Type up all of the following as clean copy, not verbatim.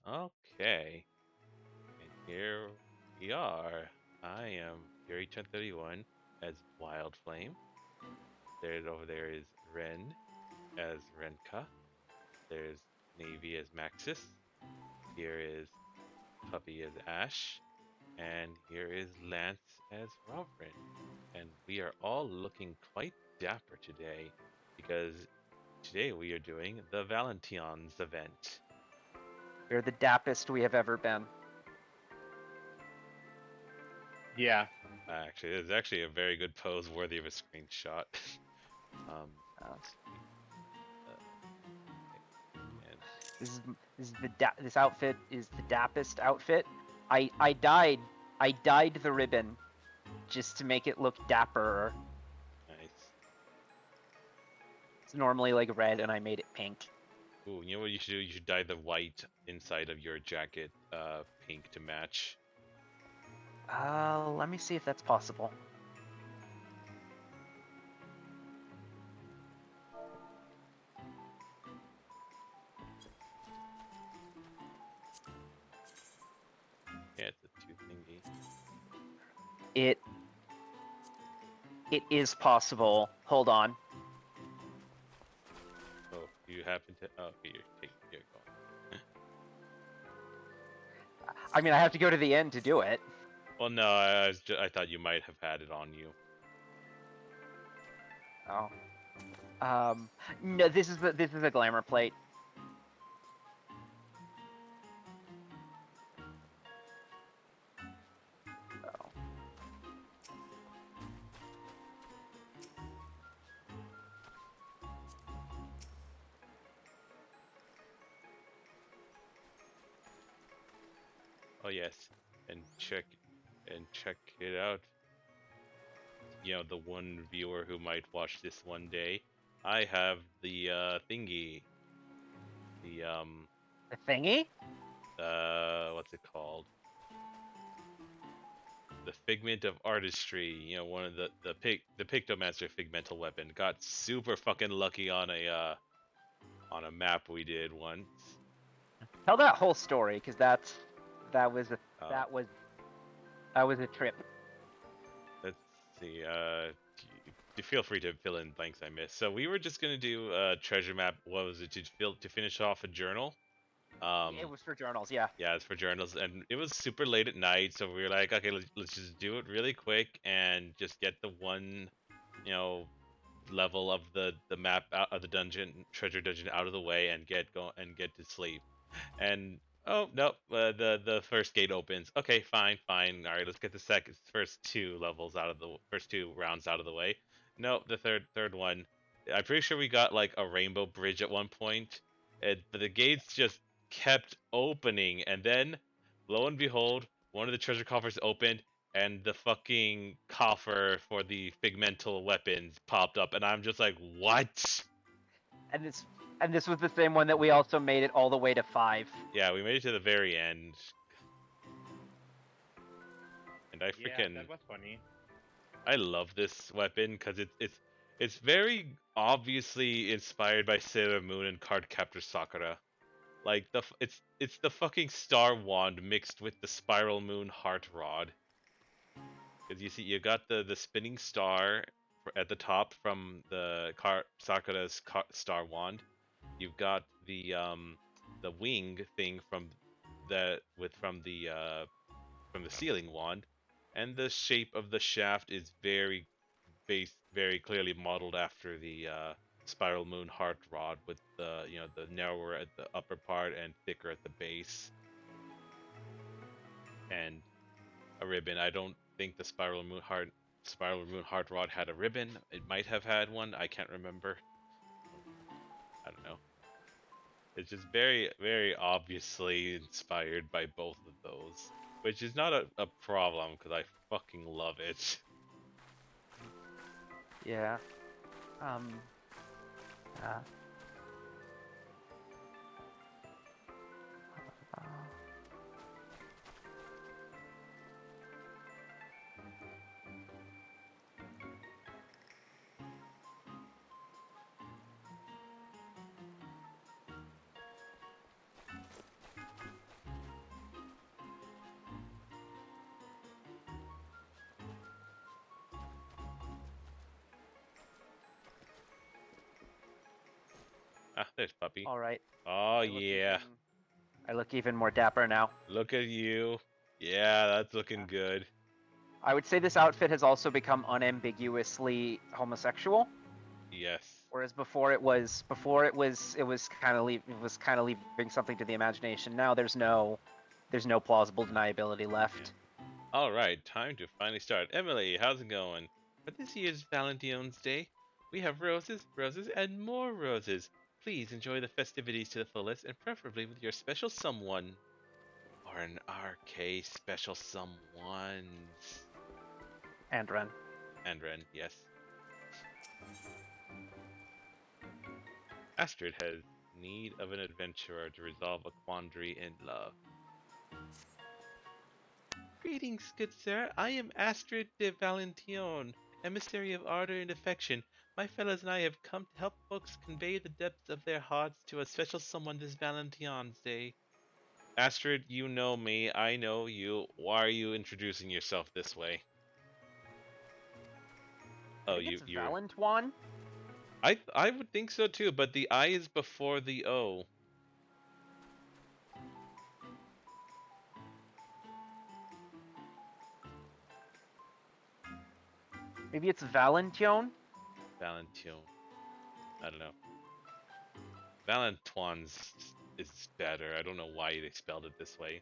Okay, and here we are. I am Gary 1031 as Wild Flame. There over there is Ren as Renka. There's Navy as Maxis. Here is Puppy as Ash. And here is Lance as Robin. And we are all looking quite dapper today because today we are doing the Valentione's event. You're the dappest we have ever been. Yeah. Actually, it's actually a very good pose worthy of a screenshot. um, let's see. And This outfit is the dappest outfit. I dyed the ribbon just to make it look dapper. nice. It's normally like red, and I made it pink. Ooh, you know what you should do? You should dye the white inside of your jacket pink to match. Let me see if that's possible. Yeah, it's a two thingy. It is possible. Hold on. Oh, you happen to? Oh, here, take here, go. I mean, I have to go to the end to do it. Well, no, I thought you might have had it on you. Oh. No, this is a glamour plate. Oh. Oh yes, and check it out. You know, the one viewer who might watch this one day. I have the thingy. The The thingy? what's it called? The figment of artistry. You know, one of the Pictomancer figmental weapon. Got super fucking lucky on a map we did once. Tell that whole story, because that was a Oh. that was a trip. Let's see. Feel free to fill in blanks I missed. So we were just gonna do a treasure map. What was it to finish off a journal? It was for journals, yeah. Yeah, it's for journals, and it was super late at night, so we were like, okay, let's just do it really quick and just get the one, you know, level of the map out of the treasure dungeon out of the way and get to sleep. And oh no, the first gate opens. Okay, fine. All right, let's get the first two levels out of the first two rounds out of the way. No, the third one. I'm pretty sure we got like a rainbow bridge at one point, but the gates just kept opening, and then lo and behold, one of the treasure coffers opened, and the fucking coffer for the pigmental weapons popped up, and I'm just like, what? And this was the same one that we also made it all the way to 5. Yeah, we made it to the very end. And I Yeah, freaking that was funny. I love this weapon because it's very obviously inspired by Sailor Moon and Cardcaptor Sakura. Like it's the fucking Star Wand mixed with the Spiral Moon Heart Rod. Because you see, you got the spinning star at the top from the Sakura's Star Wand. You've got the wing thing from from the sealing wand, and the shape of the shaft is very clearly modeled after the Spiral Moon Heart Rod, with the the narrower at the upper part and thicker at the base, and a ribbon. I don't think the Spiral Moon Heart Rod had a ribbon. It might have had one. I can't remember. I don't know. It's just very obviously inspired by both of those, which is not a problem because I fucking love it. Yeah. Uh, Ah, there's Puppy. All right. Oh, I yeah. I look even more dapper now. Look at you. Yeah, that's looking good. I would say this outfit has also become unambiguously homosexual, Yes. whereas before it was kind of leaving something to the imagination. Now there's no plausible deniability left. All right, time to finally start. Emily, how's it going? For this year's Valentine's Day, we have roses, roses, and more roses. Please enjoy the festivities to the fullest, and preferably with your special someone. Or an RK special someones. And Ren. And Ren, yes. Astrid has need of an adventurer to resolve a quandary in love. Greetings, good sir. I am Astrid de Valentione, emissary of ardor and affection. My fellows and I have come to help folks convey the depths of their hearts to a special someone this Valentine's Day. Astrid, you know me. I know you. Why are you introducing yourself this way? I Oh, think it's you're. Valentone. I would think so too, but the I is before the O. Maybe it's Valentione. Valentine. I don't know. Valentoine's is better. I don't know why they spelled it this way.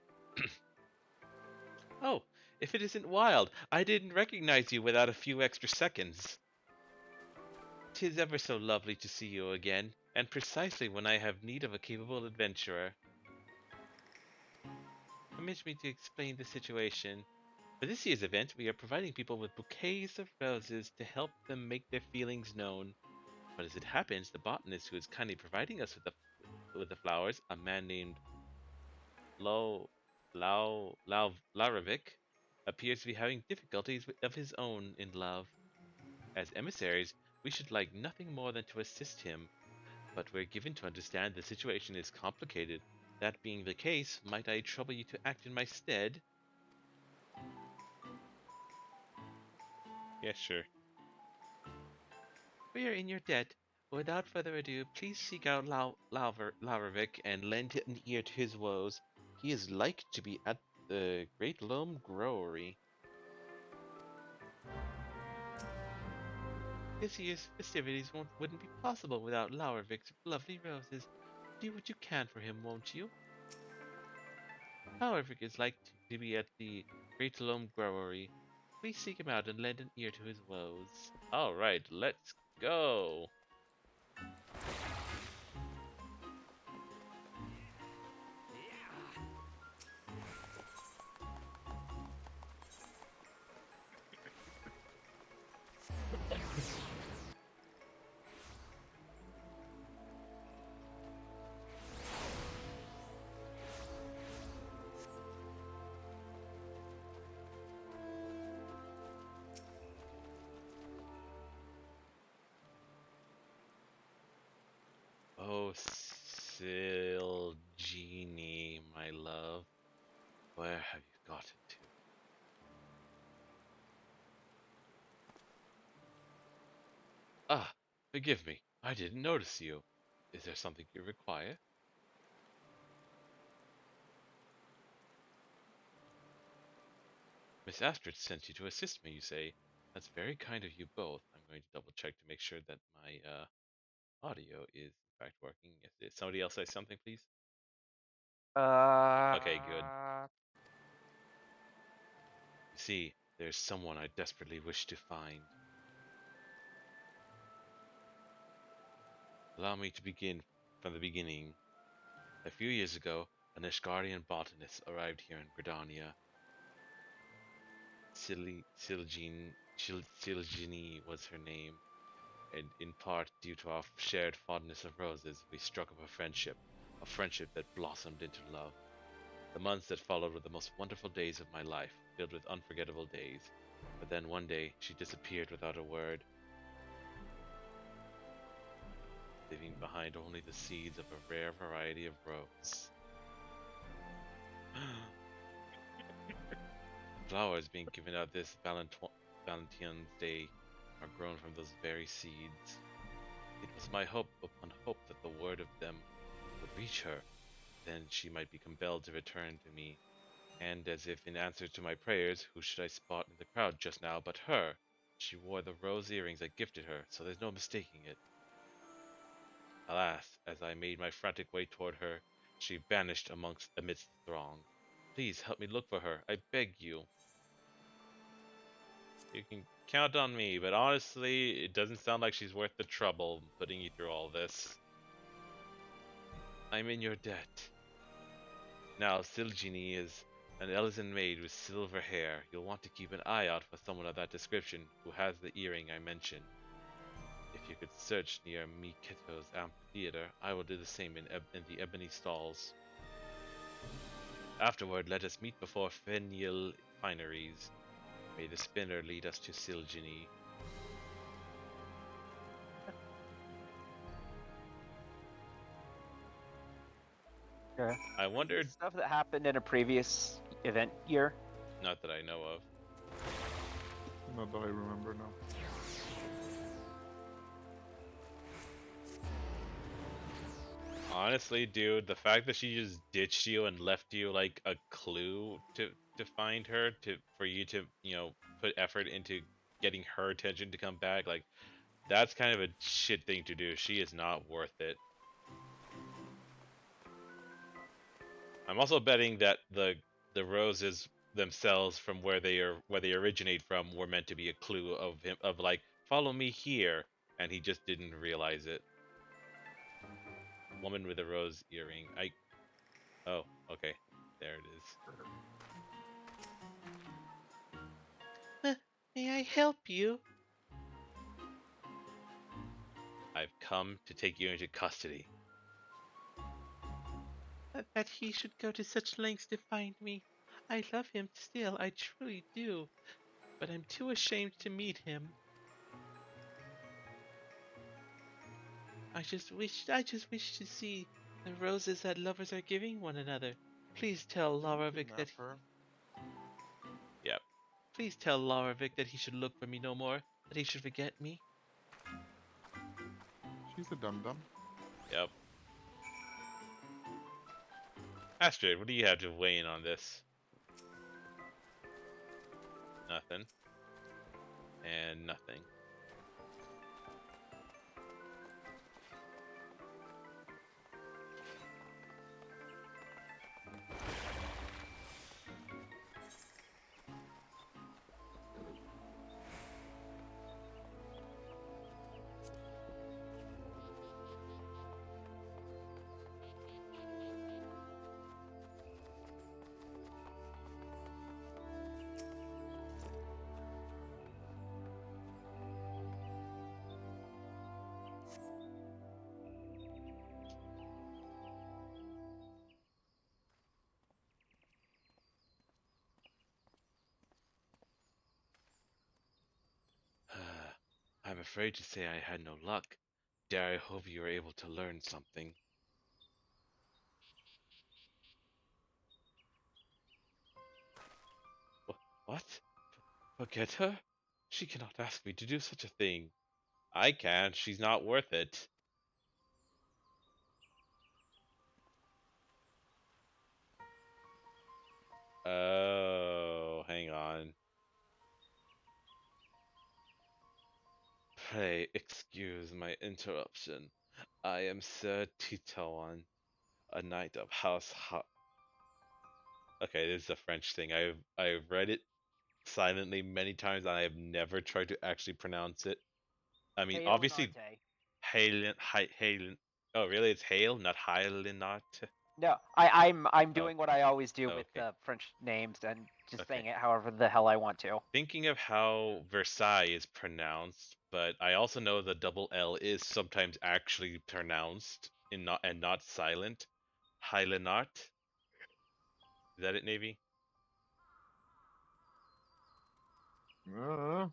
Oh, if it isn't wild, I didn't recognize you without a few extra seconds. 'Tis ever so lovely to see you again, and precisely when I have need of a capable adventurer. Permit me to explain the situation. For this year's event, we are providing people with bouquets of roses to help them make their feelings known. But as it happens, the botanist who is kindly providing us with the flowers, a man named Larovic, appears to be having difficulties of his own in love. As emissaries, we should like nothing more than to assist him, but we're given to understand the situation is complicated. That being the case, might I trouble you to act in my stead? Yes, sure. We are in your debt. Without further ado, please seek out Larovic and lend an ear to his woes. He is like to be at the Great Loam Growery. This year's festivities wouldn't be possible without Laurvic's lovely roses. Do what you can for him, won't you? Laurvic is like to be at the Great Loam Growery. Please seek him out and lend an ear to his woes. Alright, let's go! Oh, Silgini, my love. Where have you gotten to? Ah, forgive me. I didn't notice you. Is there something you require? Miss Astrid sent you to assist me, you say? That's very kind of you both. I'm going to double check to make sure that my audio is in fact working. Yes, it is. Somebody else say something, please. Okay, good. You see, there's someone I desperately wish to find. Allow me to begin from the beginning. A few years ago, an Ishgardian botanist arrived here in Gridania. Silgini was her name, and in part due to our shared fondness of roses, we struck up a friendship that blossomed into love. The months that followed were the most wonderful days of my life, filled with unforgettable days. But then one day, she disappeared without a word, leaving behind only the seeds of a rare variety of rose. Flowers being given out this Valentine's Day are grown from those very seeds. It was my hope upon hope that the word of them would reach her. Then she might be compelled to return to me. And as if in answer to my prayers, who should I spot in the crowd just now but her? She wore the rose earrings I gifted her, so there's no mistaking it. Alas, as I made my frantic way toward her, she vanished amidst the throng. Please help me look for her, I beg you. You can count on me, but honestly, it doesn't sound like she's worth the trouble putting you through all this. I'm in your debt. Now, Silgini is an Elysian maid with silver hair. You'll want to keep an eye out for someone of that description who has the earring I mentioned. If you could search near Miketo's amphitheater, I will do the same in the ebony stalls. Afterward, let us meet before Fenial Fineries. May the spinner lead us to Silgini. Okay. I wondered, Stuff that happened in a previous event year. not that I know of. Not that I remember now. Honestly, dude, the fact that she just ditched you and left you like a clue to find her, for you to, put effort into getting her attention to come back, like that's kind of a shit thing to do. She is not worth it. I'm also betting that the roses themselves from where they originate from were meant to be a clue of him, of like, follow me here, and he just didn't realize it. Woman with a rose earring. Oh, okay. There it is. May I help you? I've come to take you into custody. That he should go to such lengths to find me. I love him still, I truly do. But I'm too ashamed to meet him. I just wish to see the roses that lovers are giving one another. Please tell Lauravic that Yep. Please tell Lauravic that he should look for me no more, that he should forget me. She's a dum-dum. Yep. Astrid, what do you have to weigh in on this? Nothing. And nothing. I'm afraid to say I had no luck. Dare I hope you were able to learn something. What? Forget her? She cannot ask me to do such a thing. I can. She's not worth it. Oh, hang on. Pray excuse my interruption. I am Sir Titawan, a knight of House Okay, this is a French thing. I've read it silently many times, and I have never tried to actually pronounce it. I mean, obviously, Halen. Oh, really? It's Hale, not Hylinot. No, I'm Oh, doing what I always do with okay. French names and just Okay. saying it however the hell I want to. Thinking of how Versailles is pronounced, but I also know the double L is sometimes actually pronounced not silent. Hylinot. Is that it, Navy? Uh,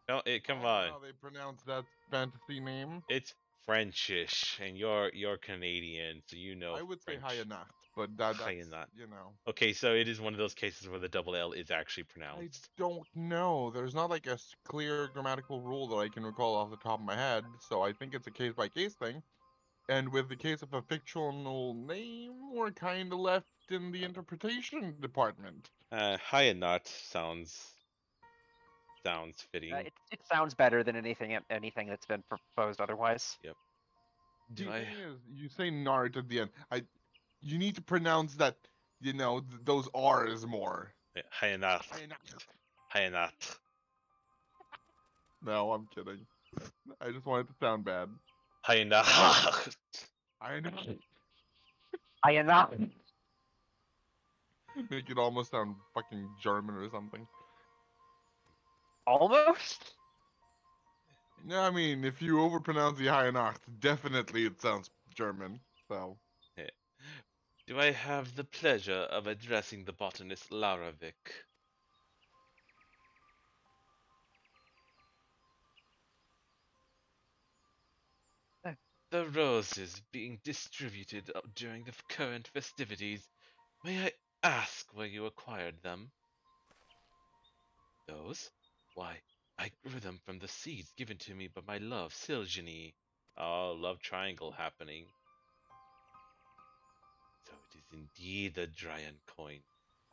No, come on. How they pronounce that fantasy name? It's Frenchish, and you're Canadian, so you know I would French. say Hyanat. but that's Hayanat. you know. Okay, so it is one of those cases where the double L is actually I pronounced. don't know. There's not like a clear grammatical rule that I can recall off the top of my head, so I think it's a case by case thing. And with the case of a fictional name, we're kind of left in the interpretation department. Hayanat sounds fitting. It sounds better than anything that's been proposed otherwise. Yep. The Do I? thing is, you say Nart at the end. You need to pronounce that, those R's more. Hayanat. Hayanat. No, I'm kidding. I just want it to sound bad. Hayanat. I know. I am not. Make it almost sound fucking German or something. Almost. Yeah, I mean, if you overpronounce the Hainacht, definitely it sounds German. So, Do I have the pleasure of addressing the botanist Laravik? The roses being distributed during the current festivities. May I ask where you acquired them? Those? Why, I grew them from the seeds given to me by my love, Siljani. Oh, love triangle happening. So it is indeed the Dryan coin,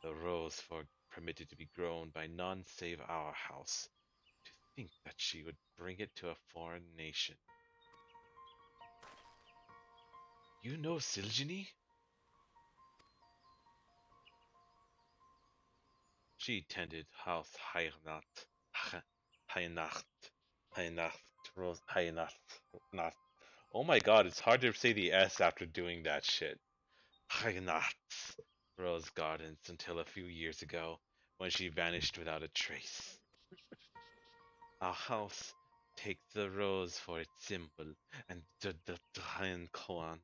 the rose for permitted to be grown by none save our house. To think that she would bring it to a foreign nation. You know Siljani? She tended house Hainacht, Rose, Hainacht. Oh my god, it's hard to say the S after doing that shit. Hainacht's Rose Gardens until a few years ago, when she vanished without a trace. Our house takes the rose for its symbol, and the Dryan coin.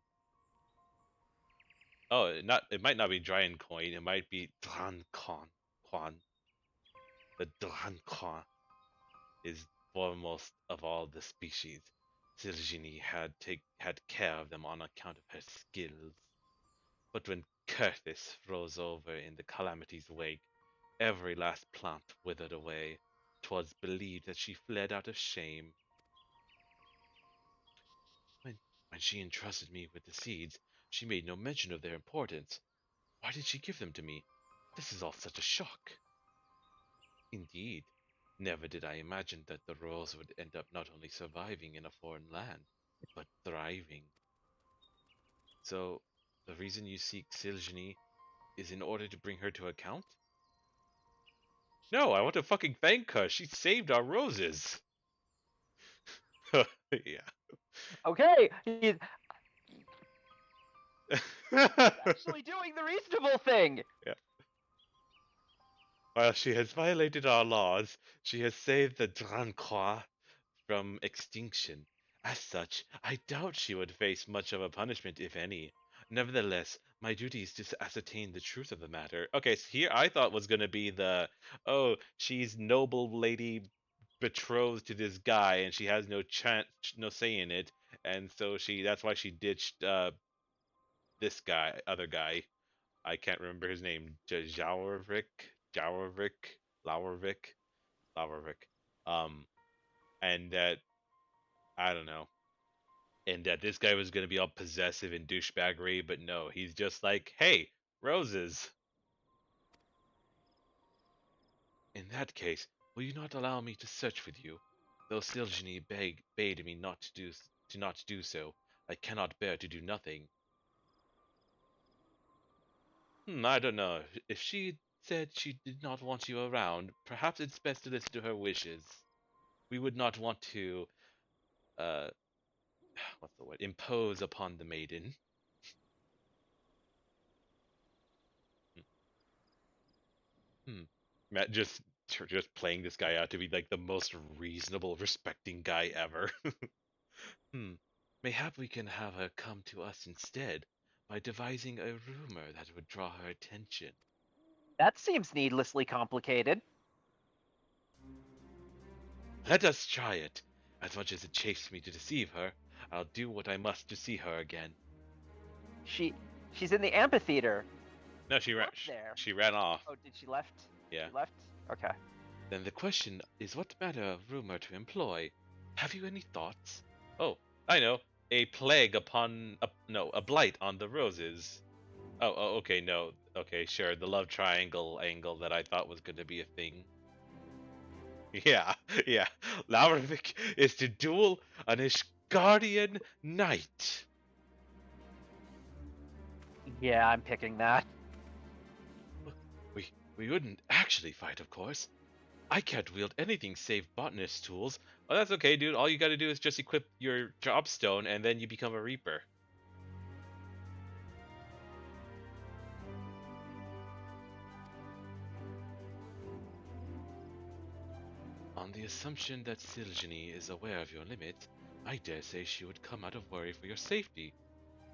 Oh, it might not be Dryan coin, it might be Dran Quan. The Dran Quan is foremost of all the species. Siljini had care of them on account of her skills. But when Curtis rose over in the calamity's wake, every last plant withered away. 'Twas believed that she fled out of shame. When, when she entrusted me with the seeds, she made no mention of their importance. Why did she give them to me? This is all such a shock. Indeed, never did I imagine that the rose would end up not only surviving in a foreign land, but thriving. So, the reason you seek Siljani is in order to bring her to account? No, I want to fucking thank her. She saved our roses. Yeah. Okay, he's actually doing the reasonable thing. Yeah. While she has violated our laws, she has saved the Dranqua from extinction. As such, I doubt she would face much of a punishment, if any. Nevertheless, my duty is to ascertain the truth of the matter. Okay, so here I thought was going to be oh, she's noble lady betrothed to this guy, and she has no chance, no say in it, and so that's why she ditched this guy, other guy. I can't remember his name. Jowervik, Lauervik. Um, and that I don't know, and that this guy was gonna be all possessive and douchebaggery, but no, he's just like, hey, roses. In that case, will you not allow me to search with you? Though Siljani bade me not do so, I cannot bear to do nothing. I don't know. If she said she did not want you around, perhaps it's best to listen to her wishes. We would not want to, uh, what's the word? Impose upon the maiden. Hmm. Matt just playing this guy out to be like the most reasonable, respecting guy ever. Mayhap we can have her come to us instead by devising a rumor that would draw her attention. That seems needlessly complicated. Let us try it. As much as it chafes me to deceive her, I'll do what I must to see her again. She She's in the amphitheater. No, she ran. Up there. She ran off. Oh, did she left? Yeah. She left? Okay. Then the question is, what manner of rumor to employ? Have you any thoughts? Oh, I know. A plague upon a blight on the roses. Oh, okay, no. Okay, sure. The love triangle angle that I thought was going to be a thing. Yeah, yeah. Laurvik is to duel an Ishgardian knight. Yeah, I'm picking that. We wouldn't actually fight, of course. I can't wield anything save botanist tools. Well, that's okay, dude. All you gotta do is just equip your job stone, and then you become a reaper. On the assumption that Siljani is aware of your limit, I dare say she would come out of worry for your safety.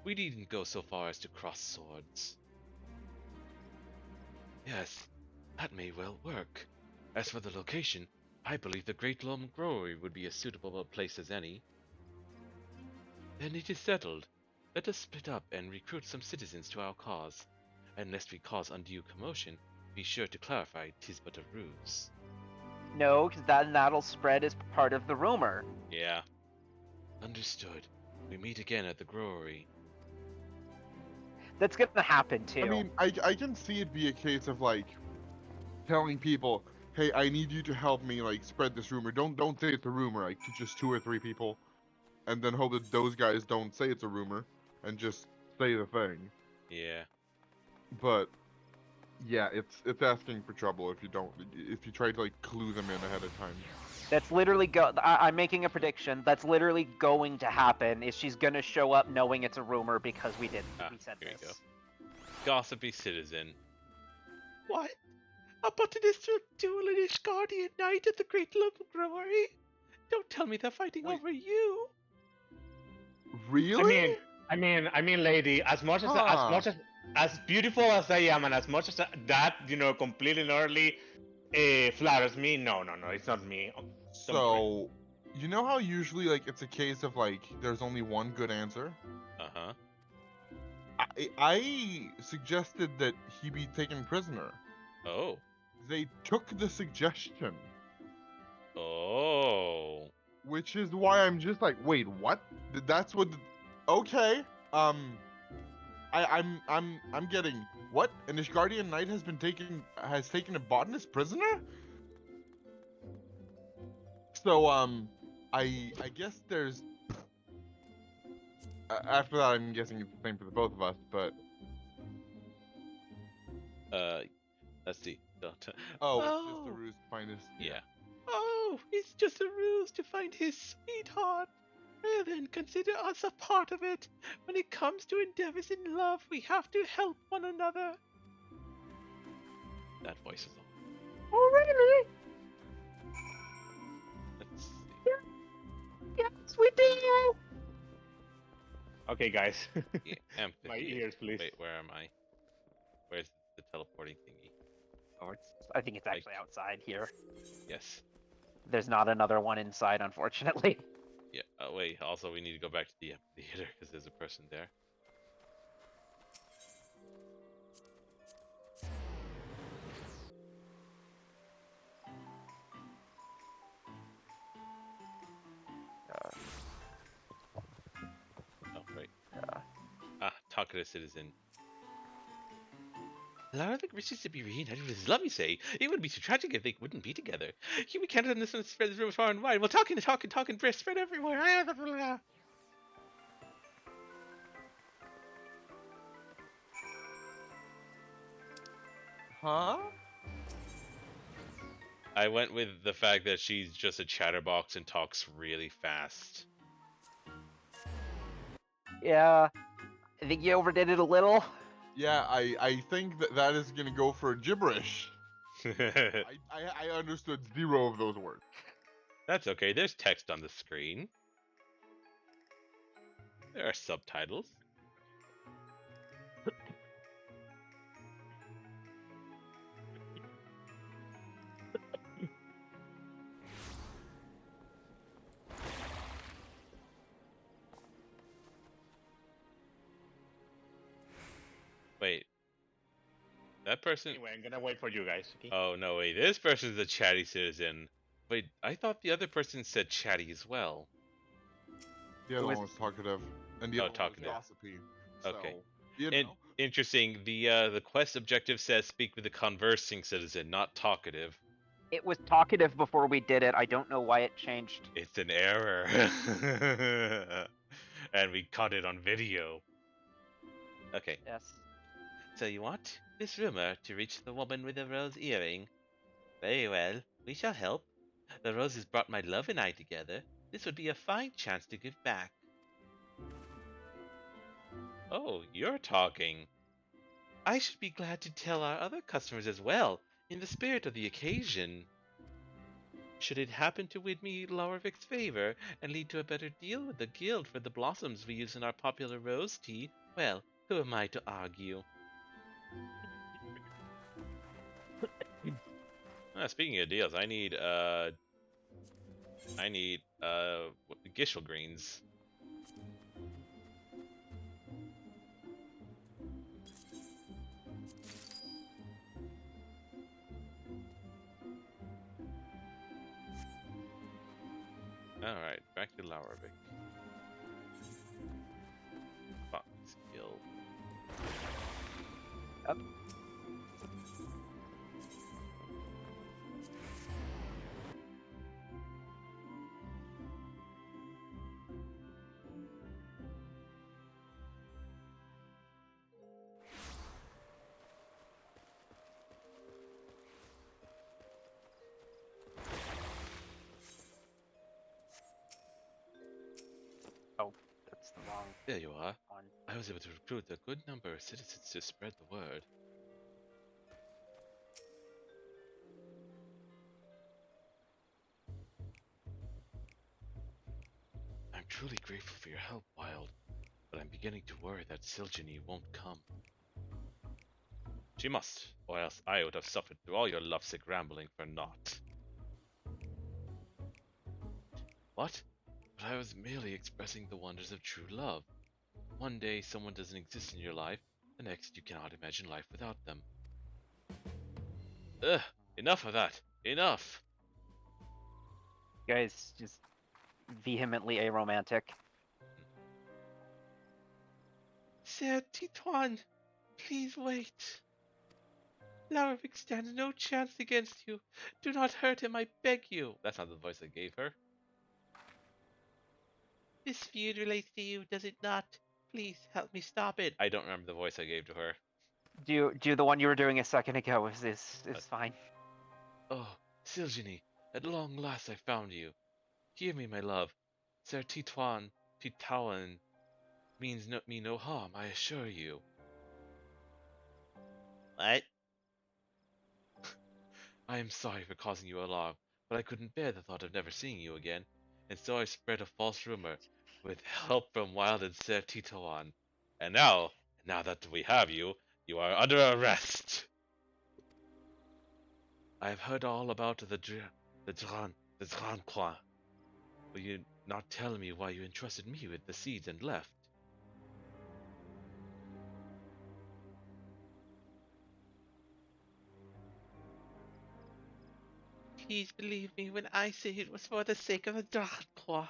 We needn't go so far as to cross swords. Yes, that may well work. As for the location, I believe the Great Loam Growery would be as suitable a place as any. Then it is settled. Let us split up and recruit some citizens to our cause. And lest we cause undue commotion, be sure to clarify 'tis but a ruse. No, because that'll spread as part of the rumor. Yeah. Understood. We meet again at the Growery. That's gonna happen too. I mean, I can see it be a case of like telling people, hey, I need you to help me like spread this rumor. Don't say it's a rumor, like to just 2 or 3 people, and then hope that those guys don't say it's a rumor and just say the thing. Yeah. But yeah, it's asking for trouble if you try to like clue them in ahead of time. That's literally I'm making a prediction. That's literally going to happen. Is she's gonna show up knowing it's a rumor because we said here this. you go. Gossipy citizen. What? A botanist will duel an Ishgardian knight at the Great Loam Growery? Don't tell me they're fighting Wait. over you. Really? I mean, lady, as much as beautiful as I am, and as much as that, completely and utterly flatters me. No, it's not me. So, you know how usually like it's a case of like there's only one good answer? Uh-huh. I suggested that he be taken prisoner. Oh. They took the suggestion, Oh. which is why I'm just like, wait, what? That's what? Okay. I'm getting what? An Ishgardian knight has taken a botanist prisoner? So I guess there's after that I'm guessing it's the same for the both of us, but Let's see. Don't. it's just a Oh. ruse to find us. Yeah. Oh, it's just a ruse to find his sweetheart. Well then, consider us a part of it. When it comes to endeavors in love, we have to help one another. That voice is all. Oh, really? Let's see. Yes, we do. Okay, guys. Yeah, amphitheater. My ears, please. Wait, where am I? Where's the teleporting thingy? Oh, I think it's actually outside here. Yes. There's not another one inside, unfortunately. Yeah. Oh, wait. Also, we need to go back to the amphitheater because there's a person there. Oh, right. Talk to the citizen. Lara wishes to be reunited with his love, you say? It would be too tragic if they wouldn't be together. Here we can't understand spread the rumors far and wide. Well, talking, breast spread everywhere. Huh? I went with the fact that she's just a chatterbox and talks really fast. Yeah, I think you overdid it a little. Yeah, I think that is gonna go for gibberish. I understood 0 of those words. That's okay. There's text on the screen. There are subtitles. That person. Anyway, I'm gonna wait for you guys. Okay. Oh no, wait. This person's a chatty citizen. Wait, I thought the other person said chatty as well. The other was- one was talkative, and the Oh, other one was talkative. gossipy. Okay. So, you know. Interesting. The quest objective says speak with a conversing citizen, not talkative. It was talkative before we did it. I don't know why it changed. It's an error. And we caught it on video. Okay. Yes. So you want this rumor to reach the woman with the rose earring? Very well, we shall help. The roses brought my love and I together. This would be a fine chance to give back. Oh, you're talking. I should be glad to tell our other customers as well, in the spirit of the occasion. Should it happen to win me Laurvik's favor and lead to a better deal with the guild for the blossoms we use in our popular rose tea, well, who am I to argue? Speaking of deals, I need Gishel greens. Alright, back to Laurvik. Fox Guild. Yep. Oh, that's the wrong There you are. one. I was able to recruit a good number of citizens to spread the word. I'm truly grateful for your help, Wild, but I'm beginning to worry that Siljani won't come. She must, or else I would have suffered through all your lovesick rambling for naught. What? But I was merely expressing the wonders of true love. One day someone doesn't exist in your life, the next you cannot imagine life without them. Ugh! Enough of that! Enough! You guys just vehemently aromantic. Sir Tituan, please wait. Laravik stands no chance against you. Do not hurt him, I beg you. That's not the voice I gave her. This feud relates to you, does it not? Please help me stop it. I don't remember the voice I gave to her. Do the one you were doing a second ago is fine. Oh, Siljani, at long last I found you. Hear me, my love. Sir Titawan means me no harm, I assure you. What? I am sorry for causing you alarm, but I couldn't bear the thought of never seeing you again, and so I spread a false rumor, with help from Wild and Sir Titawan. And now that we have you, you are under arrest. I have heard all about the Dawntrail. Will you not tell me why you entrusted me with the seeds and left? Please believe me when I say it was for the sake of the Dawntrail.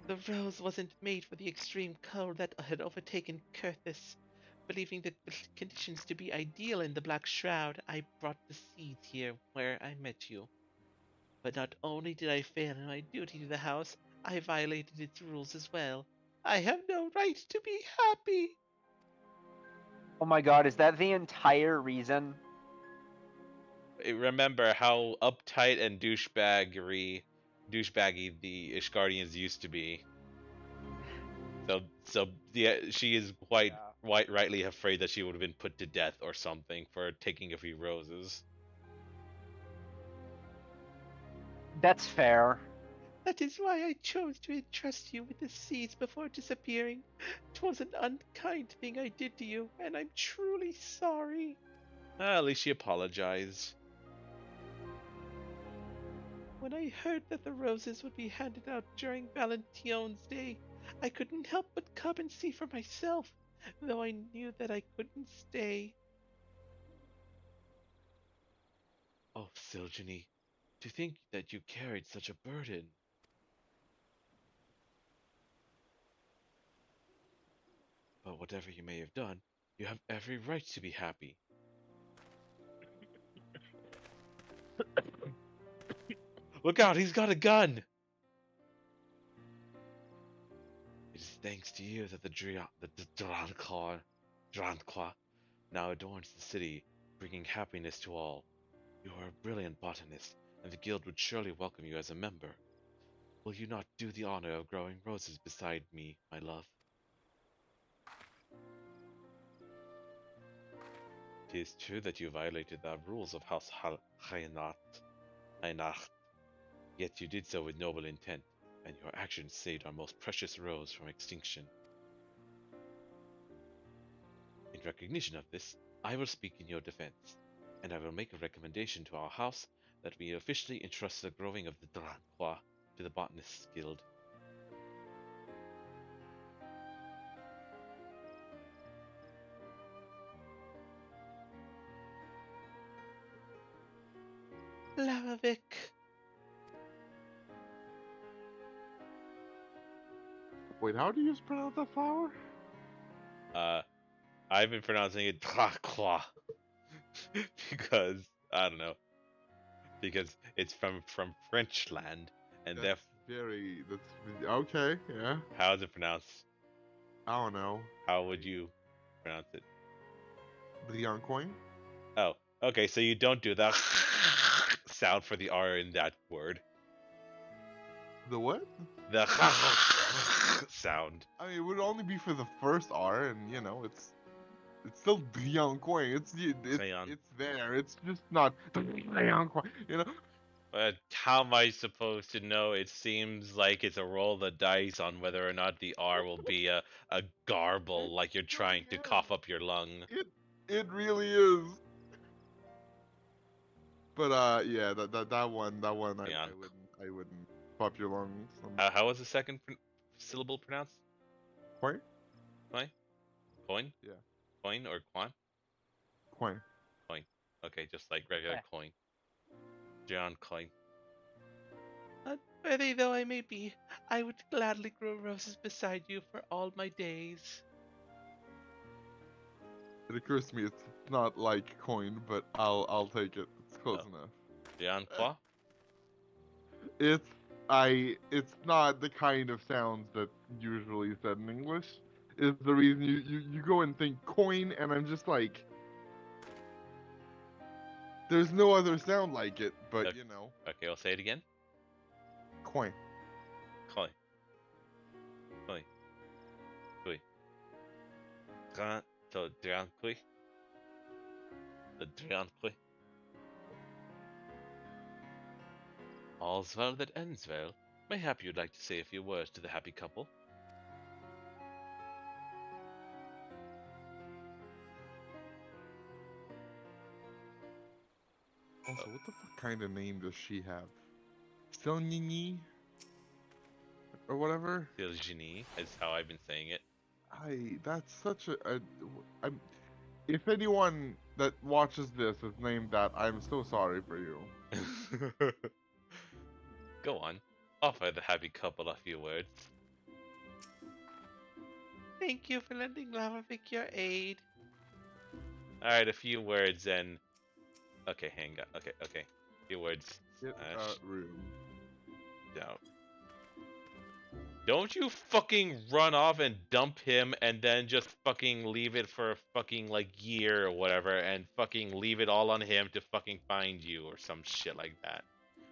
The rose wasn't made for the extreme cold that had overtaken Kurthis. Believing the conditions to be ideal in the Black Shroud, I brought the seeds here where I met you. But not only did I fail in my duty to the house, I violated its rules as well. I have no right to be happy. Oh my god, is that the entire reason? Remember how uptight and douchebaggy the Ishgardians used to be. So yeah, she is quite rightly afraid that she would have been put to death or something for taking a few roses. That's fair. That is why I chose to entrust you with the seeds before disappearing. 'Twas an unkind thing I did to you, and I'm truly sorry. At least she apologized. When I heard that the roses would be handed out during Valentione's Day, I couldn't help but come and see for myself, though I knew that I couldn't stay. Silgeny, to think that you carried such a burden. But whatever you may have done, you have every right to be happy. Look out, he's got a gun! It is thanks to you that the Dawntrail now adorns the city, bringing happiness to all. You are a brilliant botanist, and the guild would surely welcome you as a member. Will you not do the honor of growing roses beside me, my love? It is true that you violated the rules of House Einach, yet you did so with noble intent, and your actions saved our most precious rose from extinction. In recognition of this, I will speak in your defense, and I will make a recommendation to our house that we officially entrust the growing of the Dawntrail to the Botanists Guild. Lavavik. Wait, how do you pronounce that flower? I've been pronouncing it Dawntrail because I don't know, because it's from French land, and That's okay, yeah. how is it pronounced? I don't know. How would you pronounce it? Brilliant coin? Oh, okay, so you don't do the sound for the R in that word. The what? The sound. I mean, it would only be for the first R, and you know, it's still brilliant coin. It's Crayon. it's there. It's just not brilliant coin. You know. But how am I supposed to know? It seems like it's a roll of the dice on whether or not the R will be a garble, like you're trying to cough up your lung. It really is. But yeah, that one Yeah. I wouldn't pop your lungs. How was the second syllable pronounced? Coin? Coin? Yeah. Coin or quan? Coin. Coin. Okay, just like regular Yeah. coin. John Coin. Unworthy though I may be, I would gladly grow roses beside you for all my days. It occurs to me it's not like coin, but I'll take it. It's close Oh. enough. John Qua? It's not the kind of sounds that usually said in English. Is the reason you go and think coin, and I'm just like, there's no other sound like it, but Okay. you know, Okay, I'll say it again. coin. Coin. Coin. Coin. So, John Kui. The John Kui. All's well that ends well. Mayhap you'd like to say a few words to the happy couple? Also, what the fuck kind of name does she have? Sonini? Or whatever? Silgeny is how I've been saying it. That's such I'm, if anyone that watches this is named that, I'm so sorry for you. Go on. Offer the happy couple a few words. Thank you for lending Lavavik your aid. Alright, a few words and... Okay, hang on. Okay. A few words. Get room. Down. Don't you fucking run off and dump him and then just fucking leave it for a fucking like year or whatever and fucking leave it all on him to fucking find you or some shit like that.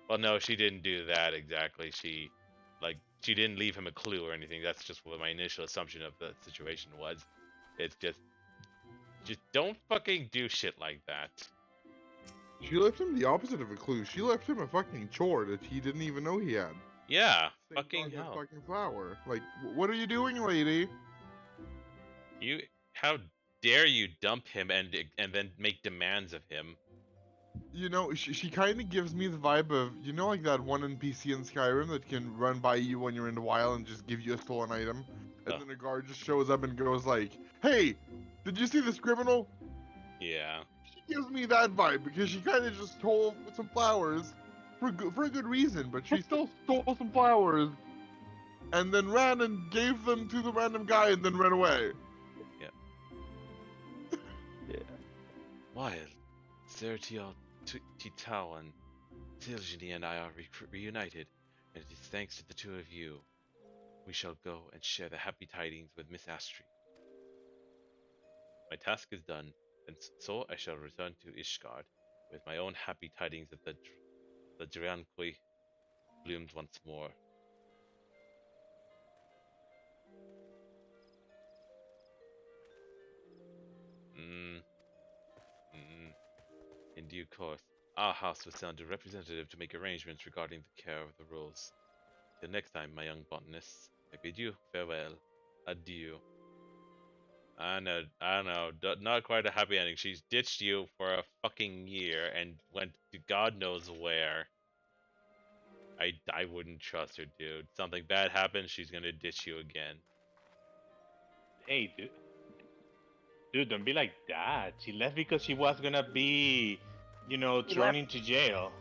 Well, no, she didn't do that exactly. She didn't leave him a clue or anything. That's just what my initial assumption of the situation was. It's just don't fucking do shit like that. She left him the opposite of a clue. She left him a fucking chore that he didn't even know he had. Yeah, Same fucking goddamn hell. fucking flower. Like, what are you doing, lady? How dare you dump him and then make demands of him? You know, she kind of gives me the vibe of, you know, like that one NPC in Skyrim that can run by you when you're in the wild and just give you a stolen item, and Oh. then a guard just shows up and goes like, "Hey, did you see this criminal?" Yeah. She gives me that vibe because she kind of just stole some flowers for a good reason, but she still stole some flowers and then ran and gave them to the random guy and then ran away. While Sertio Titawan, Tiljini and I are reunited, and it is thanks to the two of you, we shall go and share the happy tidings with Miss Astrid. My task is done, and so I shall return to Ishgard with my own happy tidings that the Dranqui bloomed once more. In due course, our house will send a representative to make arrangements regarding the care of the rules. Till next time, my young botanists, I bid you farewell. Adieu. I don't know, not quite a happy ending. She's ditched you for a fucking year and went to God knows where. I wouldn't trust her, dude. Something bad happens, she's gonna ditch you again. Hey, dude, don't be like that. She left because she was gonna be, She thrown left. into jail.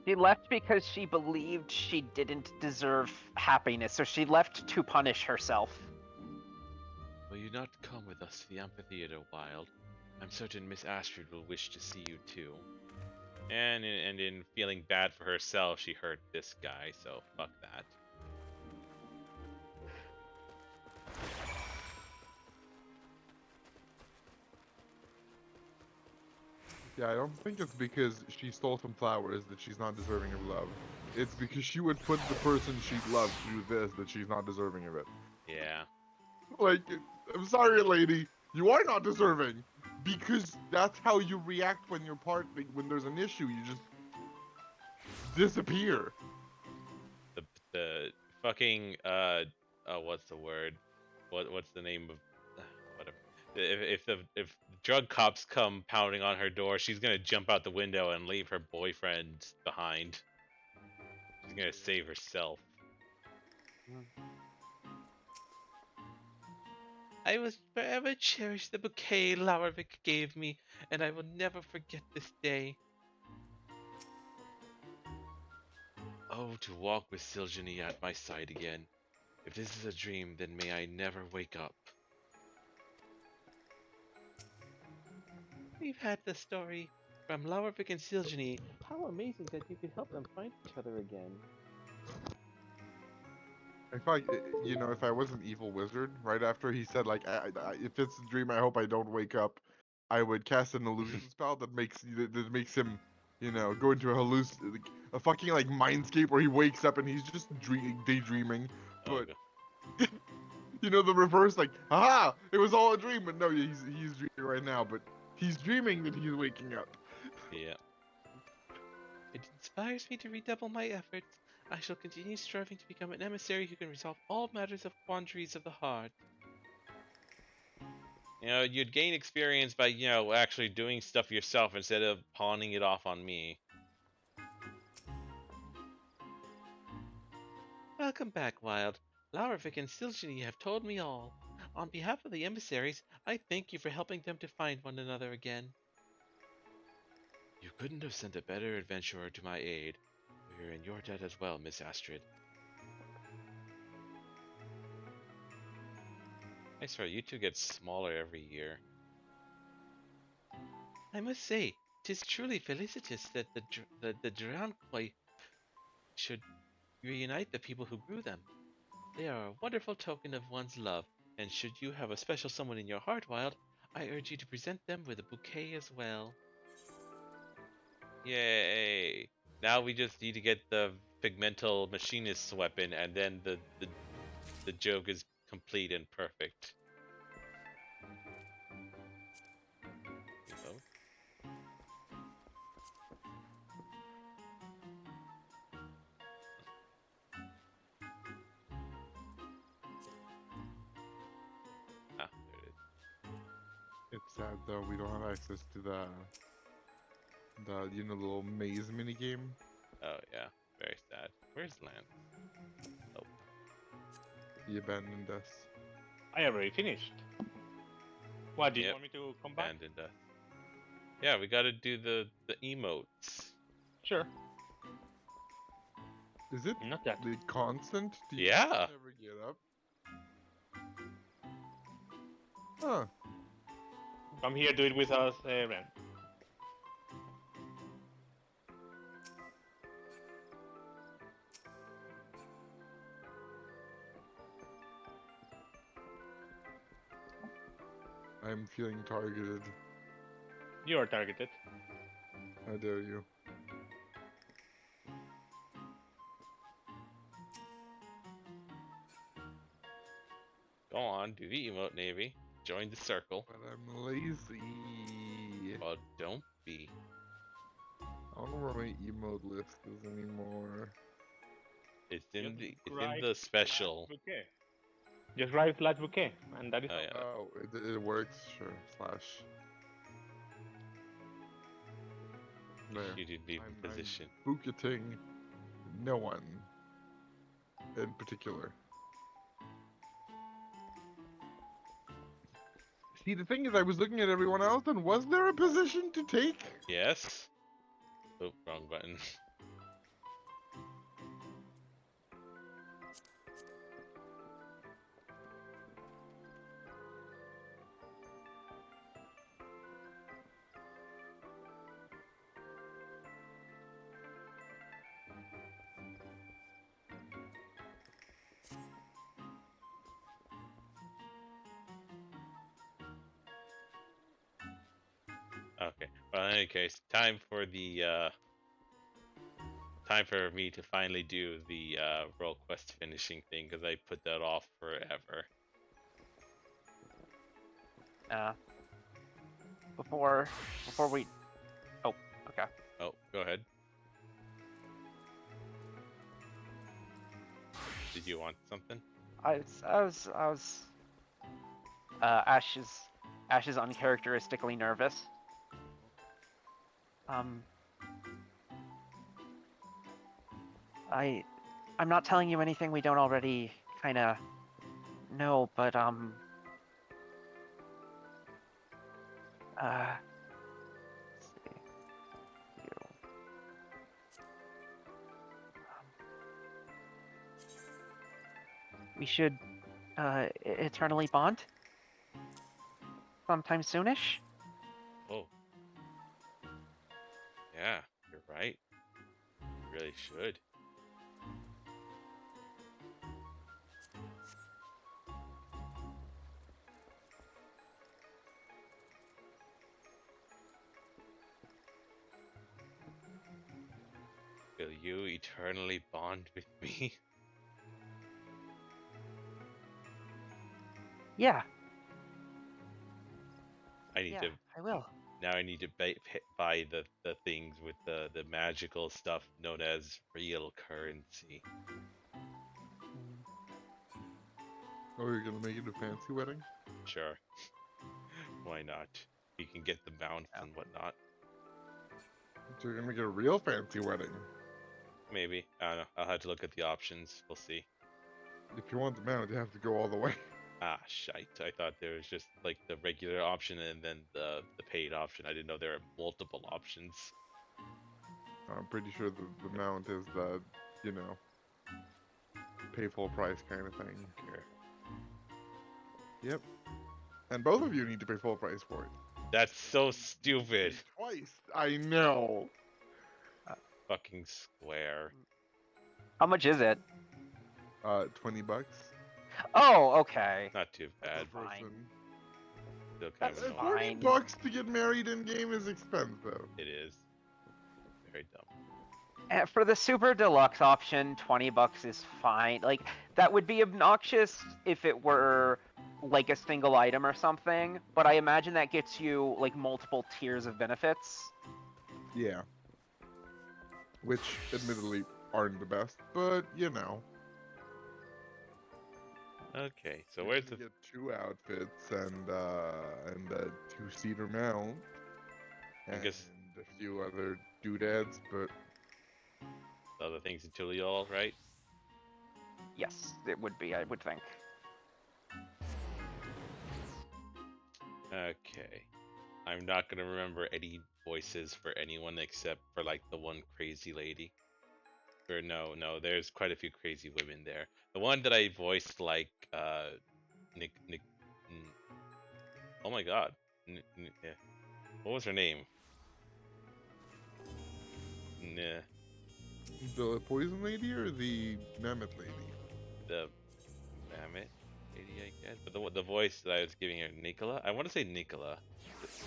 She left because she believed she didn't deserve happiness, so she left to punish herself. Will you not come with us to the amphitheater, Wild? I'm certain Miss Astrid will wish to see you too. And in feeling bad for herself, she hurt this guy, so fuck that. Yeah, I don't think it's because she stole some flowers that she's not deserving of love. It's because she would put the person she loves through this that she's not deserving of it. Yeah. Like, I'm sorry, lady, you are not deserving because that's how you react when you're when there's an issue. You just disappear. The fucking what's the word? What's the name of whatever? If drug cops come pounding on her door, she's gonna jump out the window and leave her boyfriend behind. She's gonna save herself. I will forever cherish the bouquet Laurvik gave me, and I will never forget this day. Oh, to walk with Siljani at my side again. If this is a dream, then may I never wake up. We've had the story from Laurvik and Siljani. How amazing that you could help them find each other again. If if I was an evil wizard, right after he said like, if it's a dream, I hope I don't wake up, I would cast an illusion spell that makes him, go into a fucking like mindscape where he wakes up and he's just daydreaming. But Okay. the reverse, like, haha, it was all a dream, but no, he's dreaming right now, but he's dreaming that he's waking up. Yeah. It inspires me to redouble my efforts. I shall continue striving to become an emissary who can resolve all matters of quandaries of the heart. You'd gain experience by, actually doing stuff yourself instead of pawning it off on me. Welcome back, Wild. Laurvik and Siljani have told me all. On behalf of the emissaries, I thank you for helping them to find one another again. You couldn't have sent a better adventurer to my aid. We're in your debt as well, Miss Astrid. I swear, you two get smaller every year. I must say, 'tis truly felicitous that the Dranqui should reunite the people who grew them. They are a wonderful token of one's love, and should you have a special someone in your heart, Wild, I urge you to present them with a bouquet as well. Yay! Now we just need to get the pigmental machinist's weapon, and then the joke is complete and perfect. Ah, there it is. It's sad though we don't have access to the little maze mini game. Oh yeah, very sad. Where's Lance? Oh, He abandoned us. I already finished. What, do you Yep. want me to come back? abandoned us. Yeah, we gotta do the emotes. Sure. Is it Not that. the constant? Do you Yeah. never get up? Huh. Come here, do it with us, Ren. I'm feeling targeted. You are targeted. How dare you? Go on, do the emote, Navy. Join the circle. But I'm lazy. Well, don't be. I don't know where my emote list is anymore. It's in Just the special. bouquet. Just write slash bouquet, and that is Oh all. yeah. Oh, it works. Sure. Slash. There. You did be in I'm position. bouqueting no one in particular. See, the thing is, I was looking at everyone else, and was there a position to take? Yes. Oh, wrong button. Okay. Well, in any case, time for me to finally do the role quest finishing thing because I put that off forever. Before we. Oh, okay. Oh, go ahead. Did you want something? I was. Ash is uncharacteristically nervous. I'm not telling you anything we don't already kind of know, but let's see. We should eternally bond sometime soonish. Oh. Yeah, you're right. You really should. Will you eternally bond with me? Yeah, I need to I will. now. I need to buy the things with the magical stuff known as real currency. Oh, you're gonna make it a fancy wedding? Sure. Why not? You can get the mounts Yeah. and whatnot. So you're gonna make it a real fancy wedding. Maybe. I don't know. I'll have to look at the options. We'll see. If you want the mount, you have to go all the way. Ah, shite. I thought there was just like the regular option and then the paid option. I didn't know there were multiple options. I'm pretty sure the mount is the, you know, pay full price kind of thing. Sure. Yep. And both of you need to pay full price for it. That's so stupid. Twice. I know. Fucking square. How much is it? $20. Oh, okay. Not too bad. Per Fine. person. Still kind That's of fine. annoying. $40 to get married in game is expensive. It is. Very dumb. For the super deluxe option, $20 is fine. Like, that would be obnoxious if it were like a single item or something, but I imagine that gets you like multiple tiers of benefits. Yeah. Which, admittedly, aren't the best, but you know. Okay, so You where's can the get 2 outfits and a 2-seater mount I and guess a few other doodads, but other things until you all right? Yes, it would be, I would think. Okay. I'm not gonna remember any voices for anyone except for like the one crazy lady. Or no, there's quite a few crazy women there. The one that I voiced like Nick oh my god. Yeah. What was her name? Nah, The poison lady or the mammoth lady? the mammoth lady, I guess. But the voice that I was giving her, Nicola. I want to say Nicola.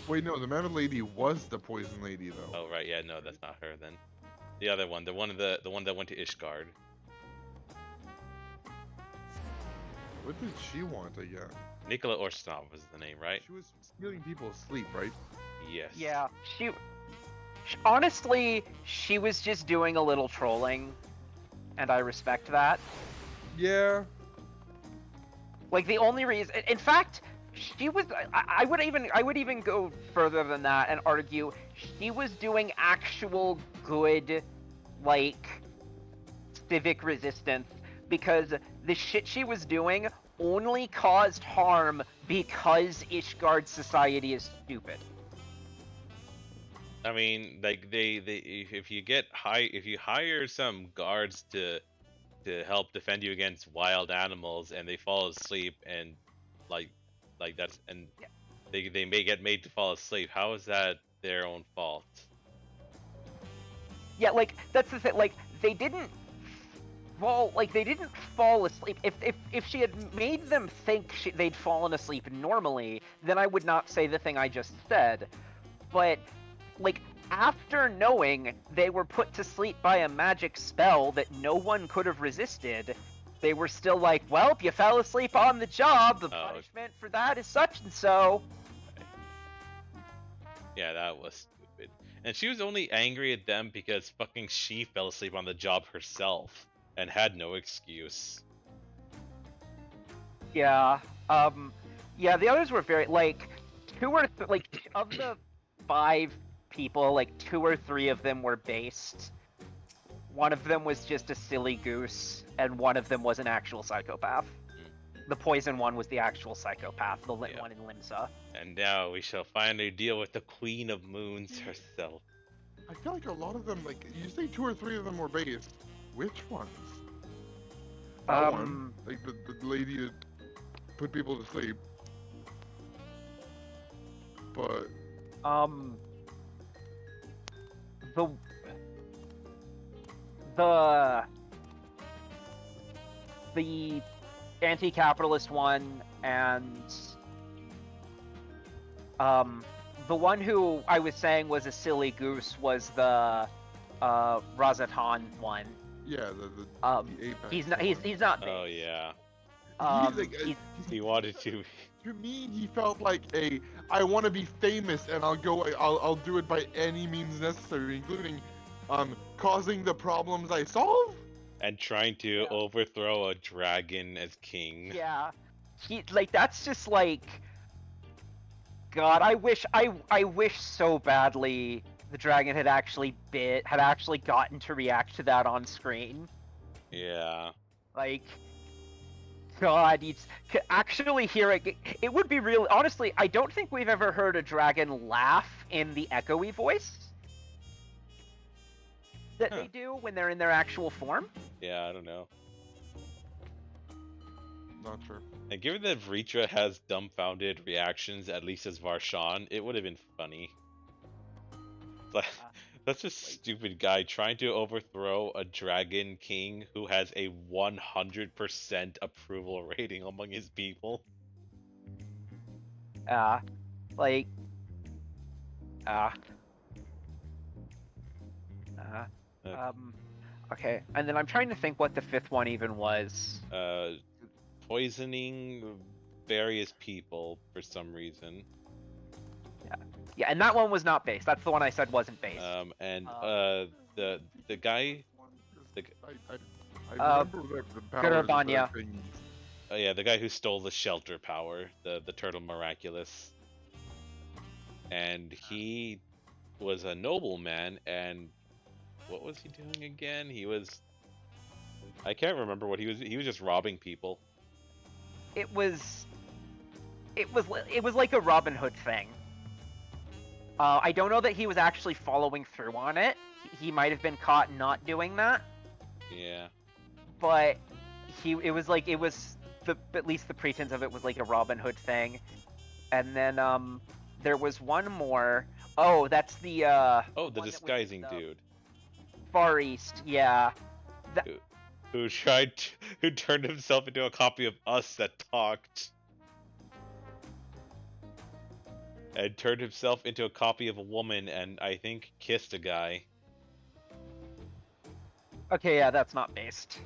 Wait, no, the mammoth lady was the poison lady though. Oh right, yeah, no, that's not her then. The other one, the one that went to Ishgard. What did she want again? Nicola Orsnov was the name, right? She was stealing people's sleep, right? Yes. Yeah, honestly, she was just doing a little trolling, and I respect that. Yeah. Like the only reason, in fact, she was. I would even go further than that and argue she was doing actual good, like, civic resistance, because the shit she was doing only caused harm because Ishgard's society is stupid. I mean, like if you hire some guards to help defend you against wild animals and they fall asleep and like that's and Yeah. they may get made to fall asleep, how is that their own fault? Yeah, like that's the thing. Like they didn't fall asleep. If she had made them think they'd fallen asleep normally, then I would not say the thing I just said. But like after knowing they were put to sleep by a magic spell that no one could have resisted, they were still like, well, you fell asleep on the job, the punishment for that is such and so. Yeah, that was stupid. And she was only angry at them because fucking she fell asleep on the job herself and had no excuse. Yeah. Yeah, the others were very like of the 5 people, like 2 or 3 of them were based. One of them was just a silly goose, and one of them was an actual psychopath. The poison one was the actual psychopath, the lit one in Limsa. And now we shall finally deal with the Queen of Moons herself. I feel like a lot of them, like, you say 2 or 3 of them were based. Which ones? That one, like the lady that put people to sleep. But the anti-capitalist one and the one who I was saying was a silly goose was the Razatan one. yeah, the apex he's one. not based. Oh yeah. He wanted to. To me, he felt like I want to be famous and I'll do it by any means necessary, including causing the problems I solve. And trying to overthrow a dragon as king. Yeah, that's just like, God, I wish so badly the dragon had actually gotten to react to that on screen. Yeah. Like, God, you could actually hear it. It would be real. Honestly, I don't think we've ever heard a dragon laugh in the echoey voice that they do when they're in their actual form. Yeah, I don't know. Not sure. And given that Vritra has dumbfounded reactions, at least as Varshan, it would have been funny. Like, that's a stupid guy trying to overthrow a dragon king who has a 100% approval rating among his people. Okay, and then I'm trying to think what the 5th one even was. Poisoning various people for some reason. Yeah, and that one was not based. That's the one I said wasn't based. The guy. I remember the powers Gurabanya. Oh yeah, the guy who stole the shelter power, the turtle miraculous. And he was a nobleman, and what was he doing again? I can't remember what he was. He was just robbing people. It was like a Robin Hood thing. I don't know that he was actually following through on it. He might have been caught not doing that, Yeah. but it was at least the pretense of it was like a Robin Hood thing. And then there was one more. Oh, that's the Oh, the one that was in disguising the dude. Far East, yeah. Who who turned himself into a copy of us that talked. And turned himself into a copy of a woman and I think kissed a guy. Okay, yeah, that's not based.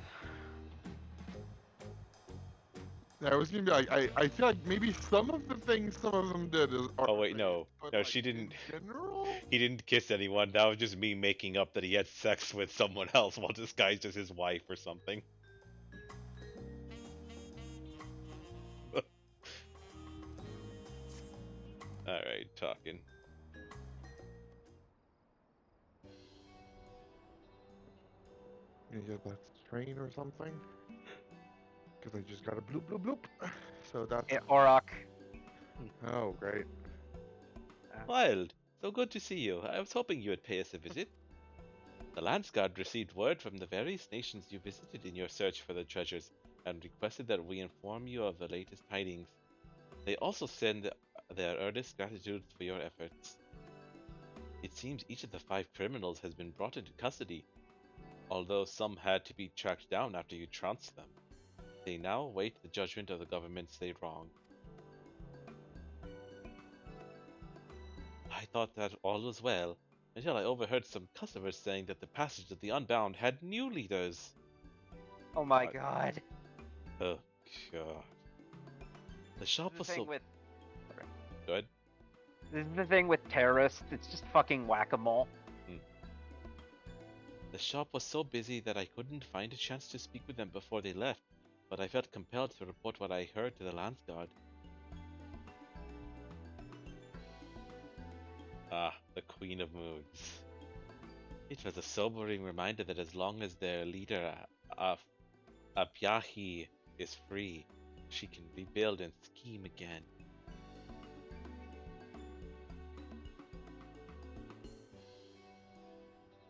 Yeah, I was gonna be like, I feel like maybe some of the things some of them did are Oh wait, based, no. but No, like, she in didn't. general, He didn't kiss anyone. That was just me making up that he had sex with someone else while disguised as his wife or something. Alright, talking. yeah, that's train or something. Because I just got a bloop bloop bloop. So that's Yeah, Auroch. oh great. Wild, so good to see you. I was hoping you would pay us a visit. The Landsguard received word from the various nations you visited in your search for the treasures and requested that we inform you of the latest tidings. They also send their earnest gratitude for your efforts. It seems each of the 5 criminals has been brought into custody, although some had to be tracked down after you trounced them. They now await the judgment of the governments they wronged. I thought that all was well, until I overheard some customers saying that the Passage of the Unbound had new leaders. Oh my What? god. Oh, God. The shop The was thing so with good. This is the thing with terrorists. It's just fucking whack-a-mole. The shop was so busy that I couldn't find a chance to speak with them before they left, but I felt compelled to report what I heard to the Landsguard. Ah, the Queen of Moods. It was a sobering reminder that as long as their leader, Apyahi, is free, she can rebuild and scheme again.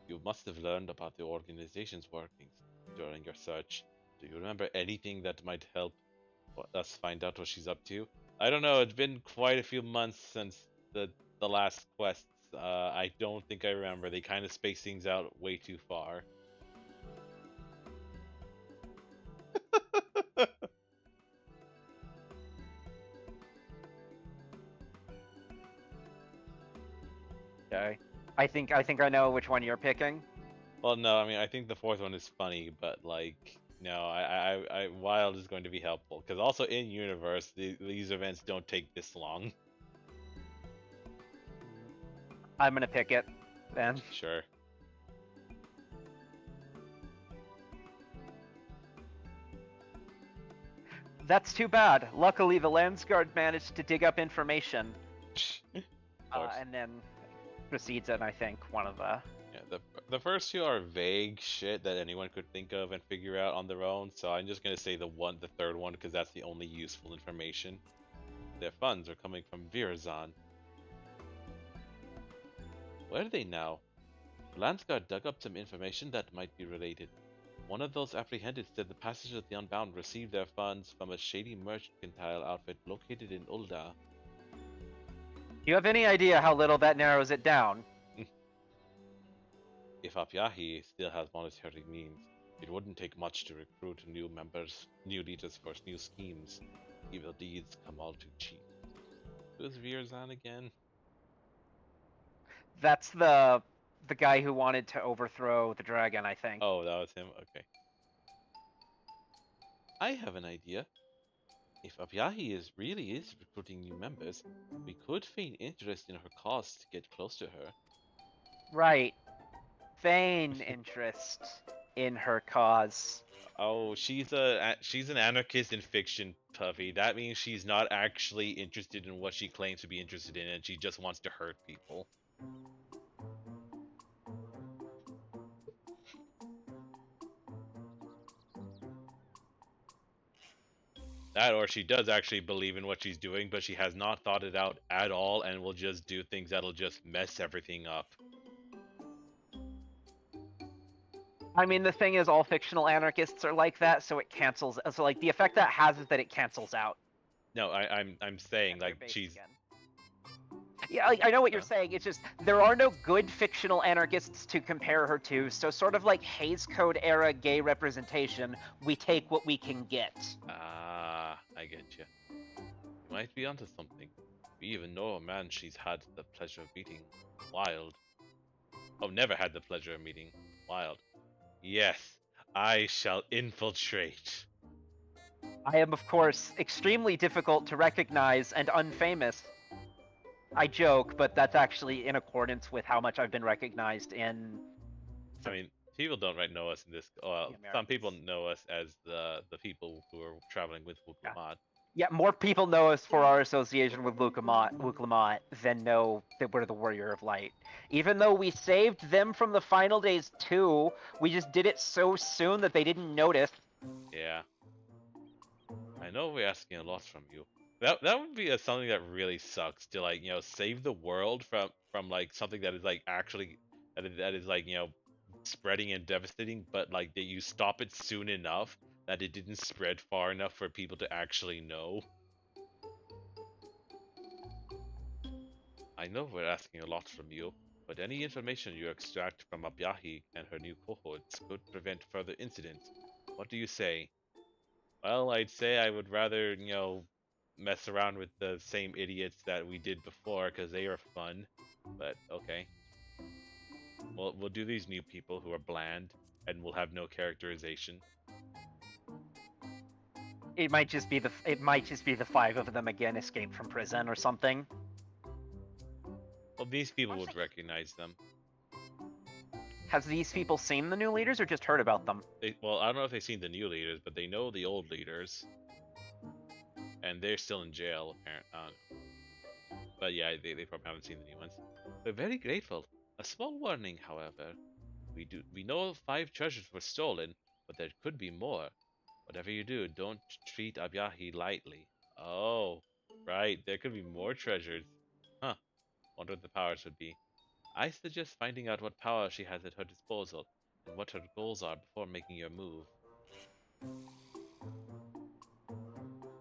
You must have learned about the organization's workings during your search. Do you remember anything that might help us find out what she's up to? I don't know, it's been quite a few months since the last quests. I don't think I remember. They kind of space things out way too far. Okay. I think I know which one you're picking. Well, no, I mean, I think the 4th one is funny, but like, no, Wild is going to be helpful because also in universe, these events don't take this long. I'm gonna pick it then. Sure. That's too bad. Luckily, the Landsguard managed to dig up information, Of course. and then proceeds in, I think, one of the. Yeah, the first 2 are vague shit that anyone could think of and figure out on their own. So I'm just gonna say the 3rd one, because that's the only useful information. Their funds are coming from Virazan. Where are they now? Landsguard dug up some information that might be related. One of those apprehended said the Passage of the Unbound received their funds from a shady mercantile outfit located in Ulda. Do you have any idea how little that narrows it down? If Apyahi still has monetary means, it wouldn't take much to recruit new leaders for new schemes. Evil deeds come all too cheap. Who's Virzan again? That's the guy who wanted to overthrow the dragon, I think. Oh, that was him? Okay. I have an idea. If Apyahi really is recruiting new members, we could feign interest in her cause to get close to her. Right. Feign interest in her cause. Oh, she's an anarchist in fiction, Puffy. That means she's not actually interested in what she claims to be interested in, and she just wants to hurt people. That, or she does actually believe in what she's doing, but she has not thought it out at all and will just do things that'll just mess everything up. I mean, the thing is, all fictional anarchists are like that, so it cancels. So, like, the effect that has is that it cancels out. No, I'm saying and they're like based she's again. Yeah, like, I know what you're Huh? saying. It's just there are no good fictional anarchists to compare her to. So, sort of like Hays Code era gay representation, we take what we can get. I get you. You might be onto something. We even know a man she's had the pleasure of meeting. Wild. Oh, never had the pleasure of meeting. Wild. Yes, I shall infiltrate. I am, of course, extremely difficult to recognize and unfamous. I joke, but that's actually in accordance with how much I've been recognized in. I mean, people don't know us in this. Well, The some people Americans. know us as the people who are traveling with Wuklamat. Yeah, more people know us for our association with Luke Lamont than know that we're the Warrior of Light. Even though we saved them from the final days too, we just did it so soon that they didn't notice. Yeah. I know we're asking a lot from you. That would be something that really sucks to like save the world from like something that is like actually that is like spreading and devastating, but like that you stop it soon enough that it didn't spread far enough for people to actually know. I know we're asking a lot from you, but any information you extract from Abyahi and her new cohorts could prevent further incidents. What do you say? Well, I'd say I would rather, mess around with the same idiots that we did before because they are fun. But okay. We'll do these new people who are bland and will have no characterization. It might just be the 5 of them again escaped from prison or something. Well, these people would recognize them. Has these people seen the new leaders or just heard about them? Well, I don't know if they've seen the new leaders, but they know the old leaders. And they're still in jail, apparently. But yeah, they probably haven't seen the new ones. We're very grateful. A small warning, however. We know 5 treasures were stolen, but there could be more. Whatever you do, don't treat Abyahi lightly. Oh, right, there could be more treasures. Huh. Wonder what the powers would be. I suggest finding out what power she has at her disposal and what her goals are before making your move.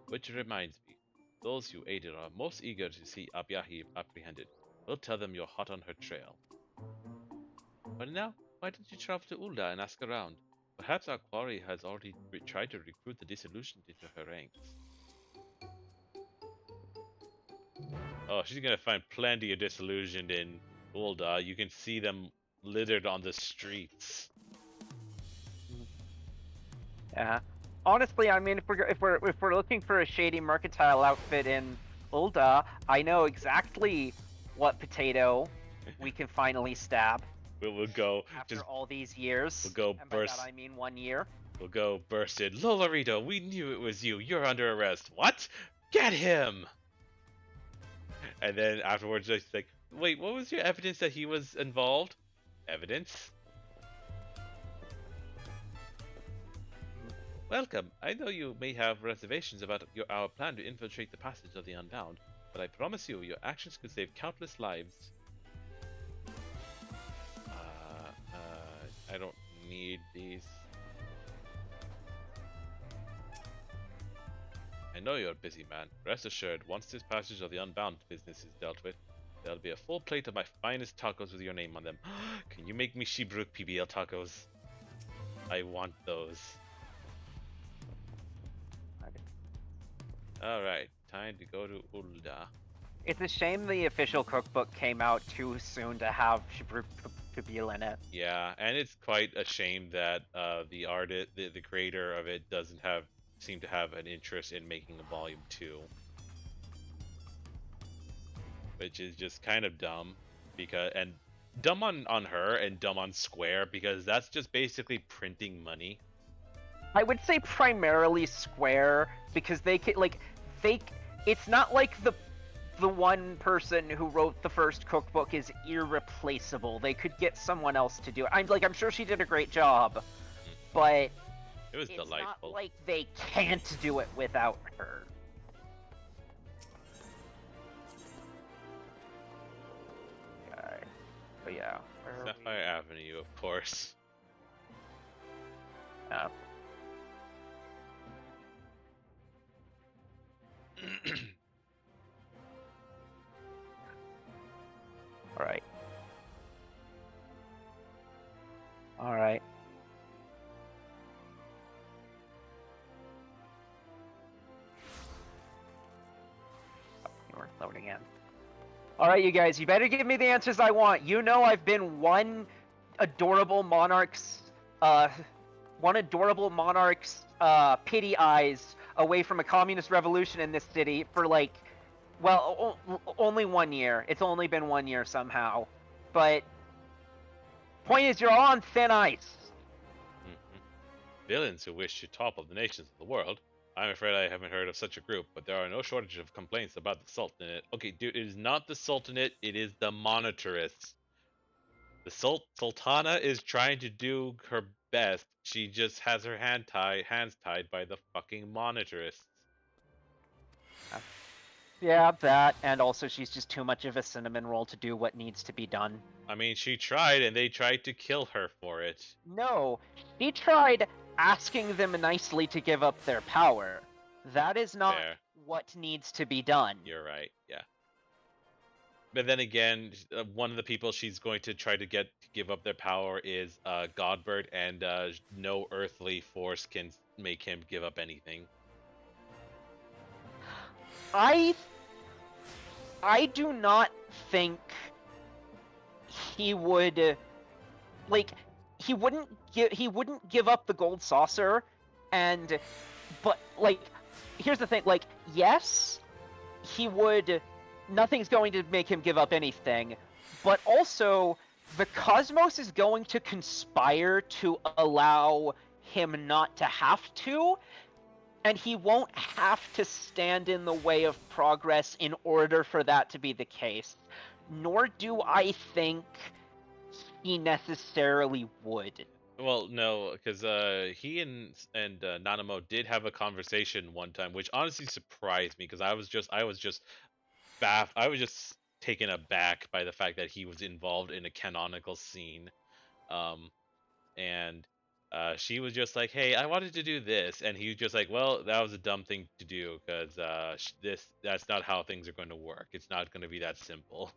Which reminds me, those you aided are most eager to see Abyahi apprehended. We'll tell them you're hot on her trail. But now, why don't you travel to Ulda and ask around? Perhaps our quarry has already tried to recruit the disillusioned into her ranks. Oh, she's gonna find plenty of disillusioned in Ulda. You can see them littered on the streets. Yeah. Honestly, I mean, if we're looking for a shady mercantile outfit in Ulda, I know exactly what potato we can finally stab. We'll go after all these years. We'll go and by burst. that I mean 1 year. We'll go burst in. Lolarito, we knew it was you. You're under arrest. What? Get him! And then afterwards, it's like, wait, what was your evidence that he was involved? Evidence? Welcome. I know you may have reservations about our plan to infiltrate the passage of the Unbound, but I promise you, your actions could save countless lives. I don't need these. I know you're a busy man. Rest assured, once this passage of the Unbound business is dealt with, there'll be a full plate of my finest tacos with your name on them. Can you make me Shibruk PBL tacos? I want those. Alright, time to go to Ulda. It's a shame the official cookbook came out too soon to have Shibruk Kabil in it. Yeah, and it's quite a shame that the creator of it doesn't seem to have an interest in making a volume 2. Which is just kind of dumb, and dumb on her and dumb on Square, because that's just basically printing money. I would say primarily Square, because it's not like the one person who wrote the first cookbook is irreplaceable. They could get someone else to do it. I'm sure she did a great job, but It was It's delightful. not like they can't do it without her. Okay. But yeah. Where are Sapphire Avenue, of course. we? All right. All right. We're loading in. All right, you guys, you better give me the answers I want. You know I've been one adorable monarch's pity eyes away from a communist revolution in this city for like, well, only 1 year. It's only been 1 year somehow. But point is, you're on thin ice. Villains who wish to topple the nations of the world. I'm afraid I haven't heard of such a group, but there are no shortage of complaints about the Sultanate. Okay, dude, it is not the Sultanate, it is the monetarists. The Sultana is trying to do her best. She just has her hands tied by the fucking monetarists. Yeah, that, and also she's just too much of a cinnamon roll to do what needs to be done. I mean, she tried, and they tried to kill her for it. No, she tried asking them nicely to give up their power. That is not Fair. what needs to be done. You're right, yeah. But then again, one of the people she's going to try to get to give up their power is Godbert, and no earthly force can make him give up anything. I do not think he would like he wouldn't give up the gold saucer, but like here's the thing, like yes, he would, nothing's going to make him give up anything, but also the cosmos is going to conspire to allow him not to have to, and he won't have to stand in the way of progress in order for that to be the case. Nor do I think he necessarily would. Well, no, because he and Nanamo did have a conversation one time, which honestly surprised me because I was just taken aback by the fact that he was involved in a canonical scene, and she was just like, "Hey, I wanted to do this," and he was just like, "Well, that was a dumb thing to do because that's not how things are going to work. It's not going to be that simple."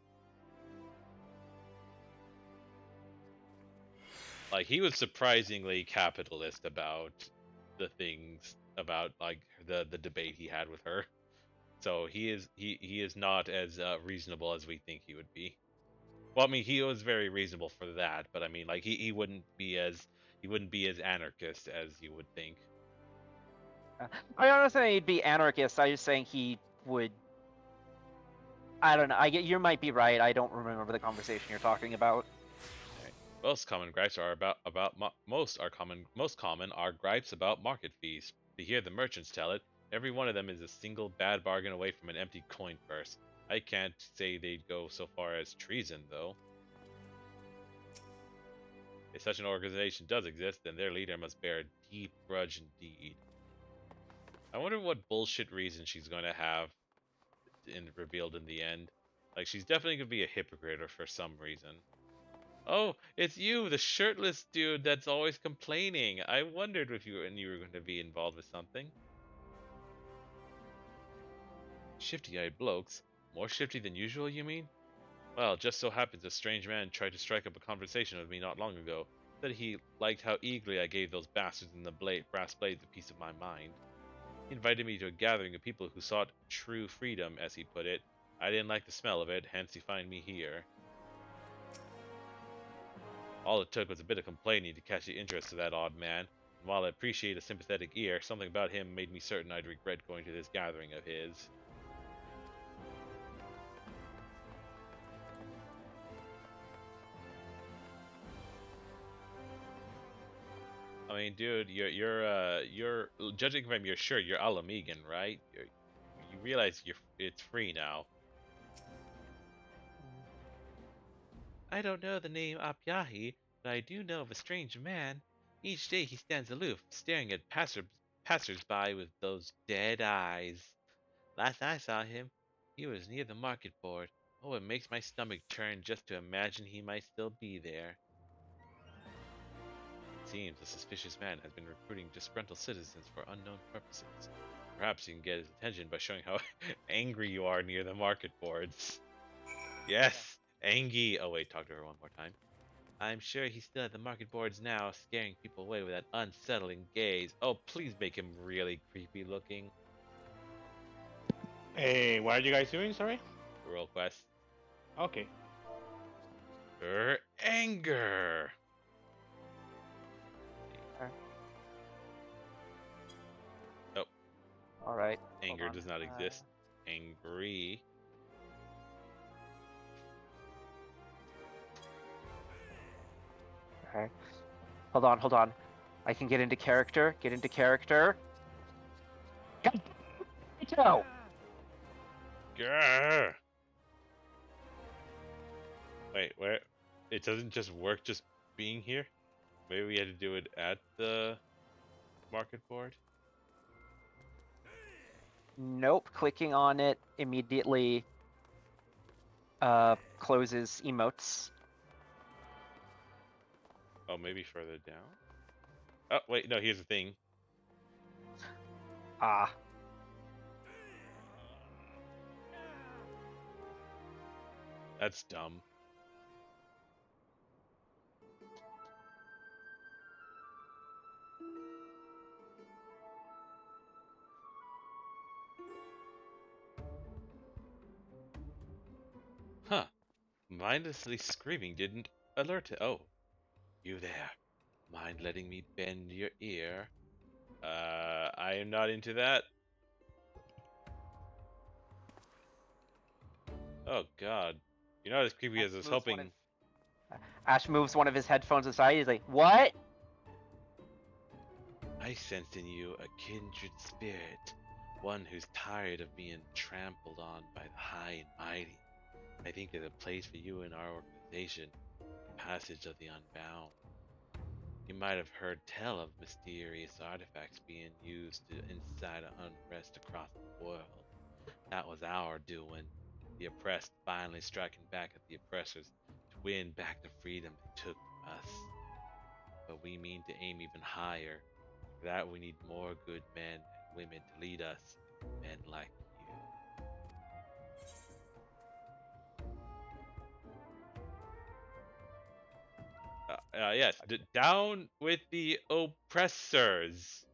Like he was surprisingly capitalist about the things about like the debate he had with her. So he is not as reasonable as we think he would be. Well, I mean, he was very reasonable for that, but I mean, like he wouldn't be as anarchist as you would think. I'm not saying he'd be anarchist. I'm just saying he would. I don't know. You might be right. I don't remember the conversation you're talking about. Most common gripes are most common are gripes about market fees. To hear the merchants tell it, every one of them is a single bad bargain away from an empty coin purse. I can't say they'd go so far as treason, though. If such an organization does exist, then their leader must bear a deep grudge indeed. I wonder what bullshit reason she's going to have revealed in the end. Like, she's definitely going to be a hypocrite or for some reason. Oh, it's you, the shirtless dude that's always complaining. I wondered if you were going to be involved with something. Shifty-eyed blokes? More shifty than usual, you mean? Well, just so happens a strange man tried to strike up a conversation with me not long ago. Said he liked how eagerly I gave those bastards in the brass blades a piece of my mind. He invited me to a gathering of people who sought true freedom, as he put it. I didn't like the smell of it, hence he find me here. All it took was a bit of complaining to catch the interest of that odd man, and while I appreciate a sympathetic ear, something about him made me certain I'd regret going to this gathering of his. I mean, dude, you're judging from your shirt, you're Alamegan, right? You realize it's free now. I don't know the name Apyahi, but I do know of a strange man. Each day he stands aloof, staring at passers-by with those dead eyes. Last I saw him, he was near the market board. Oh, it makes my stomach churn just to imagine he might still be there. It seems a suspicious man has been recruiting disgruntled citizens for unknown purposes. Perhaps you can get his attention by showing how angry you are near the market boards. Yes, Angie. Oh wait, talk to her one more time. I'm sure he's still at the market boards now, scaring people away with that unsettling gaze. Oh, please make him really creepy looking. Hey, what are you guys doing? Sorry. Role quest. Okay. Her anger. Oh, All right. anger does not exist. Angry. Okay. Hold on. I can get into character. God, no. Grr. Wait, where? It doesn't just work just being here? Maybe we had to do it at the market board? Nope. Clicking on it immediately closes emotes. Oh, maybe further down? Oh, wait, no, here's the thing. Ah. That's dumb. Huh. Mindlessly screaming didn't alert it. Oh, you there. Mind letting me bend your ear? I am not into that. Oh god. You're not as creepy as I was hoping. Ash moves one of his headphones aside. He's like, "What?" I sense in you a kindred spirit, one who's tired of being trampled on by the high and mighty. I think there's a place for you in our organization, Passage of the Unbound. You might have heard tell of mysterious artifacts being used to incite unrest across the world. That was our doing. The oppressed finally striking back at the oppressors to win back the freedom they took from us. But we mean to aim even higher. For that we need more good men and women to lead us, men like you. Yes, down with the oppressors.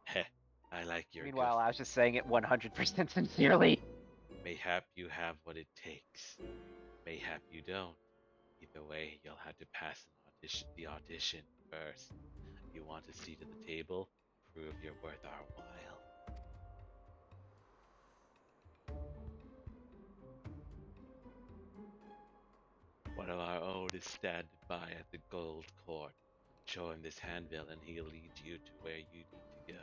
Heh, I like your Meanwhile, good. I was just saying it 100% sincerely. Mayhap you have what it takes. Mayhap you don't. Either way, you'll have to pass the audition first. You want a seat at the table? Prove you're worth our while. One of our own is standing by at the gold court. Show him this handbill and he'll lead you to where you need to go.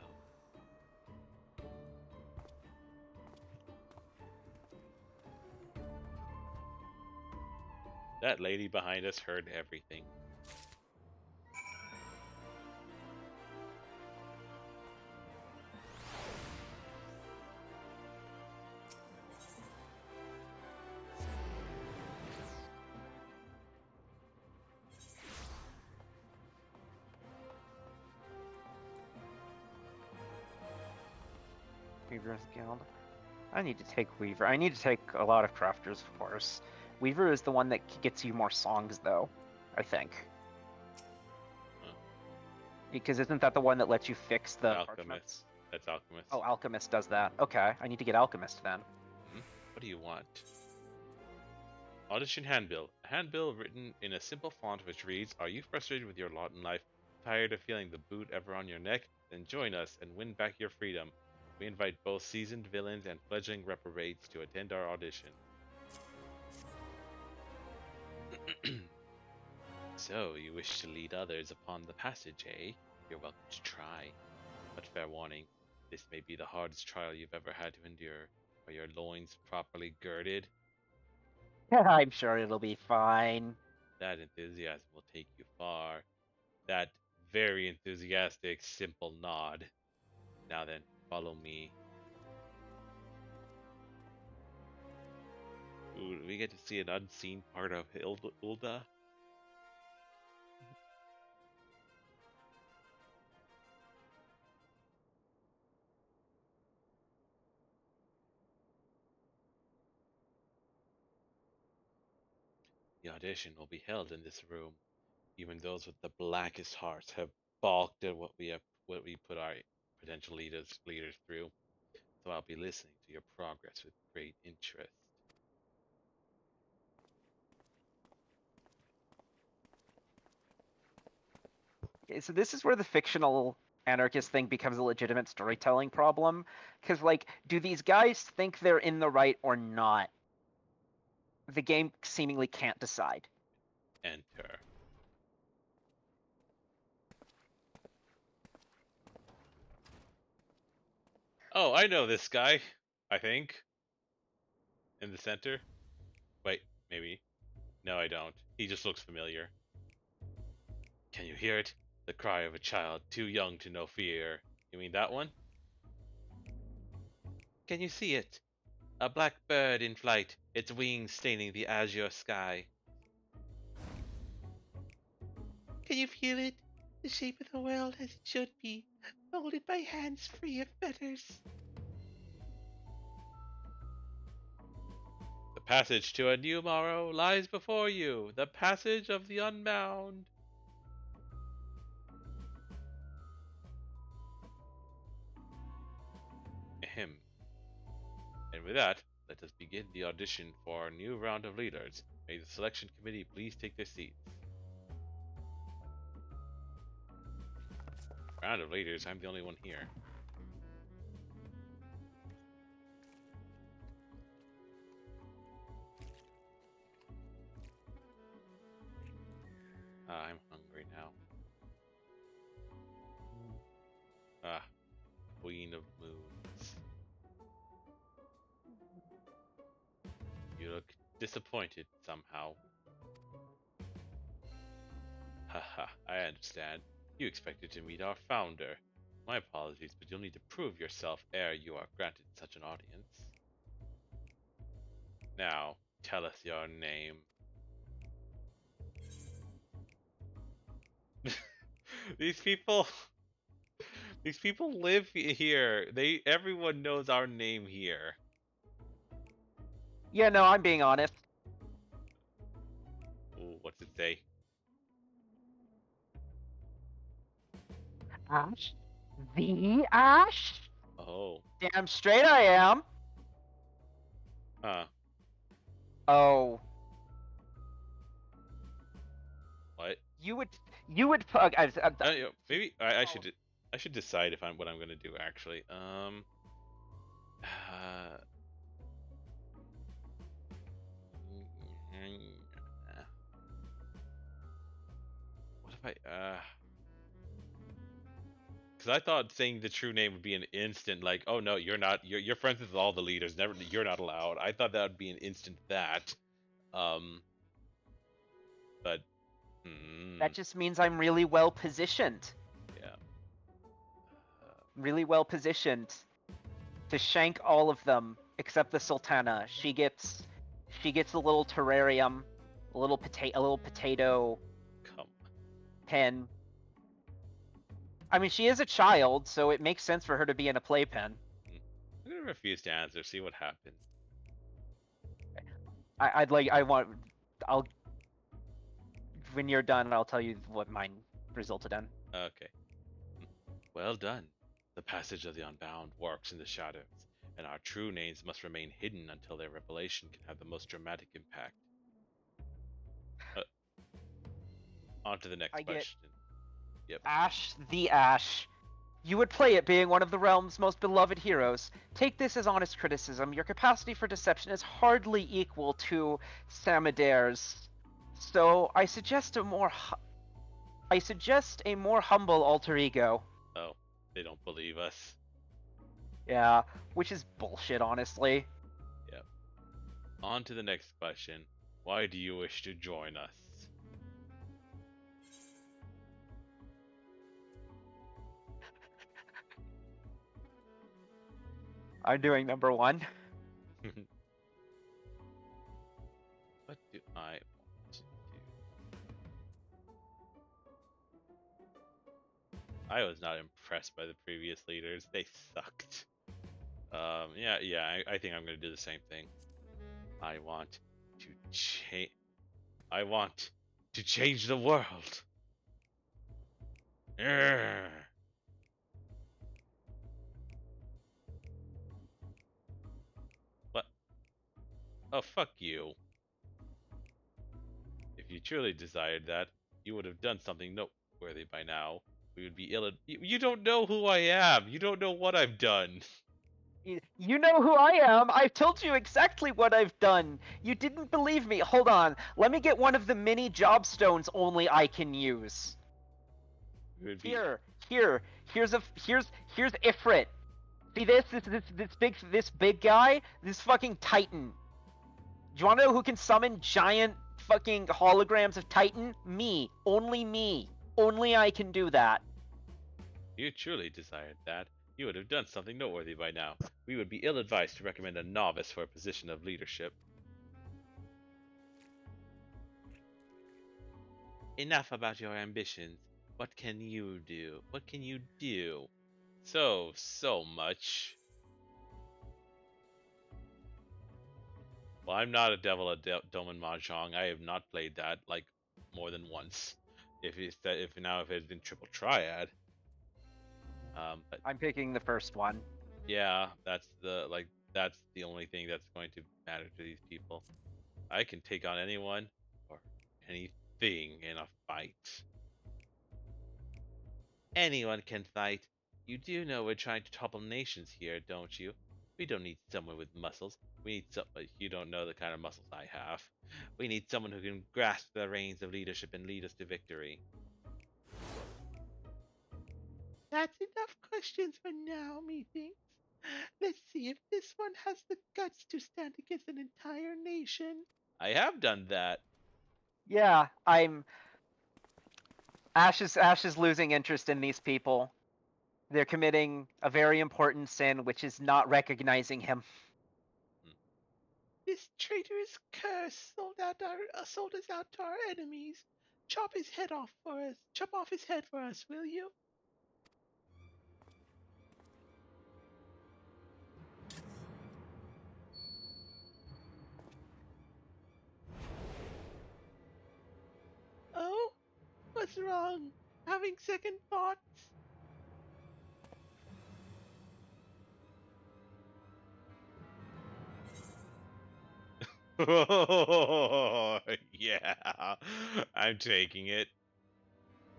That lady behind us heard everything. Weaver's Guild. I need to take Weaver. I need to take a lot of crafters, of course. Weaver is the one that gets you more songs, though, I think. Huh. Because isn't that the one that lets you fix the Alchemist. parchments? That's Alchemist. Oh, Alchemist does that. Okay, I need to get Alchemist then. What do you want? Audition handbill. A handbill written in a simple font which reads, "Are you frustrated with your lot in life? Tired of feeling the boot ever on your neck? Then join us and win back your freedom. We invite both seasoned villains and fledgling reprobates to attend our audition." So, you wish to lead others upon the passage, eh? You're welcome to try. But fair warning, this may be the hardest trial you've ever had to endure. Are your loins properly girded? I'm sure it'll be fine. That enthusiasm will take you far. That very enthusiastic, simple nod. Now then, follow me. Ooh, we get to see an unseen part of Hilda. The audition will be held in this room. Even those with the blackest hearts have balked at what we put our potential leaders through. So I'll be listening to your progress with great interest. Okay, so this is where the fictional anarchist thing becomes a legitimate storytelling problem. Because, like, do these guys think they're in the right or not? The game seemingly can't decide. Enter. Oh, I know this guy. I think. In the center. Wait, maybe. No, I don't. He just looks familiar. Can you hear it? The cry of a child too young to know fear. You mean that one? Can you see it? A black bird in flight, its wings staining the azure sky. Can you feel it? The shape of the world as it should be, molded by hands free of fetters. The passage to a new morrow lies before you. The passage of the unbound. Ahem. And with that, let us begin the audition for our new round of leaders. May the selection committee please take their seats. Round of leaders, I'm the only one here. I'm hungry now. Ah, Queen of Moons. You look disappointed somehow. Haha, I understand. You expected to meet our founder. My apologies, but you'll need to prove yourself ere you are granted such an audience. Now, tell us your name. These people these people live here. Everyone knows our name here. Yeah, no, I'm being honest. Ooh, what's it say? Ash? The Ash? Oh. Damn straight I am. Huh. Oh. What? You would Maybe I should decide if what I'm gonna do actually. Uh, what if because I thought saying the true name would be an instant, like, oh no, you're not, you're friends with all the leaders, never, you're not allowed. I thought that would be an instant that, um, but, that just means I'm really well positioned. yeah. Really well positioned to shank all of them except the Sultana. She gets a little terrarium, a little potato Come. pen. I mean, she is a child, so it makes sense for her to be in a playpen. I'm gonna refuse to answer. See what happens. I'll. When you're done, I'll tell you what mine resulted in. Okay. Well done. The passage of the unbound works in the shadows, and our true names must remain hidden until their revelation can have the most dramatic impact. On to the next question. Yep. Ash the Ash. You would play it being one of the realm's most beloved heroes. Take this as honest criticism. Your capacity for deception is hardly equal to Samadere's. So I suggest a more humble alter ego. Oh, they don't believe us. Yeah, which is bullshit, honestly. Yep. On to the next question. Why do you wish to join us? I'm doing number 1. What do I want to do? I was not impressed by the previous leaders. They sucked. Yeah. I think I'm gonna do the same thing. I want to change. I want to change the world. Urgh. What? Oh, fuck you. If you truly desired that, you would have done something noteworthy by now. We would be ill. You don't know who I am. You don't know what I've done. You know who I am. I've told you exactly what I've done. You didn't believe me. Hold on. Let me get one of the mini job stones only I can use. We would be. Here's Ifrit. See this big guy? This fucking Titan. Do you want to know who can summon giant fucking holograms of Titan? Me. Only me. Only I can do that. If you truly desired that, you would have done something noteworthy by now. We would be ill-advised to recommend a novice for a position of leadership. Enough about your ambitions. What can you do? What can you do? So much. Well, I'm not a devil at Doman Mahjong. I have not played that like more than once. If it's in triple triad. But I'm picking the first one. yeah, that's the only thing that's going to matter to these people. I can take on anyone or anything in a fight. Anyone can fight. You do know we're trying to topple nations here, don't you? We don't need someone with muscles. We need you don't know the kind of muscles I have. We need someone who can grasp the reins of leadership and lead us to victory. That's enough questions for now, methinks. Let's see if this one has the guts to stand against an entire nation. I have done that. Yeah, Ash is losing interest in these people. They're committing a very important sin, which is not recognizing him. This traitorous curse sold us out to our enemies. Chop his head off for us. Chop off his head for us, will you? Oh, what's wrong? Having second thoughts? Yeah, I'm taking it.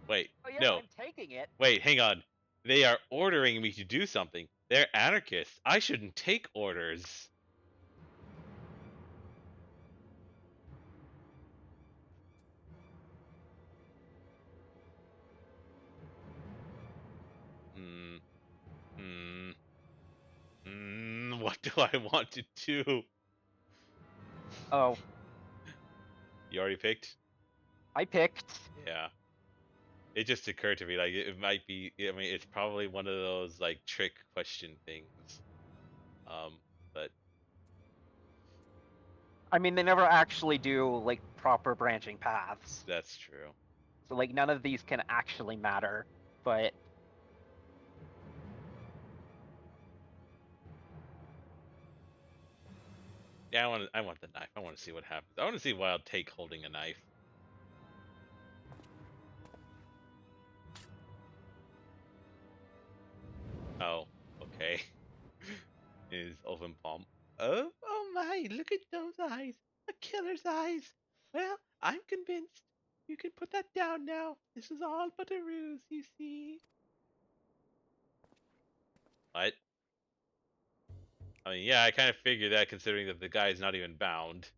Wait, Oh yeah, no. I'm taking it. Wait, hang on. They are ordering me to do something. They're anarchists. I shouldn't take orders. Hmm. Hmm. What do I want to do? Oh, You already picked? I picked. Yeah. It just occurred to me like it might be. I mean, it's probably one of those like trick question things. But I mean, they never actually do like proper branching paths. that's true. So like none of these can actually matter. But Yeah, I want the knife. I want to see what happens. I want to see Wild take holding a knife. Oh, okay. Is open palm. Oh my, look at those eyes. A killer's eyes. Well, I'm convinced. You can put that down now. This is all but a ruse, you see. What? I mean, yeah, I kind of figured that considering that the guy's not even bound.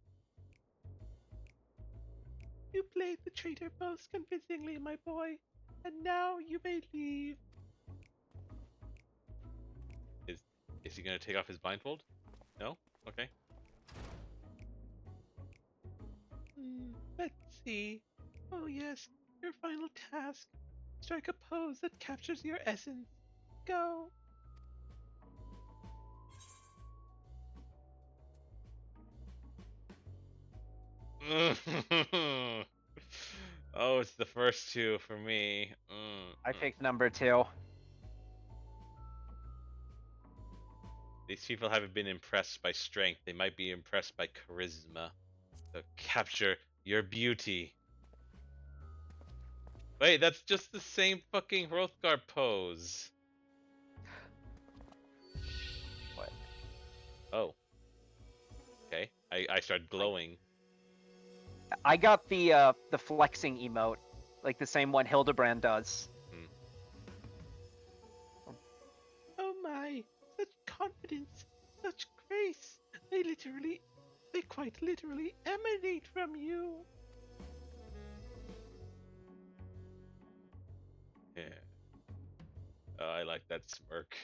You played the traitor most convincingly, my boy. And now you may leave. Is is he gonna take off his blindfold? No? Okay. Let's see. Oh yes, your final task. Strike a pose that captures your essence. Go. Oh, it's the first two for me. I picked number 2. These people haven't been impressed by strength. They might be impressed by charisma. So capture your beauty. Wait, that's just the same fucking Hrothgar pose. What? Oh. Okay. I started glowing. I got the flexing emote, like the same one Hildebrand does. Oh my, such confidence, such grace. They quite literally emanate from you. Yeah. Oh, I like that smirk.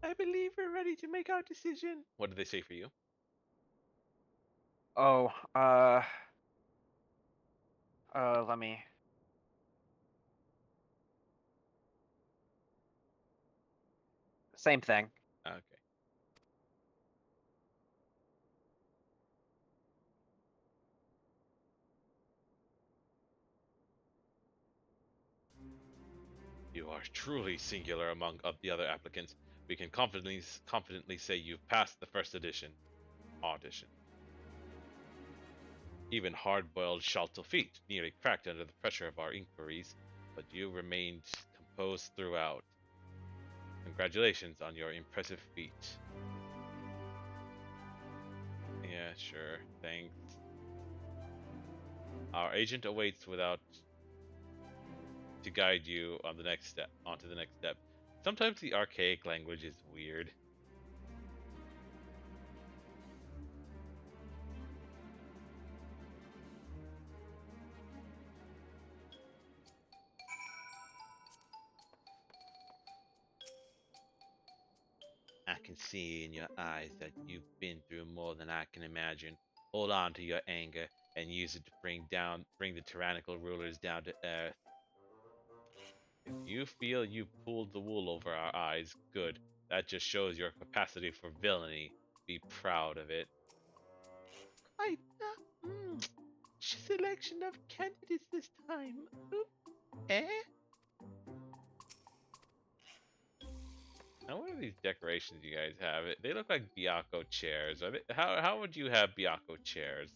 I believe we're ready to make our decision. What did they say for you? Oh, let me. Same thing. Okay. You are truly singular among of the other applicants. We can confidently say you've passed the first audition. Even hard-boiled Shaltofeet nearly cracked under the pressure of our inquiries, but you remained composed throughout. Congratulations on your impressive feat. Yeah, sure. Thanks. Our agent awaits to guide you on the next step. Onto the next step. Sometimes the archaic language is weird. I can see in your eyes that you've been through more than I can imagine. Hold on to your anger and use it to bring the tyrannical rulers down to earth. If you feel you pulled the wool over our eyes, good. That just shows your capacity for villainy. Be proud of it. Quite selection of candidates this time. Oop. Eh? Now, what are these decorations you guys have? They look like Biako chairs. How would you have Biako chairs?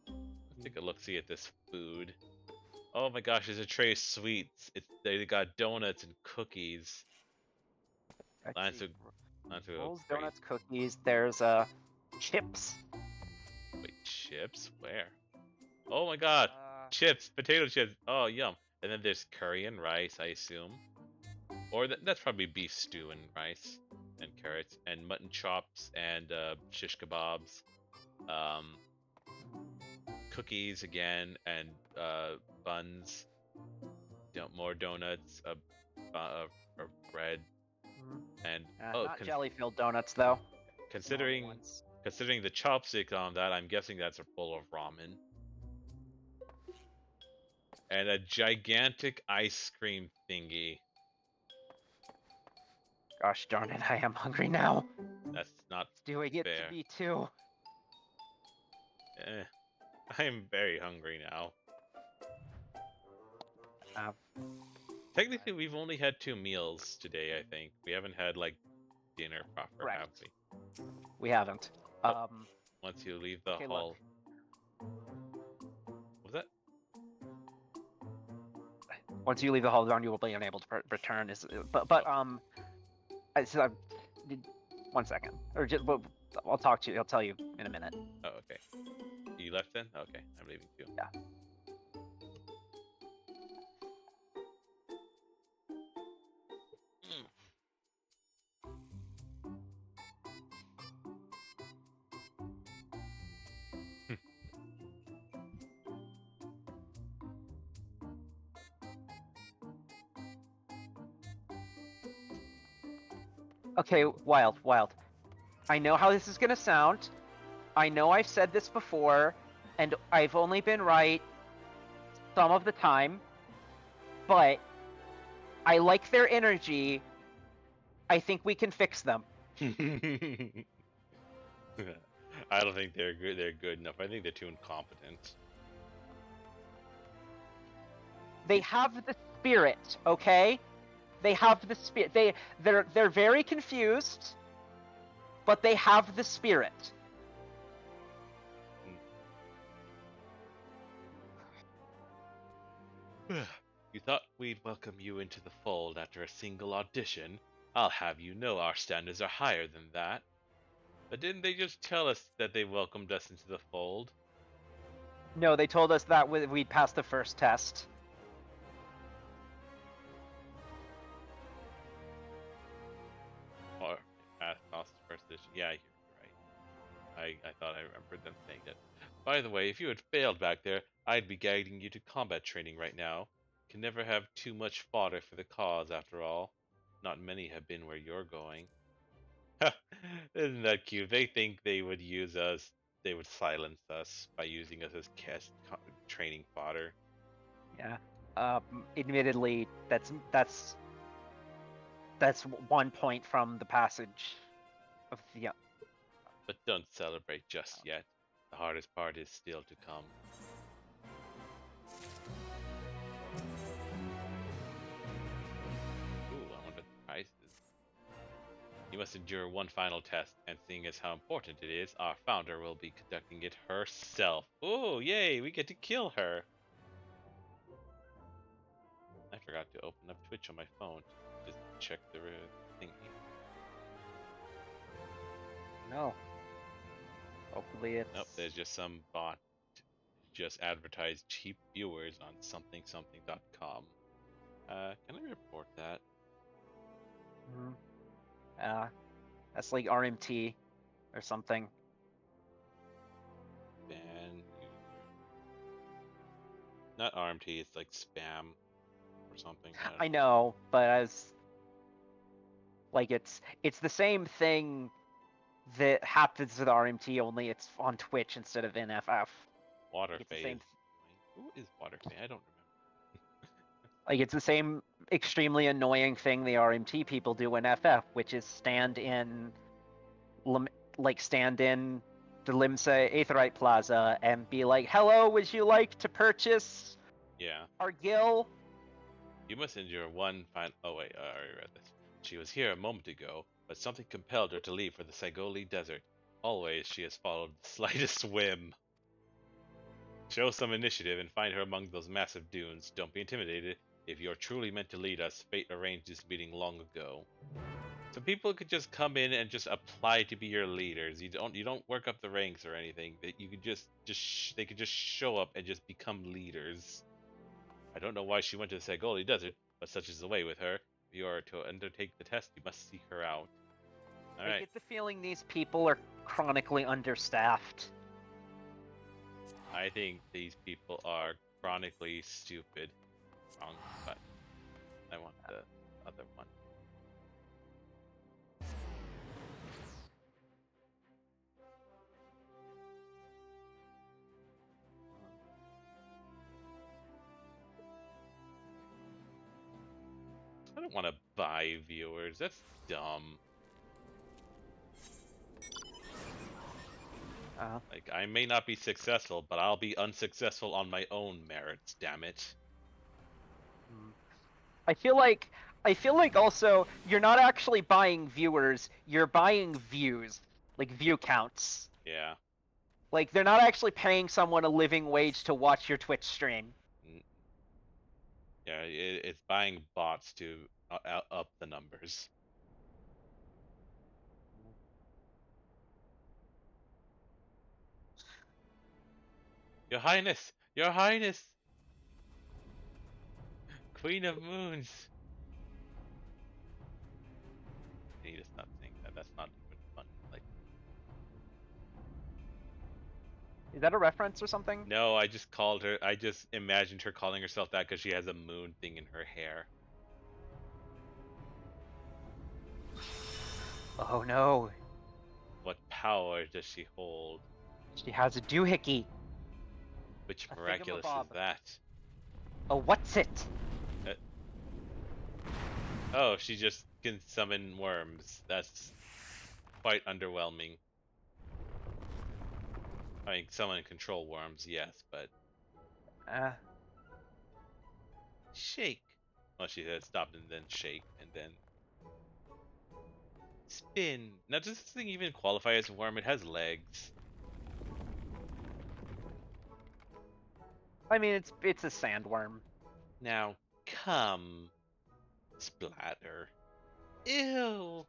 Let's take a look-see at this food. Oh my gosh, there's a tray of sweets. They got donuts and cookies. Lance would go Rolls, crazy. donuts, cookies. There's chips. Wait, chips? Where? Oh my god, chips, potato chips. Oh, yum. And then there's curry and rice, I assume. Or that's probably beef stew and rice and carrots and mutton chops and shish kebabs. Cookies again and buns. More donuts, bread, and not jelly-filled donuts though. Considering the chopstick on that, I'm guessing that's a bowl of ramen. And a gigantic ice cream thingy. Gosh darn it, I am hungry now. That's not Doing it fair. to me too. I'm very hungry now. Technically, we've only had 2 meals today, I think. We haven't had, like, dinner proper, Correct. have we? We haven't. Once you leave the okay, hall... What was that? Once you leave the hall zone, you will be unable to return. One second. Or just, I'll talk to you. I'll tell you in a minute. Oh, okay. You left then? Okay, I'm leaving too. Yeah. Okay, Wild. I know how this is gonna sound. I know I've said this before, and I've only been right some of the time, but I like their energy. I think we can fix them. I don't think they're good. They're good enough. I think they're too incompetent. They have the spirit, okay? They have the spirit. They're very confused, but they have the spirit. You thought we'd welcome you into the fold after a single audition? I'll have you know our standards are higher than that. But didn't they just tell us that they welcomed us into the fold? No, they told us that we'd passed the first test. Or past the first edition? Yeah, you're right. I thought I remembered them saying that. By the way, if you had failed back there, I'd be guiding you to combat training right now. Can never have too much fodder for the cause, after all. Not many have been where you're going. Isn't that cute? They think they would use us, they would silence us by using us as training fodder. Yeah. Admittedly, that's 1 point from the passage of the. But don't celebrate just yet. The hardest part is still to come. Ooh, I wonder the prize is. You must endure one final test, and seeing as how important it is, our founder will be conducting it herself. Ooh, yay, we get to kill her. I forgot to open up Twitch on my phone to just check the thingy. No. Hopefully it's. Nope, there's just some bot just advertised cheap viewers on something.com. Can I report that? That's like RMT or something. Ban user. Not RMT, it's like spam or something. I know, but as like it's the same thing that happens with RMT, only it's on Twitch instead of in FF. Water It's the phase. same Who is water phase? I don't remember. Like it's the same extremely annoying thing the RMT people do in FF, which is stand in the Limsa Aetherite Plaza and be like, "Hello, would you like to purchase Yeah. our gill?" You must endure one final. Oh wait, I already read this. She was here a moment ago, but something compelled her to leave for the Sagoli Desert. Always, she has followed the slightest whim. Show some initiative and find her among those massive dunes. Don't be intimidated. If you're truly meant to lead us, fate arranged this meeting long ago. So people could just come in and just apply to be your leaders. You don't work up the ranks or anything. That you could they could just show up and just become leaders. I don't know why she went to the Sagoli Desert, but such is the way with her. If you are to undertake the test, you must seek her out. I Alright. get the feeling these people are chronically understaffed. I think these people are chronically stupid. Wrong button. I want the other one. I don't want to buy viewers. That's dumb. Like, I may not be successful, but I'll be unsuccessful on my own merits, damn it. I feel like also you're not actually buying viewers, you're buying views, like view counts. Yeah. Like they're not actually paying someone a living wage to watch your Twitch stream. Yeah, it's buying bots to up the numbers. Your Highness! Your Highness! Queen of Moons! I need to stop saying that. That's not even fun. Like, Is that a reference or something? no, I just called her. I just imagined her calling herself that because she has a moon thing in her hair. Oh no. What power does she hold? She has a doohickey. Which A miraculous is thingamabob. that? Oh, what's it? Oh, she just can summon worms. That's quite underwhelming. I mean, summon and control worms, yes, but shake. Well, she said stop and then shake and then spin. Now, does this thing even qualify as a worm? It has legs. I mean, it's a sandworm. Now, come, splatter. Ew.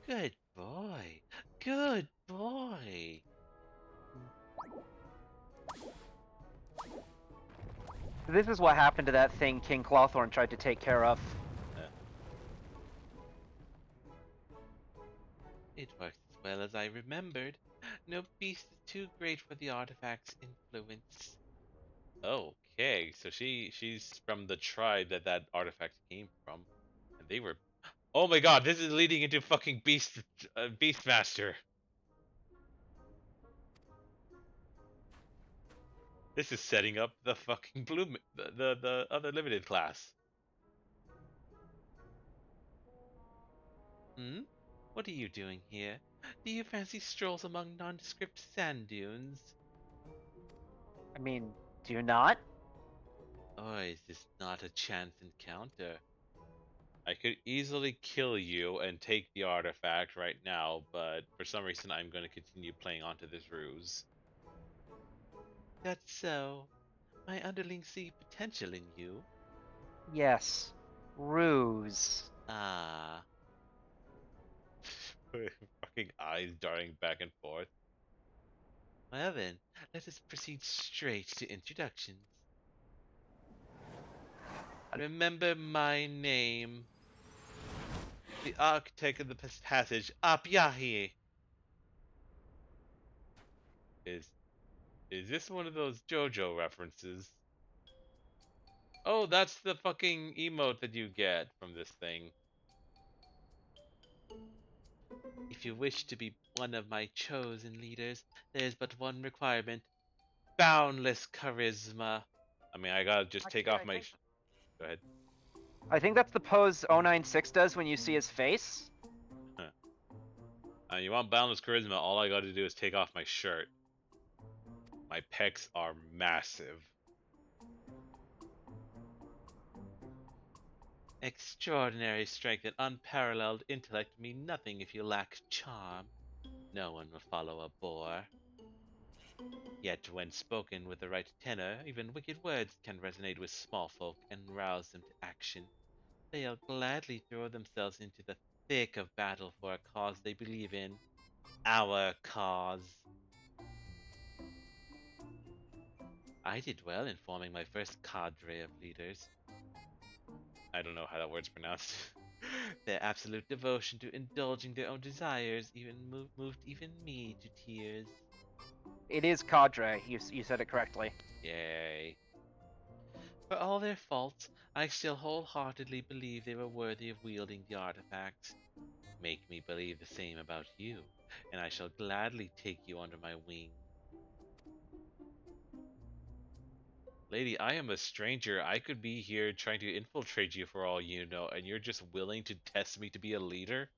Good boy. Good boy. This is what happened to that thing King Clawthorn tried to take care of. It worked as well as I remembered. No beast is too great for the artifact's influence. Okay, so she's from the tribe that artifact came from, and they were. Oh my God, this is leading into fucking Beastmaster. This is setting up the fucking the other limited class. Hmm? What are you doing here? Do you fancy strolls among nondescript sand dunes? I mean, do you not? Or is this not a chance encounter? I could easily kill you and take the artifact right now, but for some reason I'm going to continue playing onto this ruse. That's so. My underlings see potential in you. Yes. Ruse. Ah, Fucking eyes darting back and forth. well then, let us proceed straight to introductions. Remember my name. The architect of the passage, Apyahi. Is is this one of those JoJo references? Oh, that's the fucking emote that you get from this thing. If you wish to be one of my chosen leaders, there is but one requirement: boundless charisma. I mean, I gotta just take Actually, off my. Go ahead. I think that's the pose 096 does when you see his face. You want boundless charisma? All I gotta do is take off my shirt. My pecs are massive. Extraordinary strength and unparalleled intellect mean nothing if you lack charm. No one will follow a bore. Yet when spoken with the right tenor, even wicked words can resonate with small folk and rouse them to action. They'll gladly throw themselves into the thick of battle for a cause they believe in. Our cause. I did well in forming my first cadre of leaders. I don't know how that word's pronounced. Their absolute devotion to indulging their own desires even moved even me to tears. It is cadre. You said it correctly. Yay. For all their faults, I still wholeheartedly believe they were worthy of wielding the artifacts. Make me believe the same about you, and I shall gladly take you under my wing. Lady, I am a stranger. I could be here trying to infiltrate you for all you know, and you're just willing to test me to be a leader?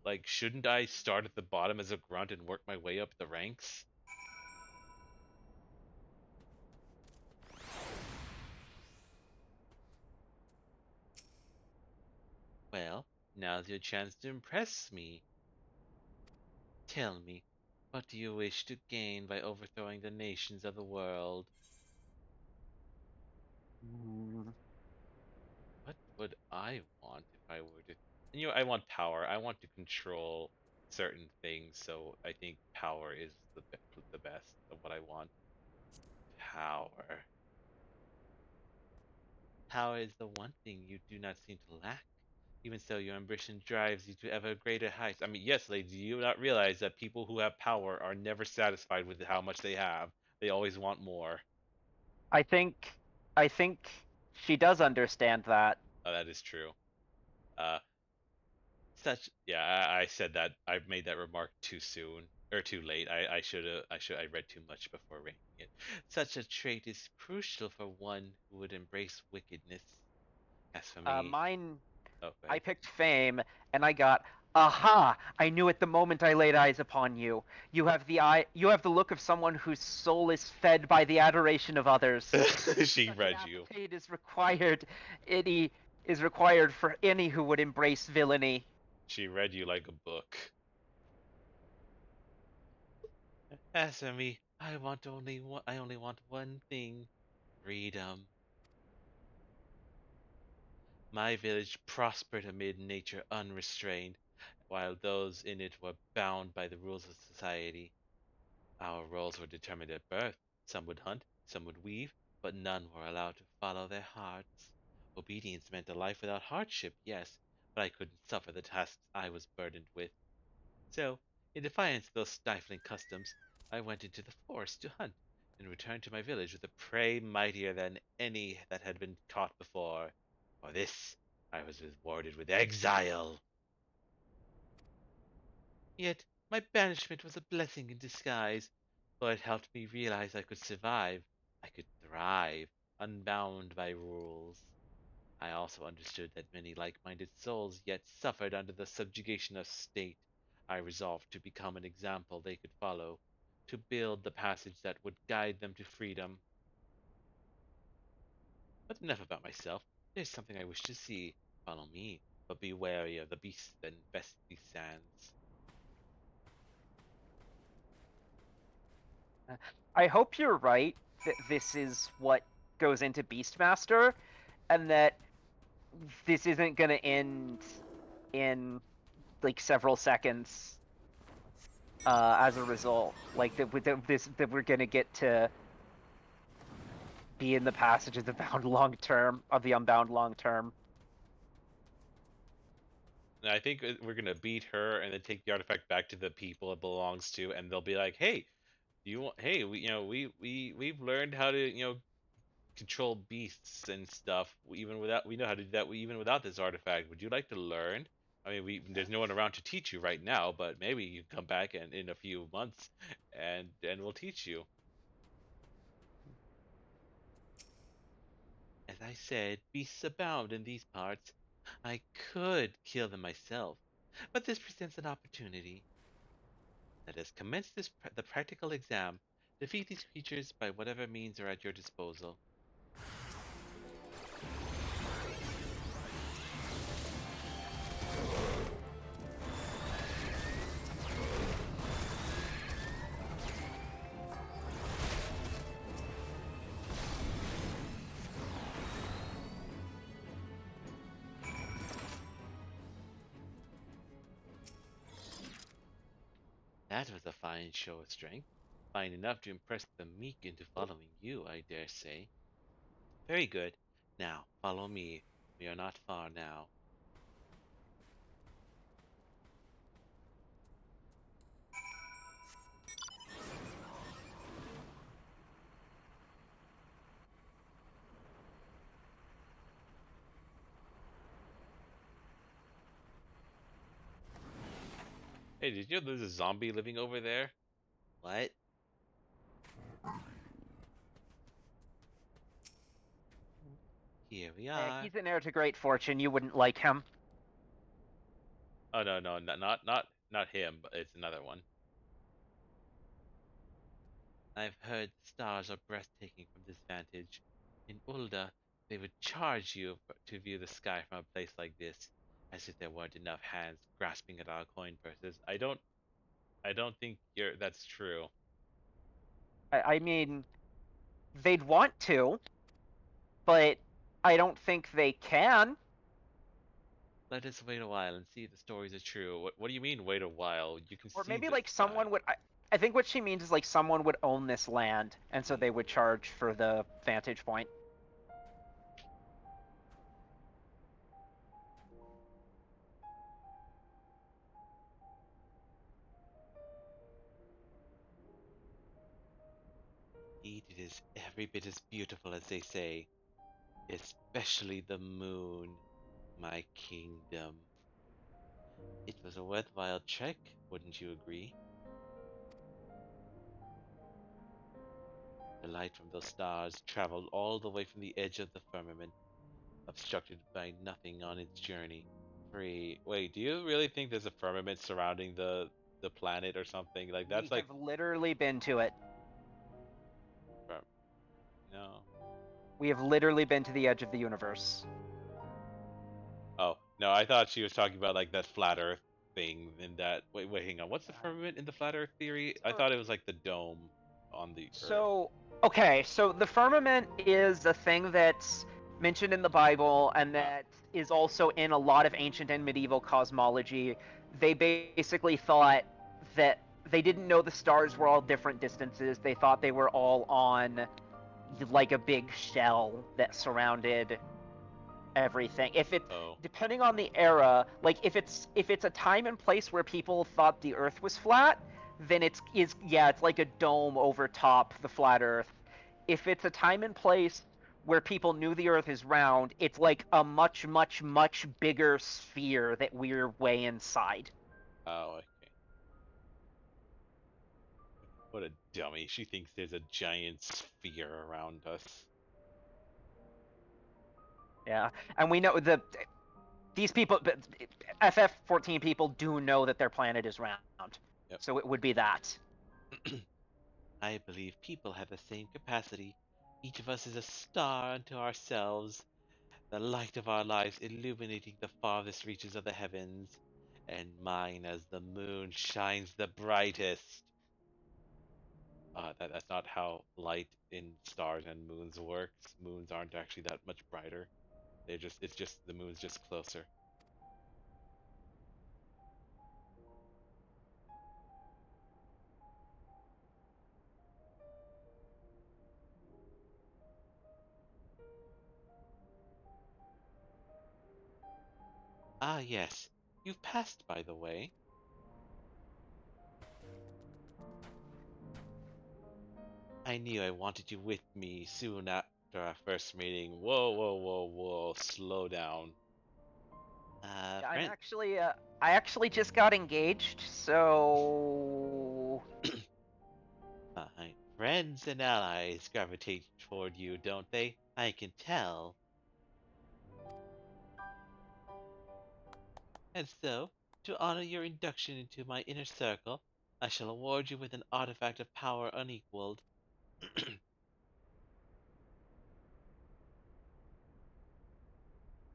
Like, shouldn't I start at the bottom as a grunt and work my way up the ranks? Well, now's your chance to impress me. Tell me, what do you wish to gain by overthrowing the nations of the world? What would I want if I were to... You know, I want power. I want to control certain things, so I think power is the best of what I want. Power. Power is the one thing you do not seem to lack. Even so, your ambition drives you to ever greater heights. I mean, yes, lady, do you not realize that people who have power are never satisfied with how much they have? They always want more. I think I think she does understand that. That is true. Uh, Such I said that. I made that remark too soon or too late. I read too much before ranking it. such a trait is crucial for one who would embrace wickedness. As for me, Mine, oh, I right. picked fame, and I got, aha! I knew it the moment I laid eyes upon you. You have the look of someone whose soul is fed by the adoration of others. She Such an read you. appetite is required. Any is required for any who would embrace villainy. She read you like a book. As for me, I only want one thing: freedom. My village prospered amid nature unrestrained, while those in it were bound by the rules of society. Our roles were determined at birth. Some would hunt, some would weave, but none were allowed to follow their hearts. Obedience meant a life without hardship, yes, but I couldn't suffer the tasks I was burdened with. So, in defiance of those stifling customs, I went into the forest to hunt, and returned to my village with a prey mightier than any that had been caught before. For this, I was rewarded with exile. Yet, my banishment was a blessing in disguise, for it helped me realize I could survive, I could thrive, unbound by rules. I also understood that many like-minded souls yet suffered under the subjugation of state. I resolved to become an example they could follow, to build the passage that would guide them to freedom. But enough about myself. There's something I wish to see. Follow me, but be wary of the beasts that infest these sands. I hope you're right that this is what goes into Beastmaster, and that this isn't gonna end in like several seconds as a result. Like that we're gonna get to be in the passage of the unbound long term. And I think we're gonna beat her and then take the artifact back to the people it belongs to, and they'll be like, "Hey, you want? Hey, we've learned how to control beasts and stuff. Even without we know how to do that. Even without this artifact, would you like to learn? I mean, there's no one around to teach you right now, but maybe you can come back and in a few months, and we'll teach you." As I said, beasts abound in these parts. I could kill them myself, but this presents an opportunity. Let us commence the practical exam. Defeat these creatures by whatever means are at your disposal. That was a fine show of strength. Fine enough to impress the meek into following you, I dare say. Very good. Now, follow me. We are not far now. Hey, did you know there's a zombie living over there? What? Here we are. He's an heir to great fortune. You wouldn't like him. Oh no, no, not him, but it's another one. I've heard the stars are breathtaking from this vantage. In Ulda, they would charge you to view the sky from a place like this, as if there weren't enough hands grasping at our coin purses. I don't think that's true. I mean, they'd want to, but I don't think they can. Let us wait a while and see if the stories are true. What do you mean wait a while? You can Or see maybe the like sky. someone would. I think what she means is like someone would own this land, and so they would charge for the vantage point. Indeed, it is every bit as beautiful as they say, especially the moon, my kingdom. It was a worthwhile trek, wouldn't you agree? The light from those stars traveled all the way from the edge of the firmament, obstructed by nothing on its journey. Free. Wait, do you really think there's a firmament surrounding the planet or something? Like We that's like have literally been to it. no. We have literally been to the edge of the universe. Oh no, I thought she was talking about like that flat Earth thing. In that, wait, hang on. What's the firmament in the flat Earth theory? I thought it was like the dome on the Earth. So, okay, so the firmament is a thing that's mentioned in the Bible and that is also in a lot of ancient and medieval cosmology. They basically thought that they didn't know the stars were all different distances. They thought they were all on like a big shell that surrounded everything. If it Oh, depending on the era, like if it's a time and place where people thought the earth was flat, then it's like a dome over top the flat earth. If it's a time and place where people knew the earth is round, it's like a much much much bigger sphere that we're way inside. oh, okay. What a dummy. She thinks there's a giant sphere around us. Yeah. And we know these people FF14 people do know that their planet is round. Yep. So it would be that. I believe people have the same capacity. Each of us is a star unto ourselves, the light of our lives illuminating the farthest reaches of the heavens, and mine as the moon shines the brightest. That's not how light in stars and moons works. Moons aren't actually that much brighter. It's just the moon's just closer. Ah, yes. You've passed, by the way. I knew I wanted you with me soon after our first meeting. Whoa, whoa, whoa, whoa. Slow down. Yeah, Friend. I actually just got engaged, so Fine. Friends and allies gravitate toward you, don't they? I can tell. And so, to honor your induction into my inner circle, I shall award you with an artifact of power unequaled.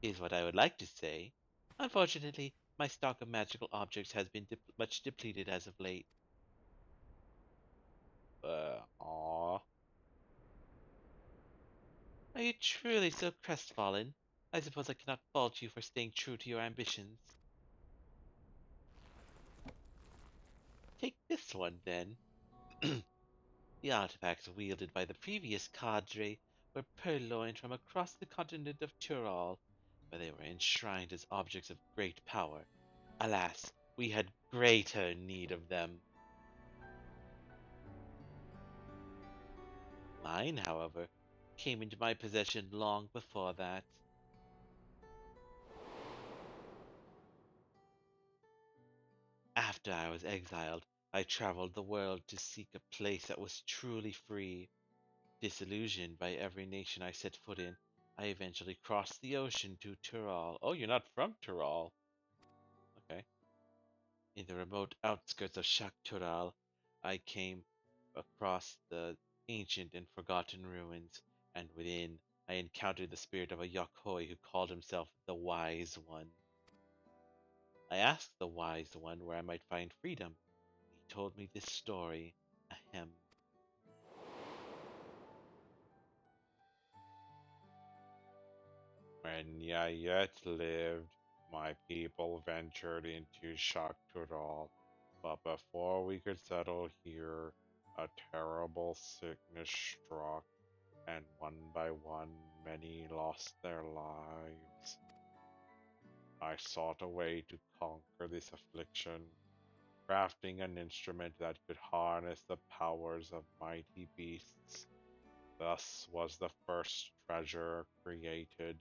Is what I would like to say. Unfortunately, my stock of magical objects has been much depleted as of late. Aw. Are you truly so crestfallen? I suppose I cannot fault you for staying true to your ambitions. Take this one, then. The artifacts wielded by the previous cadre were purloined from across the continent of Tural, where they were enshrined as objects of great power. Alas, we had greater need of them. Mine, however, came into my possession long before that. After I was exiled, I traveled the world to seek a place that was truly free. Disillusioned by every nation I set foot in, I eventually crossed the ocean to Tural. Oh, you're not from Tural. Okay. In the remote outskirts of Tural, I came across the ancient and forgotten ruins, and within I encountered the spirit of a Yokoi who called himself the Wise One. I asked the Wise One where I might find freedom. He told me this story. Ahem. When Yayet lived, my people ventured into Shaktural, but before we could settle here, a terrible sickness struck, and one by one many lost their lives. I sought a way to conquer this affliction, crafting an instrument that could harness the powers of mighty beasts. Thus was the first treasure created.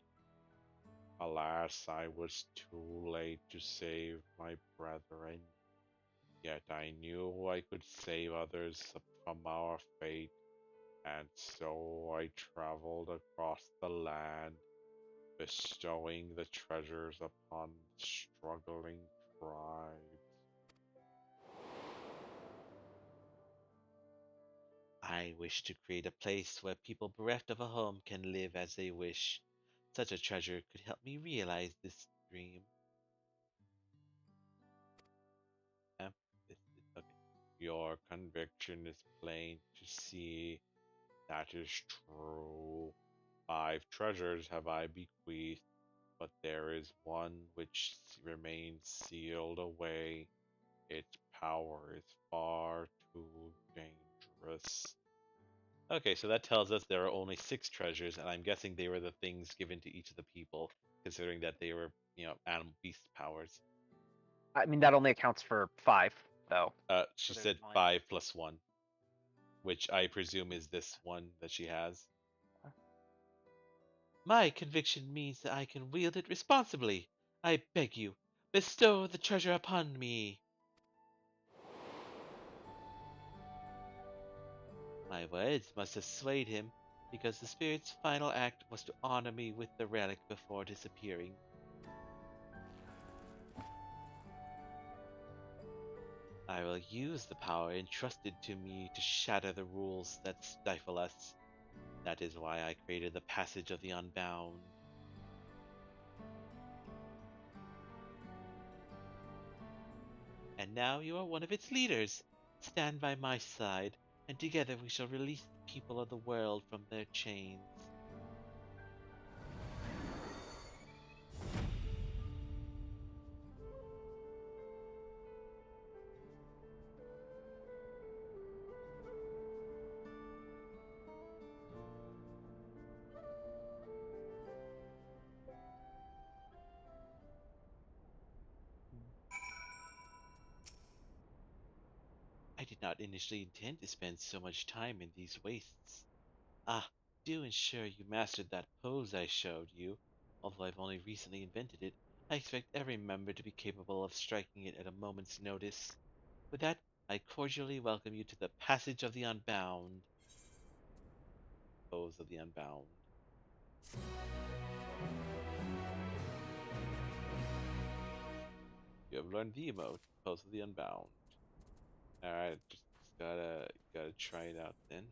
Alas, I was too late to save my brethren. Yet I knew I could save others from our fate, and so I traveled across the land, bestowing the treasures upon struggling tribes. I wish to create a place where people bereft of a home can live as they wish. Such a treasure could help me realize this dream. Yeah, okay. Your conviction is plain to see. That is true. 5 treasures have I bequeathed, but there is one which remains sealed away. Its power is far too dangerous. Okay, so that tells us there are only 6 treasures, and I'm guessing they were the things given to each of the people, considering that they were, animal beast powers. I mean, that only accounts for 5, though. She So said there's 5 plus 1, which I presume is this one that she has. My conviction means that I can wield it responsibly. I beg you, bestow the treasure upon me. My words must have swayed him, because the spirit's final act was to honor me with the relic before disappearing. I will use the power entrusted to me to shatter the rules that stifle us. That is why I created the Passage of the Unbound. And now you are one of its leaders. Stand by my side, and together we shall release the people of the world from their chains. I did not initially intend to spend so much time in these wastes. Ah, do ensure you mastered that pose I showed you. Although I've only recently invented it, I expect every member to be capable of striking it at a moment's notice. With that, I cordially welcome you to the Passage of the Unbound. Pose of the Unbound. You have learned the emote, Pose of the Unbound. Alright, just gotta try it out then.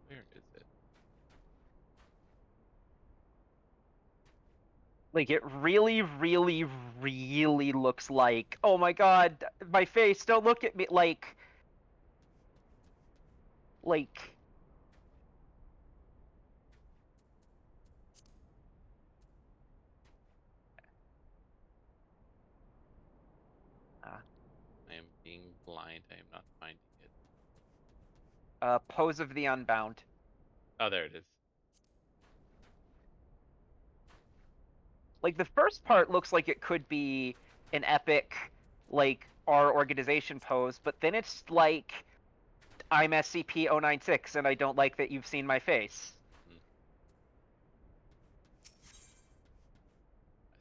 Where is it? Like, it really, really, really looks like, oh my god, my face, don't look at me, like, I am being blind. I am not finding it. Pose of the Unbound. Oh, there it is. Like, the first part looks like it could be an epic, like, our organization pose, but then it's like, I'm SCP-096, and I don't like that you've seen my face.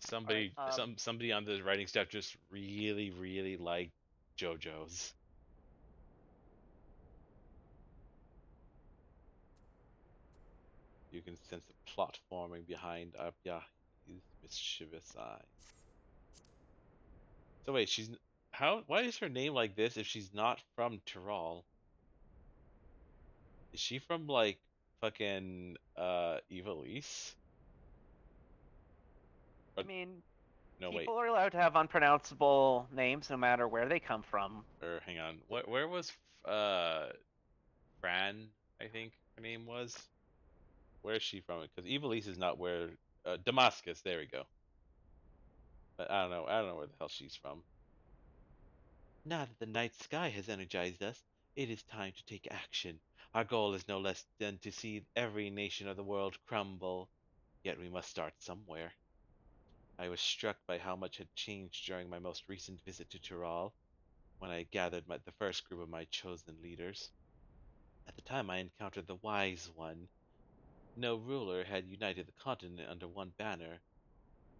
Somebody, Alright, somebody on the writing staff just really, really liked JoJo's. You can sense the plot forming behind Abyahi's mischievous eyes. So wait, why is her name like this if she's not from Tyrol? Is she from like fucking Evilise? I mean, No, wait. people are allowed to have unpronounceable names no matter where they come from. Or hang on. Where was Fran, I think her name was? Where is she from? Because Evilise is not where Damascus, there we go. But I don't know. I don't know where the hell she's from. Now that the night sky has energized us, it is time to take action. Our goal is no less than to see every nation of the world crumble. Yet we must start somewhere. I was struck by how much had changed during my most recent visit to Tyrol, when I gathered the first group of my chosen leaders. At the time I encountered the Wise One. No ruler had united the continent under one banner.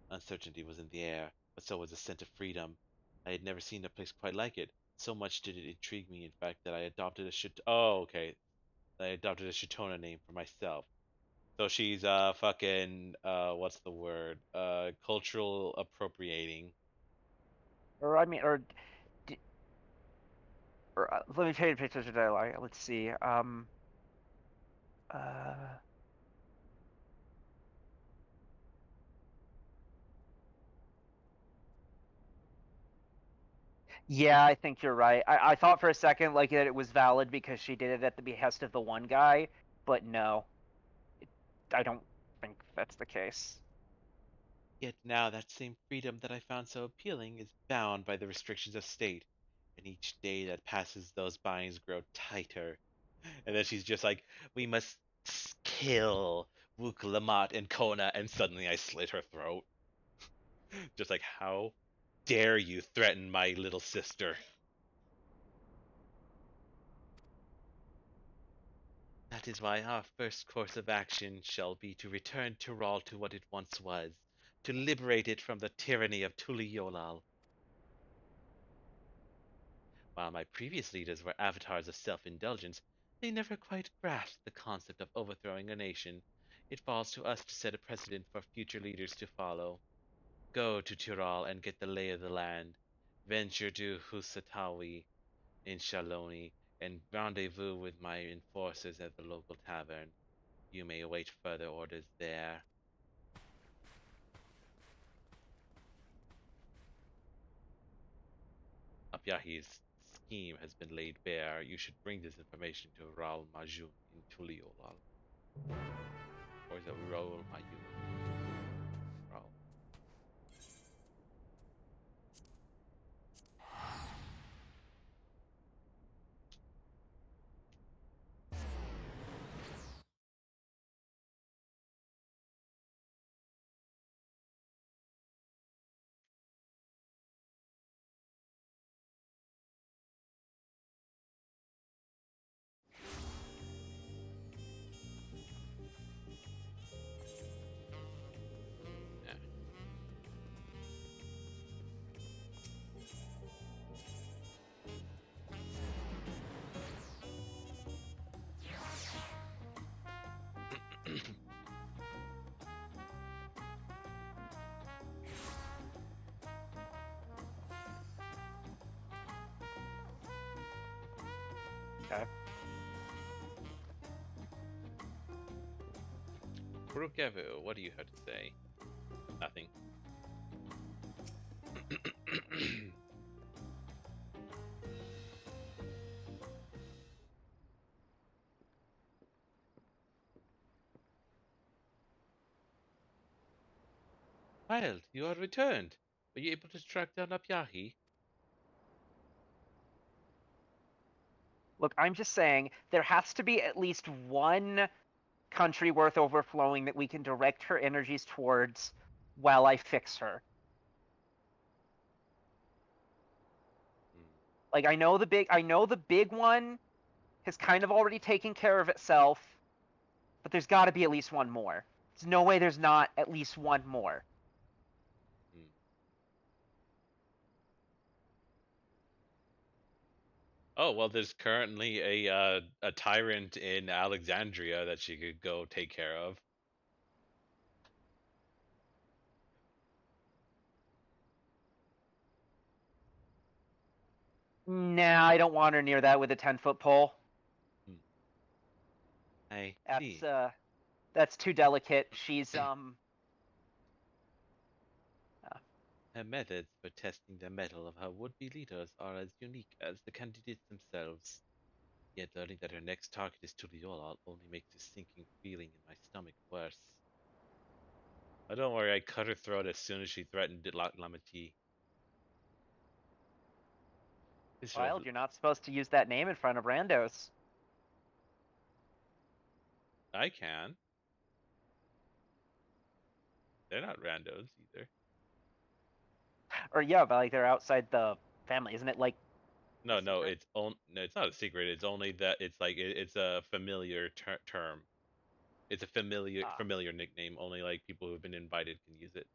Uncertainty was in the air, but so was the scent of freedom. I had never seen a place quite like it. So much did it intrigue me, in fact, that I adopted a Oh, okay. I adopted a Shitona name for myself. So she's fucking what's the word? Cultural appropriating. Or I mean, d- let me tell you pictures of dialogue. Let's see. Uh, yeah, I think you're right. I thought for a second like that it was valid because she did it at the behest of the one guy, but no, I don't think that's the case. Yet now that same freedom that I found so appealing is bound by the restrictions of state, and each day that passes those binds grow tighter. And then she's just like, we must kill Wuk Lamat and Kona, and suddenly I slit her throat. Just like, how dare you threaten my little sister? That is why our first course of action shall be to return Tyrol to what it once was, to liberate it from the tyranny of Tuliolal. While my previous leaders were avatars of self-indulgence, they never quite grasped the concept of overthrowing a nation. It falls to us to set a precedent for future leaders to follow. Go to Tyrol and get the lay of the land. Venture to Husatawi in Shaloni and rendezvous with my enforcers at the local tavern. You may await further orders there. Abyahi's scheme has been laid bare. You should bring this information to Ral Majun in Tuliolal. Or is it Raul Majun? Raul. Yeah. Okay. Kurokevu, what do you have to say? Nothing. Wild, you are returned. Were you able to track down Abyahi? Look, I'm just saying there has to be at least one country worth overflowing that we can direct her energies towards while I fix her. Hmm. Like I know the big one has kind of already taken care of itself, but there's got to be at least one more. There's no way there's not at least one more. Hmm. Oh well, there's currently a tyrant in Alexandria that she could go take care of. Nah, I don't want her near that with a 10-foot pole. Hmm. I That's see. that's too delicate. She's Her methods for testing the mettle of her would-be leaders are as unique as the candidates themselves. Yet learning that her next target is Tuliolal only makes this sinking feeling in my stomach worse. Oh, don't worry, I cut her throat as soon as she threatened Lamati. This wild. revel- You're not supposed to use that name in front of randos. I can. They're not randos either. Or yeah, but like they're outside the family, isn't it? Like No, a no, secret? no, it's not a secret. It's only that it's like it's a familiar term. It's a Ah, familiar nickname. Only like people who have been invited can use it.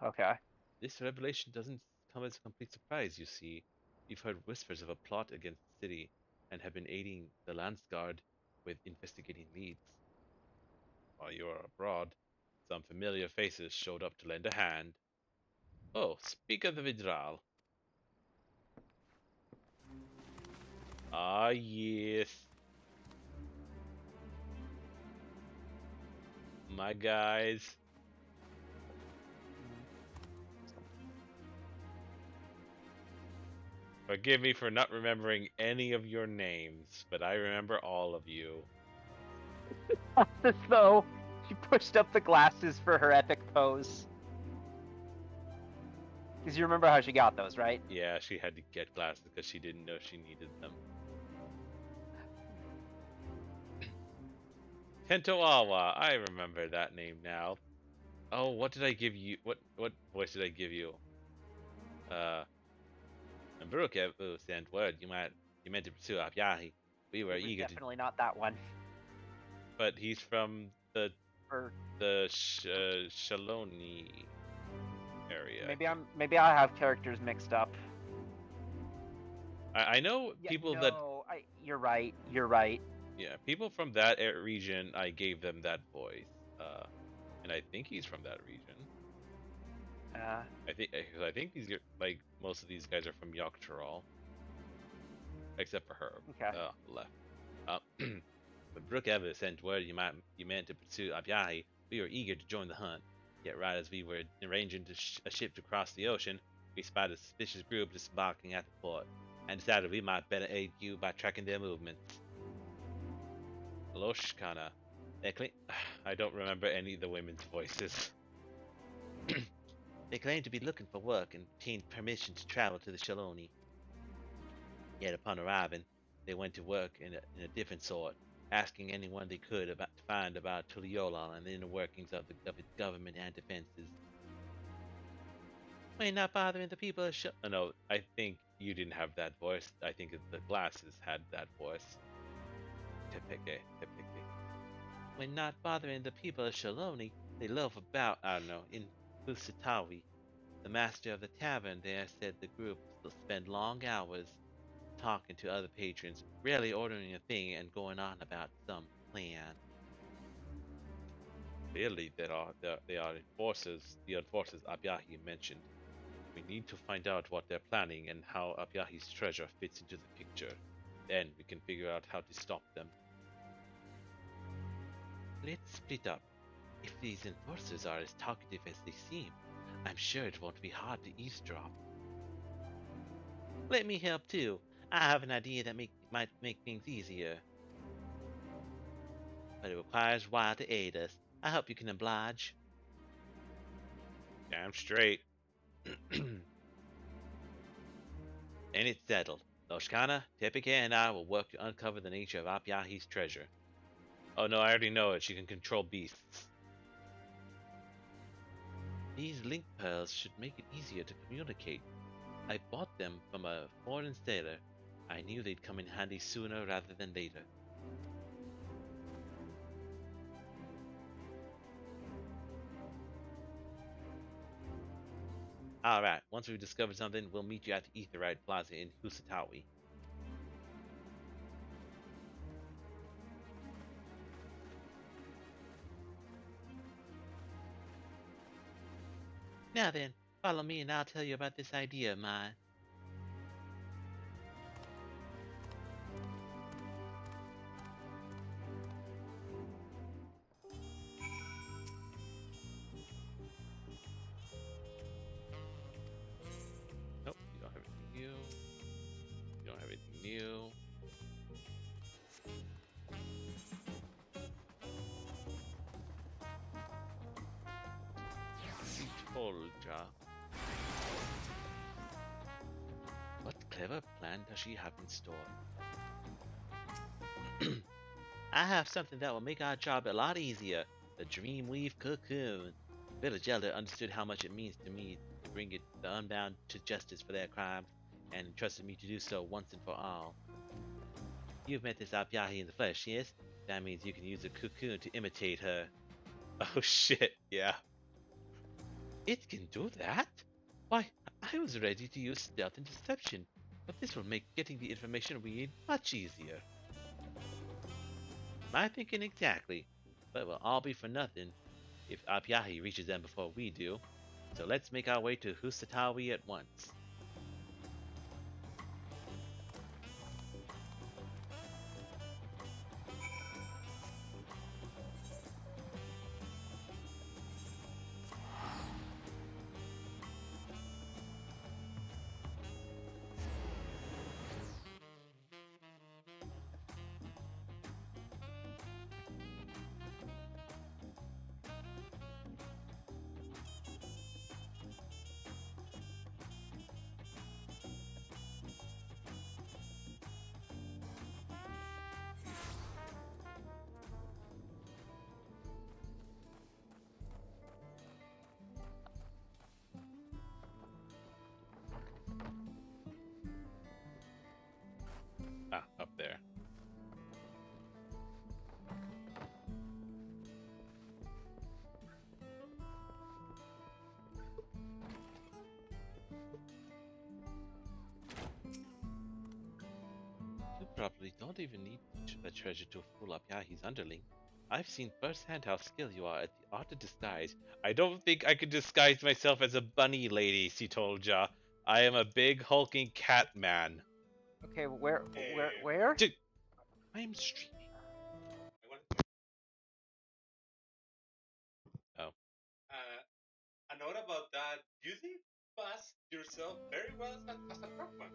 okay. This revelation doesn't come as a complete surprise, you see. We've heard whispers of a plot against the city and have been aiding the Landsguard with investigating leads. While you were abroad, some familiar faces showed up to lend a hand. Oh, speak of the Vidral. Ah, yes. My guys. Forgive me for not remembering any of your names, but I remember all of you. As though she pushed up the glasses for her epic pose. Because you remember how she got those, right? Yeah, she had to get glasses because she didn't know she needed them. Tentoawa, I remember that name now. Oh, what did I give you? What voice did I give you? Mburuke sent word you meant to pursue Abyahi. We were It was eager to, definitely not that one. but he's from Or the Shaloni area. maybe I have characters mixed up. I know Yeah, people you're right. You're right. yeah, people from that region. I gave them that voice, and I think he's from that region. I think these like most of these guys are from Yogg-Trol, except for her. Okay. Left. But Brooke Evans sent word you meant to pursue Abyahi. We were eager to join the hunt. Yet right as we were arranging a ship to cross the ocean, we spotted a suspicious group disembarking at the port, and decided we might better aid you by tracking their movements. Loshkana. I don't remember any of the women's voices. They claimed to be looking for work and obtained permission to travel to the Shaloni. Yet upon arriving, they went to work in a different sort, asking anyone they could to find about Tuliola and the inner workings of its government and defenses. We're not bothering the people of no, I think you didn't have that voice. I think the glasses had that voice. Tepeke. We're not bothering the people of Shaloni. They loaf about, I don't know, in Husitawi. The master of the tavern there said the group will spend long hours talking to other patrons, rarely ordering a thing and going on about some plan. Clearly, they are enforcers, the enforcers Abyahi mentioned. We need to find out what they're planning and how Abyahi's treasure fits into the picture. Then we can figure out how to stop them. Let's split up. If these enforcers are as talkative as they seem, I'm sure it won't be hard to eavesdrop. Let me help too. I have an idea that might make things easier. But it requires Wild to aid us. I hope you can oblige. Damn straight. And it's settled. Loshkana, Tepeke, and I will work to uncover the nature of Abyahi's treasure. Oh no, I already know it. She can control beasts. These link pearls should make it easier to communicate. I bought them from a foreign sailor. I knew they'd come in handy sooner rather than later. Alright, once we've discovered something, we'll meet you at the Aetheryte Plaza in Husitawi. Now then, follow me and I'll tell you about this idea of mine. Nope, you don't have anything new. You don't have anything new. Soldier. What clever plan does she have in store? I have something that will make our job a lot easier. The Dreamweave Cocoon. Village Elder understood how much it means to me to bring the unbound to justice for their crimes, and entrusted me to do so once and for all. You've met this Abyahi in the flesh, yes? That means you can use the cocoon to imitate her. Oh shit, yeah. It can do that? Why, I was ready to use stealth and deception, but this will make getting the information we need much easier. My thinking exactly, but it will all be for nothing if Apyahi reaches them before we do. So let's make our way to Husatawi at once. Ah, up there. You probably don't even need the treasure to fool Apyahi's underling. I've seen firsthand how skilled you are at the art of disguise. I don't think I could disguise myself as a bunny lady, she told ya. I am a big hulking cat man. Okay, where? Dude, I am streaming. Oh. A note about that. You did pass yourself very well as a frogman.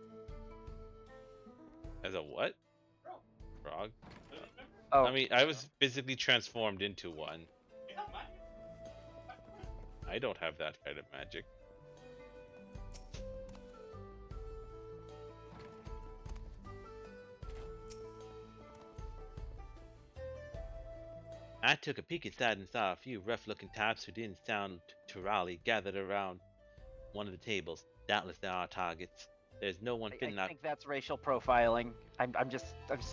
As a what? Frog. Frog? Don't you remember? Oh, I mean, I was physically transformed into one. You have magic. I don't have that kind of magic. I took a peek inside and saw a few rough-looking types who didn't sound Turali gathered around one of the tables. Doubtless they are targets. There's no one fitting I out. think that's racial profiling. I'm just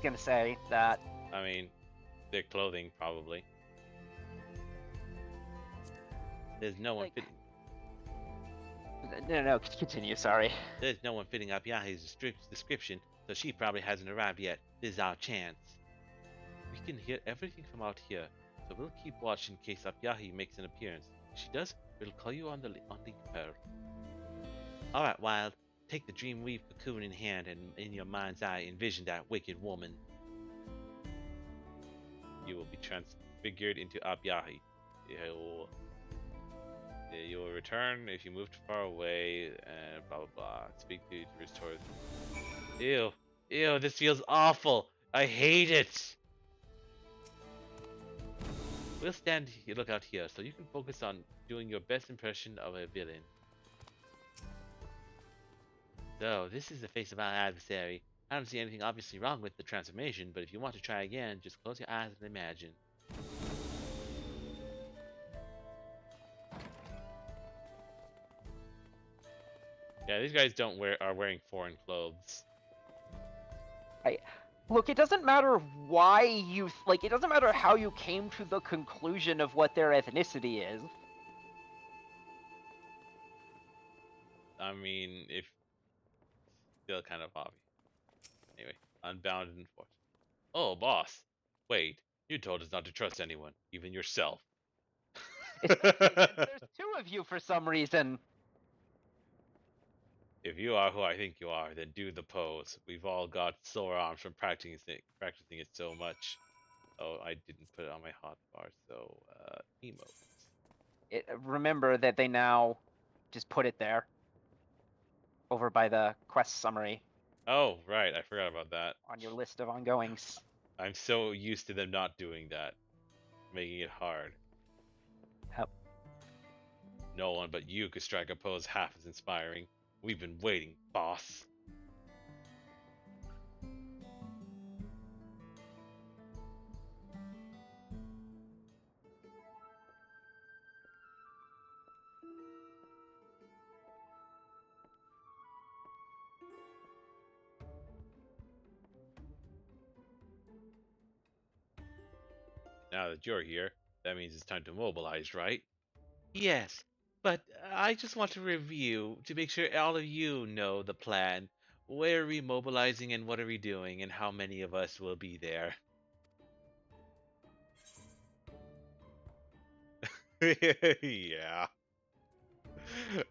gonna say that. I mean, their clothing, probably. There's no one Like- fitting. No, continue. Sorry. There's no one fitting Apyahi's description, so she probably hasn't arrived yet. This is our chance. We can hear everything from out here, so we'll keep watch in case Apyahi makes an appearance. If she does, we'll call you on the her. All right, Wild. Take the Dreamweave cocoon in hand, and in your mind's eye, envision that wicked woman. You will be transfigured into Abyahi. You will return if you move too far away, and blah blah blah. Speak to restore. Ew, ew, this feels awful. I hate it. We'll stand here, look out here, so you can focus on doing your best impression of a villain. So, this is the face of our adversary. I don't see anything obviously wrong with the transformation, but if you want to try again, just close your eyes and imagine. Yeah, these guys are wearing foreign clothes. Look, it doesn't matter why you like. It doesn't matter how you came to the conclusion of what their ethnicity is. I mean, if still kind of obvious. Anyway, unbound and forced. Oh, boss. Wait, you told us not to trust anyone, even yourself. There's two of you for some reason. If you are who I think you are, then do the pose. We've all got sore arms from practicing it so much. Oh, I didn't put it on my hotbar, so emotes. Remember that they now just put it there, over by the quest summary Oh, right, I forgot about that. on your list of ongoings. I'm so used to them not doing that, making it hard. Yep. No one but you could strike a pose half as inspiring. We've been waiting, boss. Now that you're here, that means it's time to mobilize, right? Yes, But I just want to review to make sure all of you know the plan. Where are we mobilizing and what are we doing and how many of us will be there? Yeah.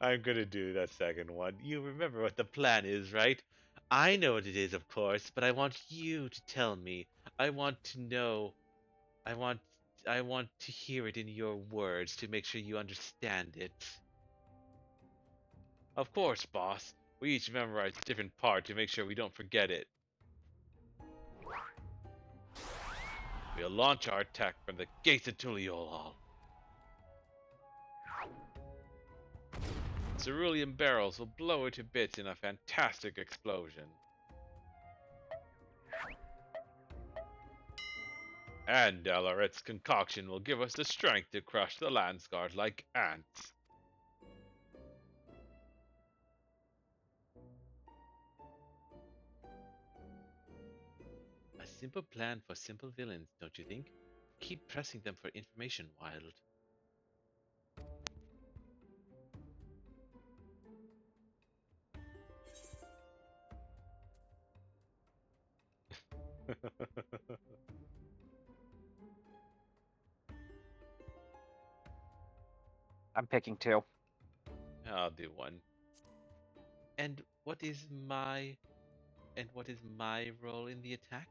I'm gonna do that second one. You remember what the plan is, right? I know what it is, of course, but I want you to tell me. I want to know. I want I want to hear it in your words to make sure you understand it. Of course, boss. We each memorize a different part to make sure we don't forget it. We'll launch our attack from the gates of Tuliolal. Cerulean barrels will blow it to bits in a fantastic explosion. And Alaret's concoction will give us the strength to crush the Landsguard like ants. A simple plan for simple villains, don't you think? Keep pressing them for information, Wild. I'm picking 2. I'll do one. And what is my role in the attack?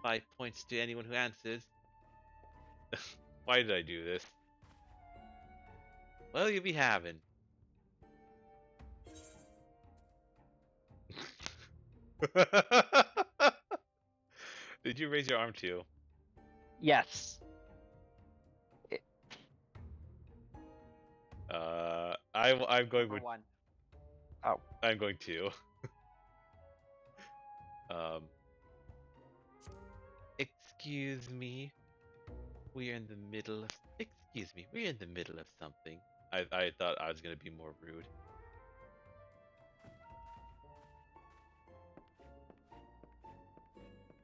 5 points to anyone who answers. Why did I do this? Well, you'll be having. Did you raise your arm too? Yes. I'm going Number with 1. I'm going to. um, Excuse me. We're in the middle of. Excuse me. We're in the middle of something. I thought I was gonna be more rude.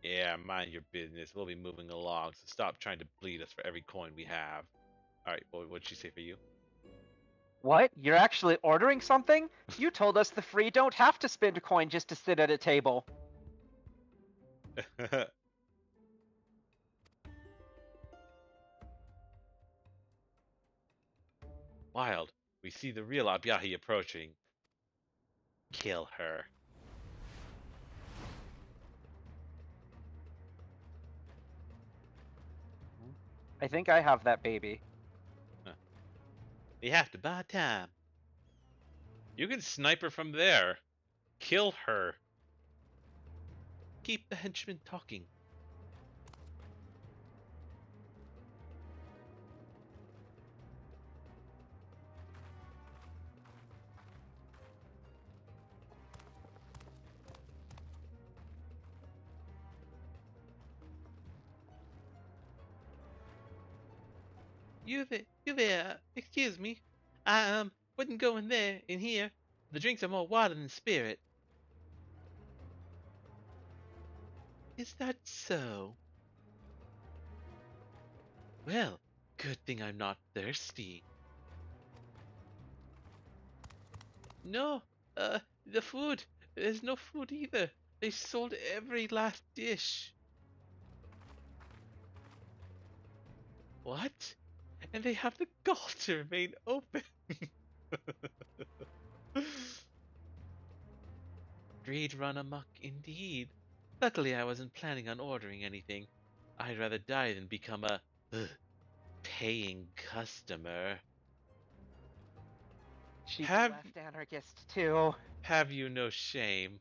Yeah, mind your business. We'll be moving along, so stop trying to bleed us for every coin we have. Alright, what'd she say for you? What? You're actually ordering something? You told us the free don't have to spend a coin just to sit at a table. Wild, we see the real Abyahi approaching. Kill her. I think I have that baby. We have to buy time. You can snipe her from there. Kill her. Keep the henchmen talking. You there, excuse me. I wouldn't go in there, in here. The drinks are more water than spirit. Is that so? Well, good thing I'm not thirsty. No, the food. There's no food either. They sold every last dish. What? And they have the gall to remain open. Greed run amok indeed. Luckily, I wasn't planning on ordering anything. I'd rather die than become a paying customer. She's Have- a left anarchist too. Have you no shame?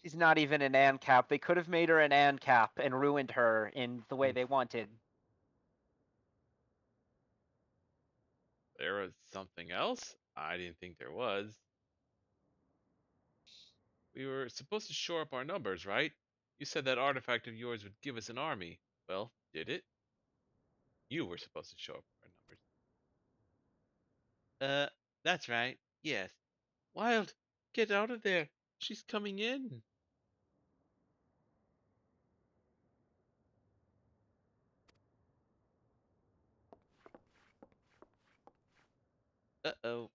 She's not even an ANCAP. They could have made her an ANCAP and ruined her in the way they wanted. There was something else? I didn't think there was. We were supposed to shore up our numbers, right? You said that artifact of yours would give us an army. Well, did it? You were supposed to shore up our numbers. That's right. Yes. Wild, get out of there. She's coming in. Uh-oh.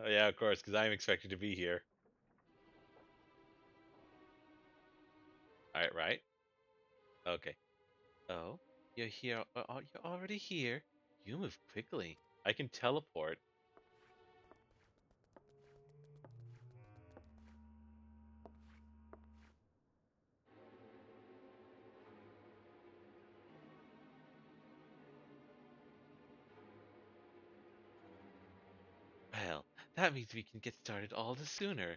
Yeah, of course, because I'm expected to be here. Alright, right? Okay. Oh, you're here. You're already here. You move quickly. I can teleport. Well, that means we can get started all the sooner.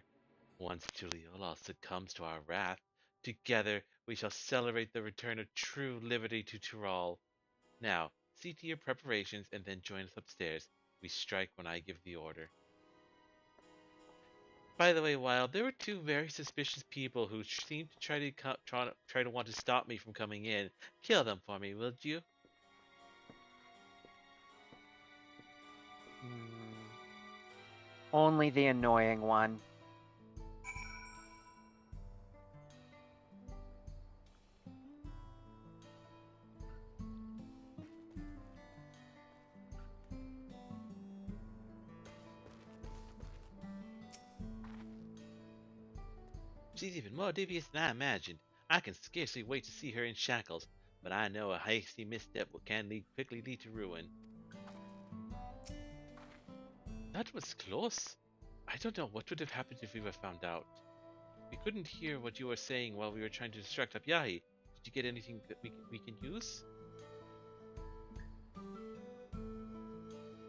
Once Tuliyola succumbs to our wrath, together we shall celebrate the return of true liberty to Tyrol. Now, see to your preparations and then join us upstairs. We strike when I give the order. By the way, Wild, there were two very suspicious people who seemed to try to want to stop me from coming in. Kill them for me, will you? Only the annoying one. She's even more devious than I imagined. I can scarcely wait to see her in shackles, but I know a hasty misstep can quickly lead to ruin. That was close. I don't know what would have happened if we were found out. We couldn't hear what you were saying while we were trying to distract Abyahi. Did you get anything that we can use?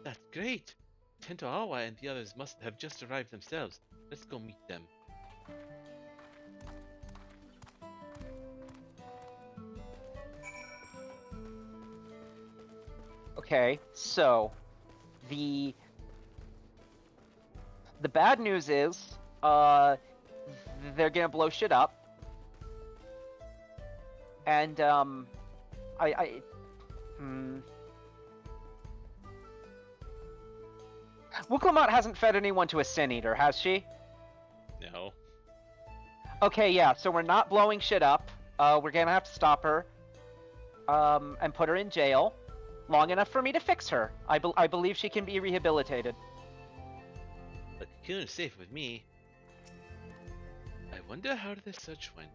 That's great! Tento Awa and the others must have just arrived themselves. Let's go meet them. Okay, so the bad news is, they're gonna blow shit up, and Wuklamot hasn't fed anyone to a Sin Eater, has she? No. Okay, yeah, so we're not blowing shit up. We're gonna have to stop her, and put her in jail, long enough for me to fix her. I believe she can be rehabilitated. The cocoon is safe with me. I wonder how the search went.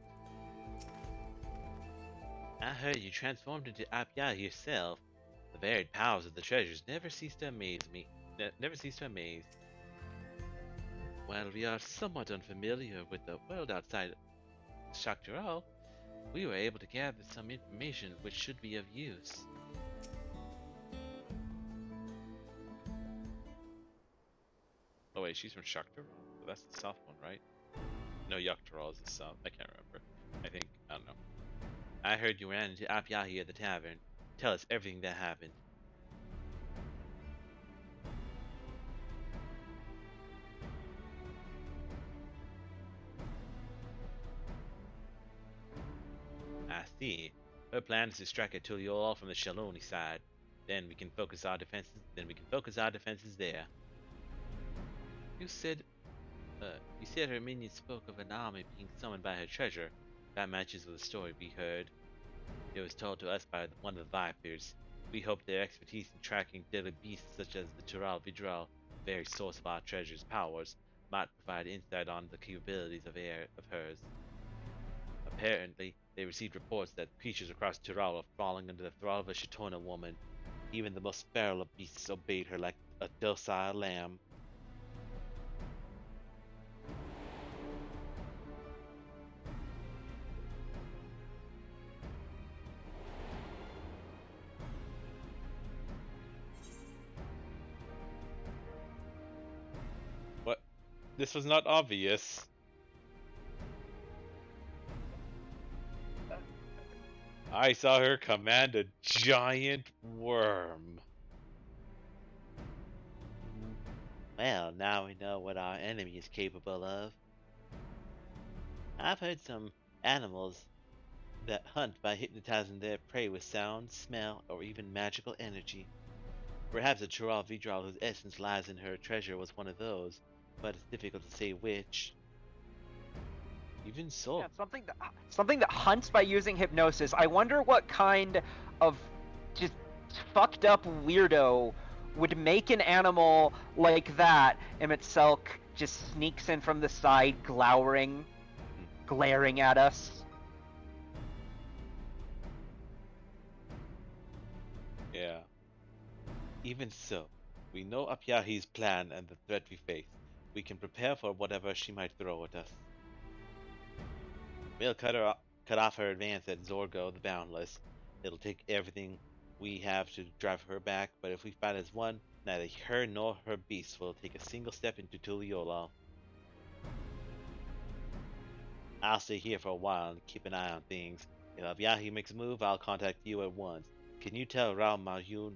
I heard you transformed into Abyahi yourself. The varied powers of the treasures never cease to amaze me. Never cease to amaze. While we are somewhat unfamiliar with the world outside Shaktiral, we were able to gather some information which should be of use. Oh wait, she's from Shakhtar? That's the south one, right? No, Yaktaral is the south. I can't remember. I think. I don't know. I heard you ran into Abyahi at the tavern. Tell us everything that happened. I see. Her plan is to strike at Tuliol from the Shaloni side. Then we can focus our defenses there. You said her minion spoke of an army being summoned by her treasure. That matches with the story we heard. It was told to us by one of the Vipers. We hope their expertise in tracking deadly beasts such as the Tural Vidral, the very source of our treasure's powers, might provide insight on the capabilities of hers. Apparently, they received reports that creatures across Tural are falling under the thrall of a Shitona woman. Even the most feral of beasts obeyed her like a docile lamb. What? This was not obvious. I saw her command a giant worm. Well, now we know what our enemy is capable of. I've heard some animals that hunt by hypnotizing their prey with sound, smell, or even magical energy. Perhaps the Chiral Vidral whose essence lies in her treasure was one of those, but it's difficult to say which. Even so, Yeah, something that hunts by using hypnosis. I wonder what kind of just fucked up weirdo would make an animal like that. Emitselk just sneaks in from the side, glaring at us. yeah. Even so, we know Apyahi's plan and the threat we face. We can prepare for whatever she might throw at us. We'll cut off her advance at Zorgo the Boundless. It'll take everything we have to drive her back, but if we fight as one, neither her nor her beasts will take a single step into Tuliolal. I'll stay here for a while and keep an eye on things. If Apyahi makes a move, I'll contact you at once. Can you tell Rao Majun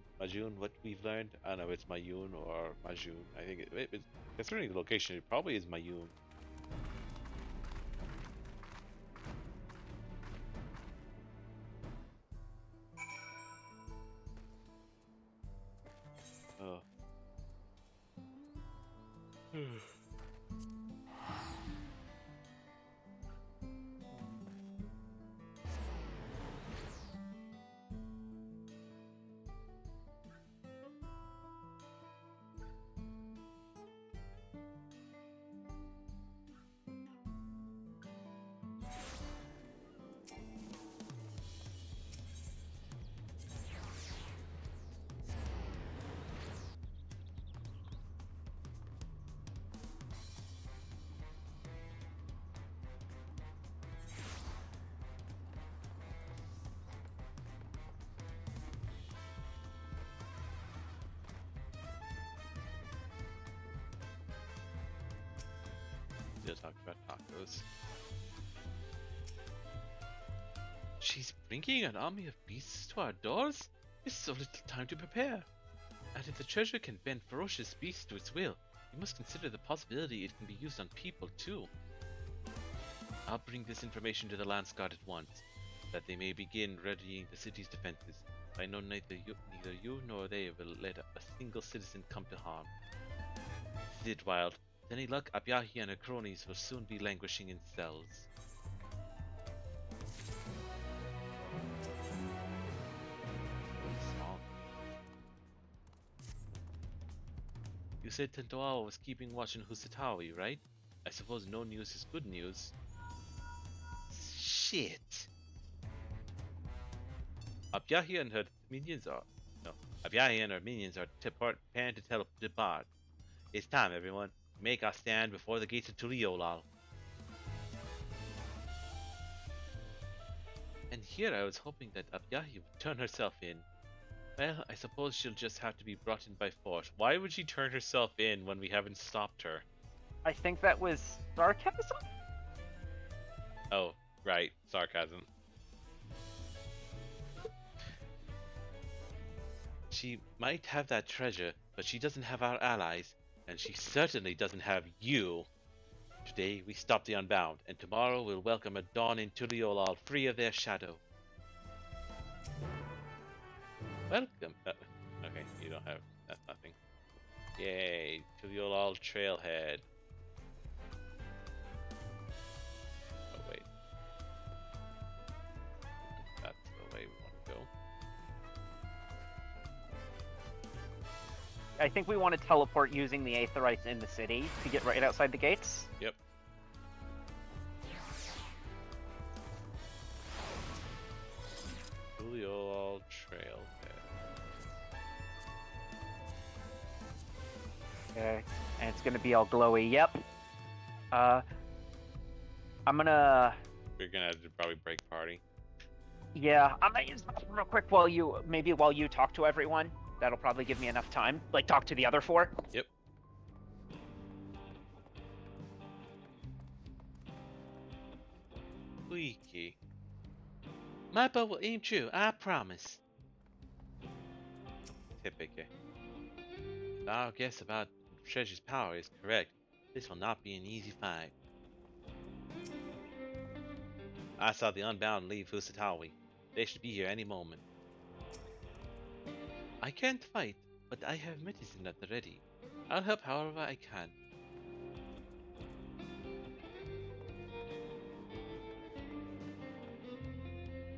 what we've learned? I don't know if it's Mayun or Majun. I think it's considering the location, it probably is Mayun. Oh. Still talk about tacos. She's bringing an army of beasts to our doors? There's so little time to prepare. And if the treasure can bend ferocious beasts to its will, we must consider the possibility it can be used on people too. I'll bring this information to the Lance Guard at once, that they may begin readying the city's defenses. I know neither you nor they will let a single citizen come to harm. This is it, Wild. With any luck, Apyahi and her cronies will soon be languishing in cells. Small. You said Tentoawa was keeping watch on Husatawi, right? I suppose no news is good news. Shit! Apyahi and her minions are... No. Apyahi and her minions are preparing to depart. It's time, everyone. Make our stand before the gates of Tuliolal. And here I was hoping that Apyahi would turn herself in. Well, I suppose she'll just have to be brought in by force. Why would she turn herself in when we haven't stopped her? I think that was sarcasm? Oh, right. Sarcasm. She might have that treasure, but she doesn't have our allies, and she certainly doesn't have you. Today we stop the Unbound, and tomorrow we'll welcome a dawn in Tuliolal free of their shadow. Welcome. Okay, you don't have... That's nothing. Yay, Tuliolal Trailhead. Oh, wait. That's the way we want to go. I think we want to teleport using the Aetherites in the city to get right outside the gates. Yep. Tuliolal Trailhead. Okay, and it's gonna be all glowy. Yep. I'm gonna. We're gonna have to probably break party. Yeah, I'm gonna use that real quick while you talk to everyone. That'll probably give me enough time. Like talk to the other four. Yep. Squeaky. My bow will aim true, I promise. Typical. If our guess about Treasure's power is correct, this will not be an easy fight. I saw the Unbound leave Husatawi. They should be here any moment. I can't fight, but I have medicine at the ready. I'll help however I can.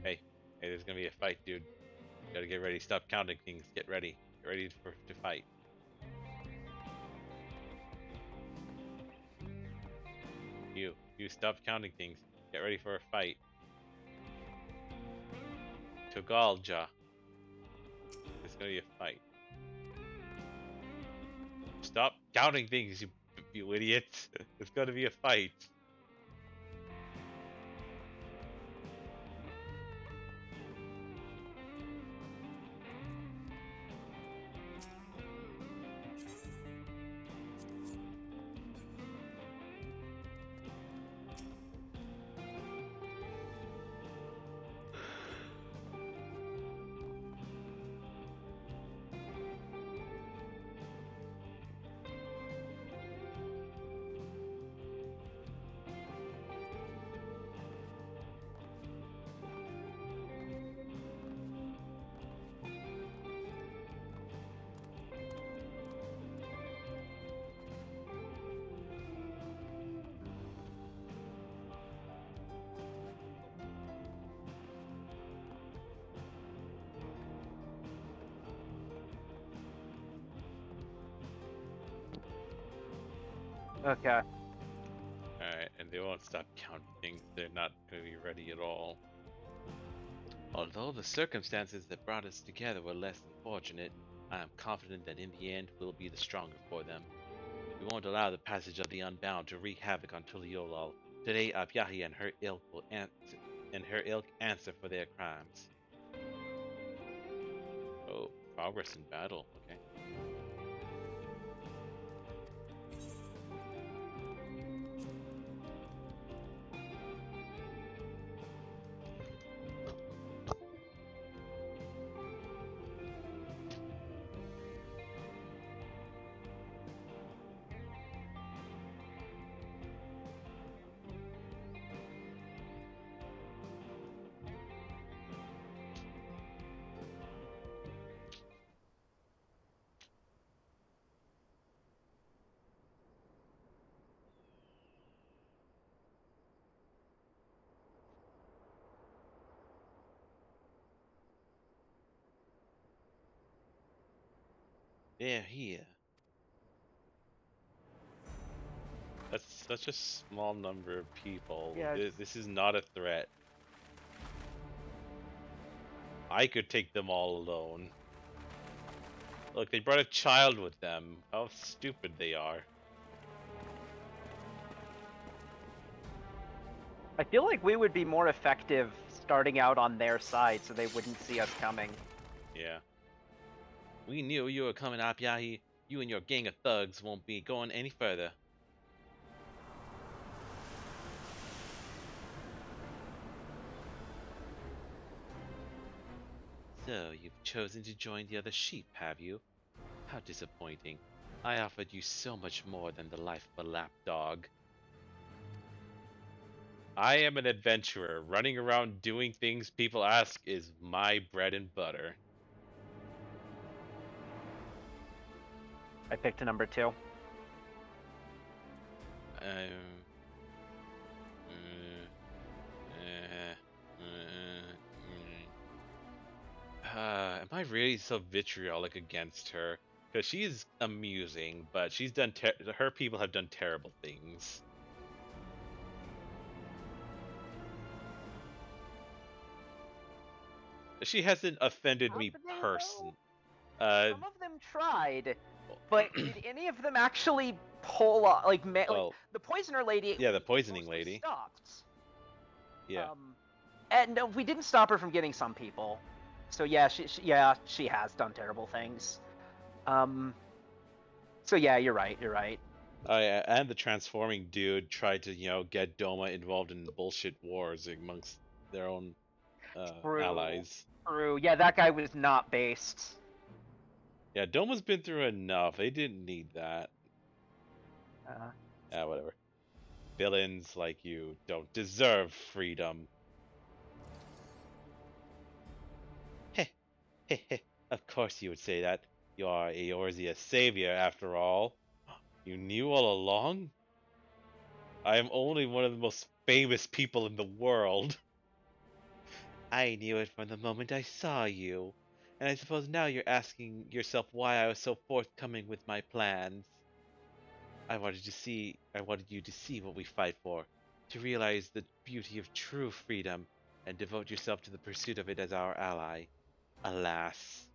Hey, there's gonna be a fight, dude. Gotta get ready. Stop counting things. Get ready. Get ready to fight. You stop counting things. Get ready for a fight. Togalja. There's gonna be a fight. Stop counting things, you idiot. There's gonna be a fight. Okay. Alright, and they won't stop counting things. They're not gonna be ready at all. Although the circumstances that brought us together were less than fortunate, I am confident that in the end we'll be the stronger for them. We won't allow the passage of the Unbound to wreak havoc on Tuliolal. Today, Abyahi and her ilk answer for their crimes. Oh, progress in battle. Okay. They're here. That's such a small number of people. Yeah, This is not a threat. I could take them all alone. Look, they brought a child with them. How stupid they are. I feel like we would be more effective starting out on their side so they wouldn't see us coming. Yeah. We knew you were coming, Abyahi. You and your gang of thugs won't be going any further. So, you've chosen to join the other sheep, have you? How disappointing. I offered you so much more than the life of a lapdog. I am an adventurer. Running around doing things people ask is my bread and butter. I picked a number 2. Am I really so vitriolic against her? Because she's amusing, but she's done. Her people have done terrible things. She hasn't offended me personally. Some of them tried, but did any of them actually pull off? Like the poisoner lady. Yeah, the poisoning lady. Stopped. Yeah. And no, we didn't stop her from getting some people. So yeah, she has done terrible things. So yeah, you're right. You're right. And the transforming dude tried to, get Doma involved in bullshit wars amongst their own allies. True. Yeah, that guy was not based. Yeah, Doma's been through enough. They didn't need that. Whatever. Villains like you don't deserve freedom. Heh, of course you would say that. You are Eorzea's savior, after all. You knew all along? I am only one of the most famous people in the world. I knew it from the moment I saw you. And I suppose now you're asking yourself why I was so forthcoming with my plans. I wanted you to see what we fight for, to realize the beauty of true freedom, and devote yourself to the pursuit of it as our ally. Alas.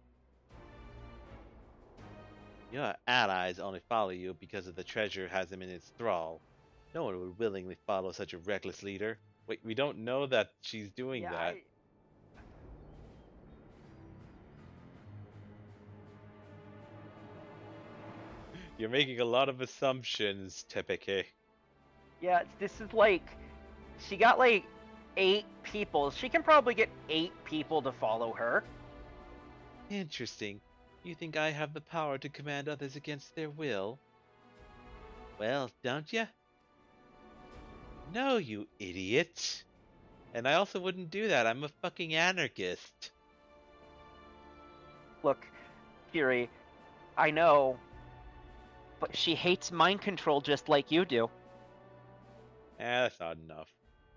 Your allies only follow you because of the treasure has them in its thrall. No one would willingly follow such a reckless leader. Wait, we don't know that she's doing Yeah, that. You're making a lot of assumptions, Tepeke. yeah, this is like, she got like 8 people. She can probably get 8 people to follow her. Interesting. You think I have the power to command others against their will? Well, don't you? No, you idiot. And I also wouldn't do that. I'm a fucking anarchist. Look, Fury, I know, but she hates mind control just like you do. That's not enough.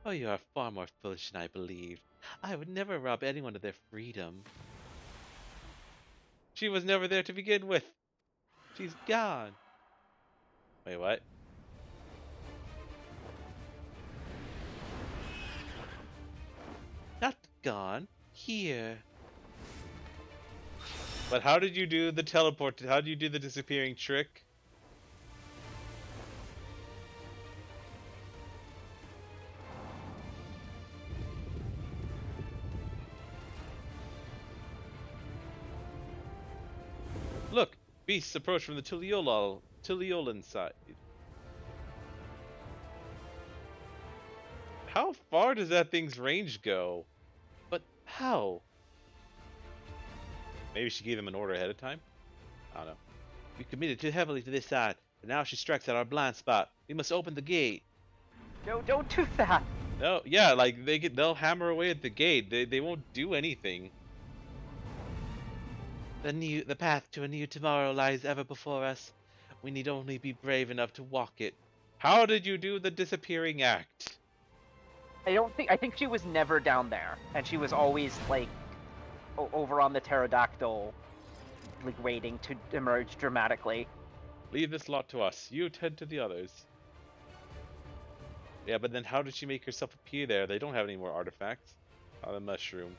Oh, you are far more foolish than I believed. I would never rob anyone of their freedom. She was never there to begin with. She's gone. Wait, what? Not gone. Here. But how did you do the teleport? How did you do the disappearing trick? Look, beasts approach from the Tuliolan side. How far does that thing's range go? But how? Maybe she gave them an order ahead of time? I don't know. We committed too heavily to this side, but now she strikes at our blind spot. We must open the gate. No, don't do that. No, yeah, like they'll hammer away at the gate. They won't do anything. The path to a new tomorrow lies ever before us. We need only be brave enough to walk it. How did you do the disappearing act? I think she was never down there, and she was always like over on the pterodactyl, like waiting to emerge dramatically. Leave this lot to us. You tend to the others. Yeah, but then how did she make herself appear there? They don't have any more artifacts. Oh, the mushroom.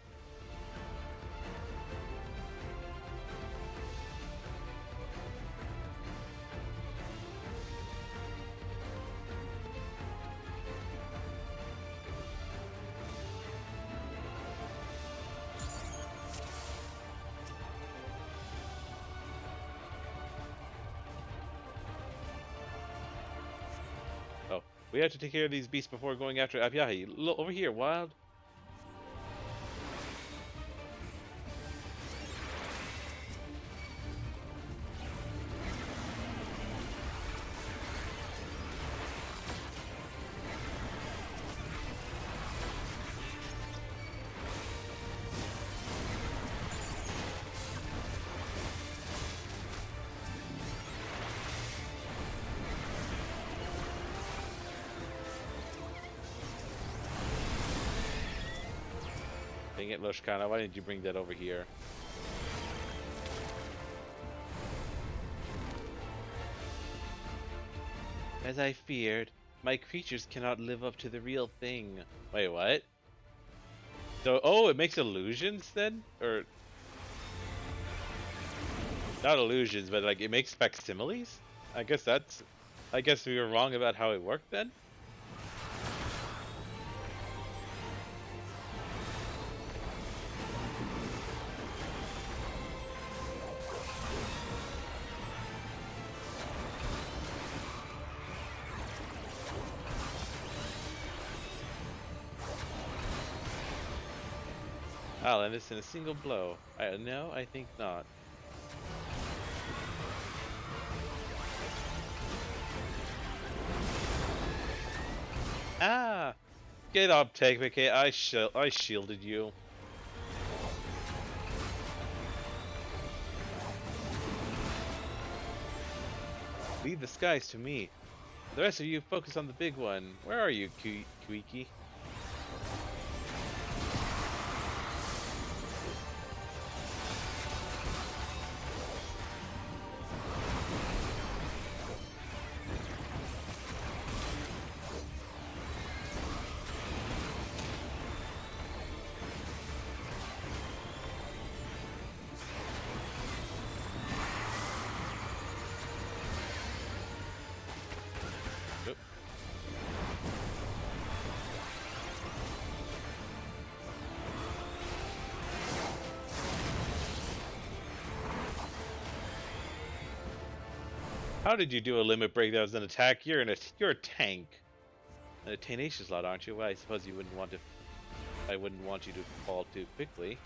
Oh, we have to take care of these beasts before going after Abyahi. Look over here, Wild. Dang it, Lushkana, why didn't you bring that over here? As I feared, my creatures cannot live up to the real thing. Wait, what? So, oh, it makes illusions then? Or... not illusions, but like it makes facsimiles? I guess we were wrong about how it worked then? I'll end this in a single blow. No, I think not. Ah! Get up, Tekmike. I shielded you. Leave the skies to me. The rest of you focus on the big one. Where are you, Kuiki? How did you do a limit break that was an attack? You're a tank. And a tenacious lot, aren't you? Well, I suppose you wouldn't want to. I wouldn't want you to fall too quickly.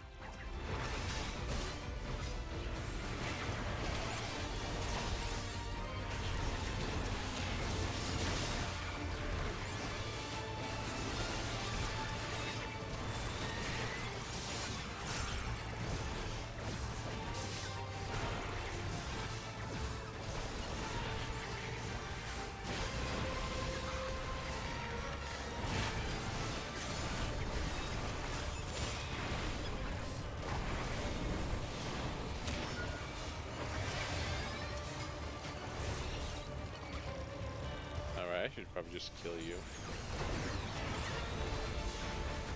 I should probably just kill you.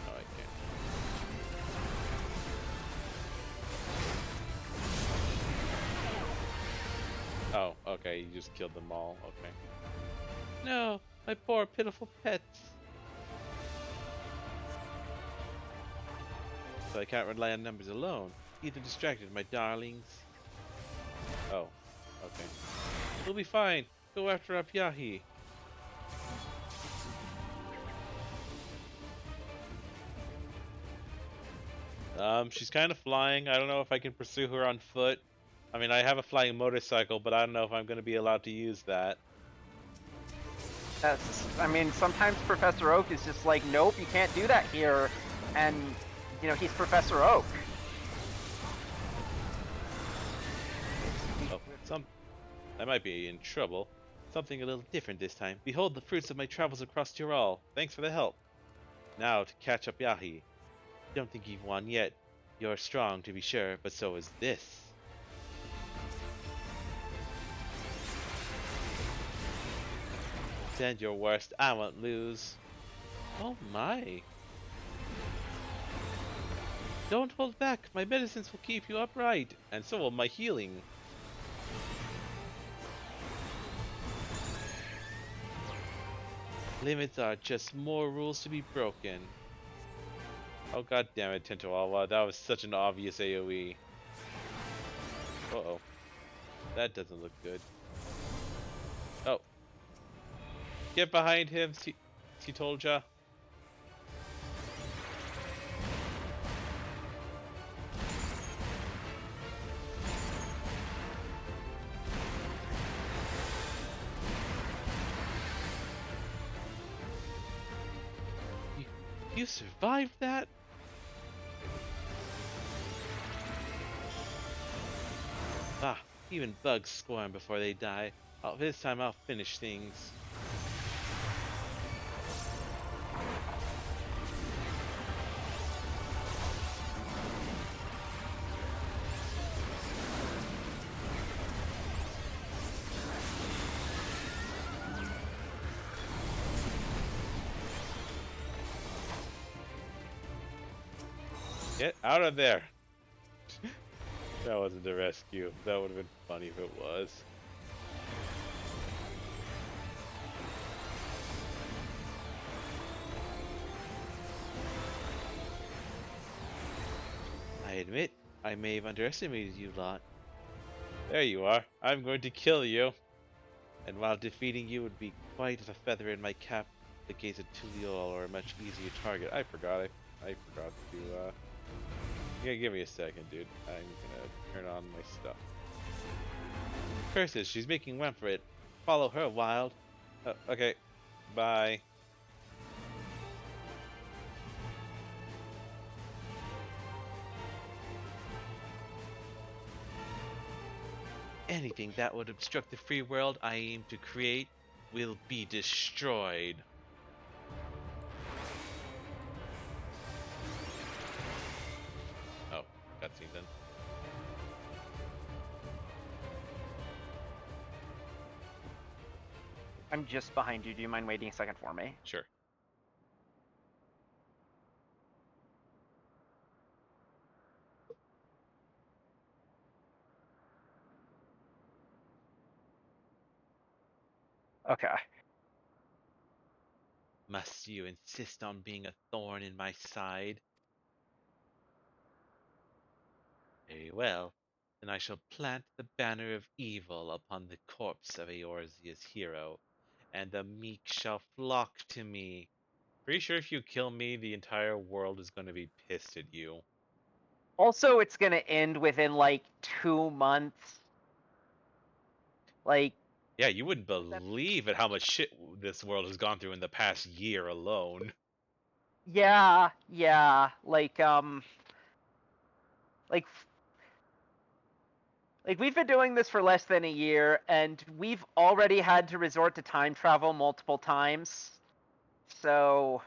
Oh, I can't. Oh, okay, you just killed them all. Okay. No, my poor pitiful pets. So I can't rely on numbers alone. Either distracted, my darlings. Oh, okay. We'll be fine. Go after Apyahi. She's kind of flying. I don't know if I can pursue her on foot. I mean, I have a flying motorcycle, but I don't know if I'm going to be allowed to use that. I mean, sometimes Professor Oak is just like, nope, you can't do that here. And, you know, he's Professor Oak. Oh, I might be in trouble. Something a little different this time. Behold the fruits of my travels across Tyrol. Thanks for the help. Now to catch up Yahi. Don't think you've won yet. You're strong, to be sure, but so is this. Send your worst, I won't lose. Oh my. Don't hold back, my medicines will keep you upright, and so will my healing. Limits are just more rules to be broken. Oh god damn it, Tintowawa, that was such an obvious AoE. Uh-oh. That doesn't look good. Oh. Get behind him, he told ya. You survived that? Ah, even bugs squirm before they die. This time I'll finish things. Get out of there! That wasn't a rescue. That would have been funny if it was. I admit, I may have underestimated you lot. There you are. I'm going to kill you. And while defeating you would be quite a feather in my cap, the gates of Tuliol are a much easier target. I forgot to, yeah, give me a second, dude. I'm gonna turn on my stuff. Curses, she's making one for it. Follow her, wild. Okay. Bye. Anything that would obstruct the free world I aim to create will be destroyed. Oh, cutscene then. I'm just behind you. Do you mind waiting a second for me? Sure. Okay. Must you insist on being a thorn in my side? Very well. Then I shall plant the banner of evil upon the corpse of Eorzea's hero, and the meek shall flock to me. Pretty sure if you kill me, the entire world is going to be pissed at you. Also, it's gonna end within like 2 months. Like, Yeah, you wouldn't believe at how much shit this world has gone through in the past year alone. yeah, like we've been doing this for less than a year, and we've already had to resort to time travel multiple times. So,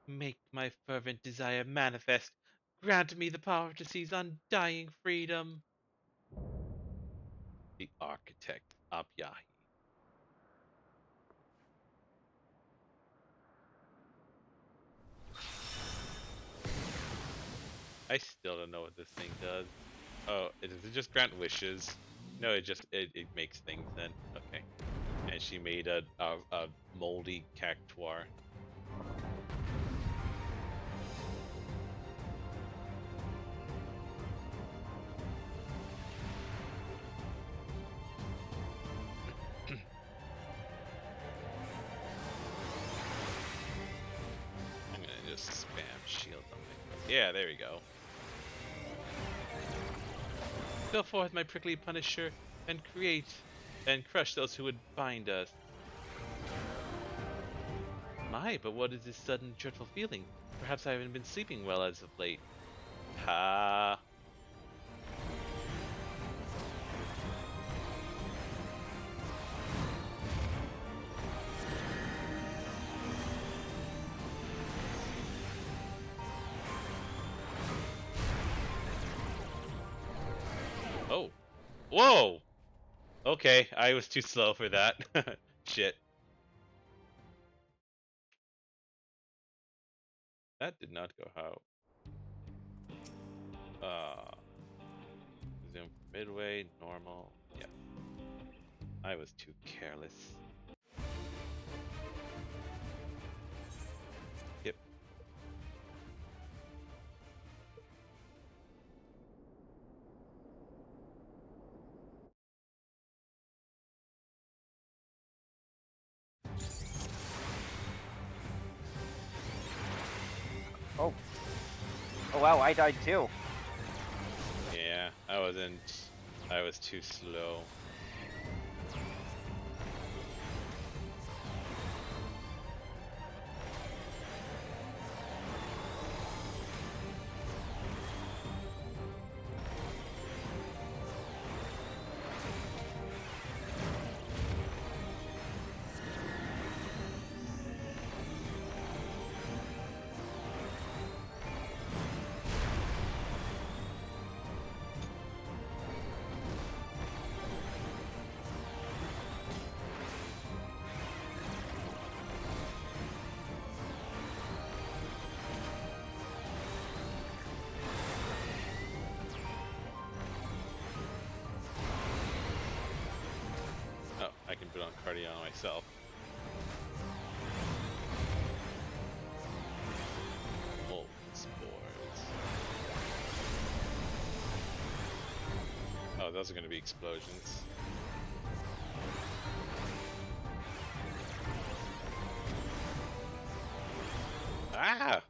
Make my fervent desire manifest. Grant me the power to seize undying freedom. The architect Abyahi. I still don't know what this thing does. Oh, does it just grant wishes? No, it makes things then. Okay. And she made a moldy cactuar. I'm gonna just spam shield on my. Yeah, there we go. Go forth, my prickly punisher, and crush those who would bind us. My, but what is this sudden dreadful feeling? Perhaps I haven't been sleeping well as of late. Ha. Oh. Whoa! Okay, I was too slow for that. Shit. That did not go how. Zoom midway, normal. Yeah. I was too careless. Yep. oh wow, I died too. Yeah, I wasn't. I was too slow. Oh, I can put on cardio on myself. Oh, spores. Oh, those are going to be explosions. Ah!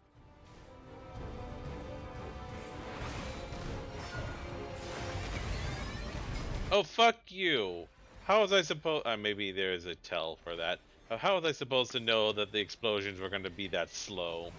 Oh, fuck you! How was I supposed? Maybe there is a tell for that. How was I supposed to know that the explosions were going to be that slow?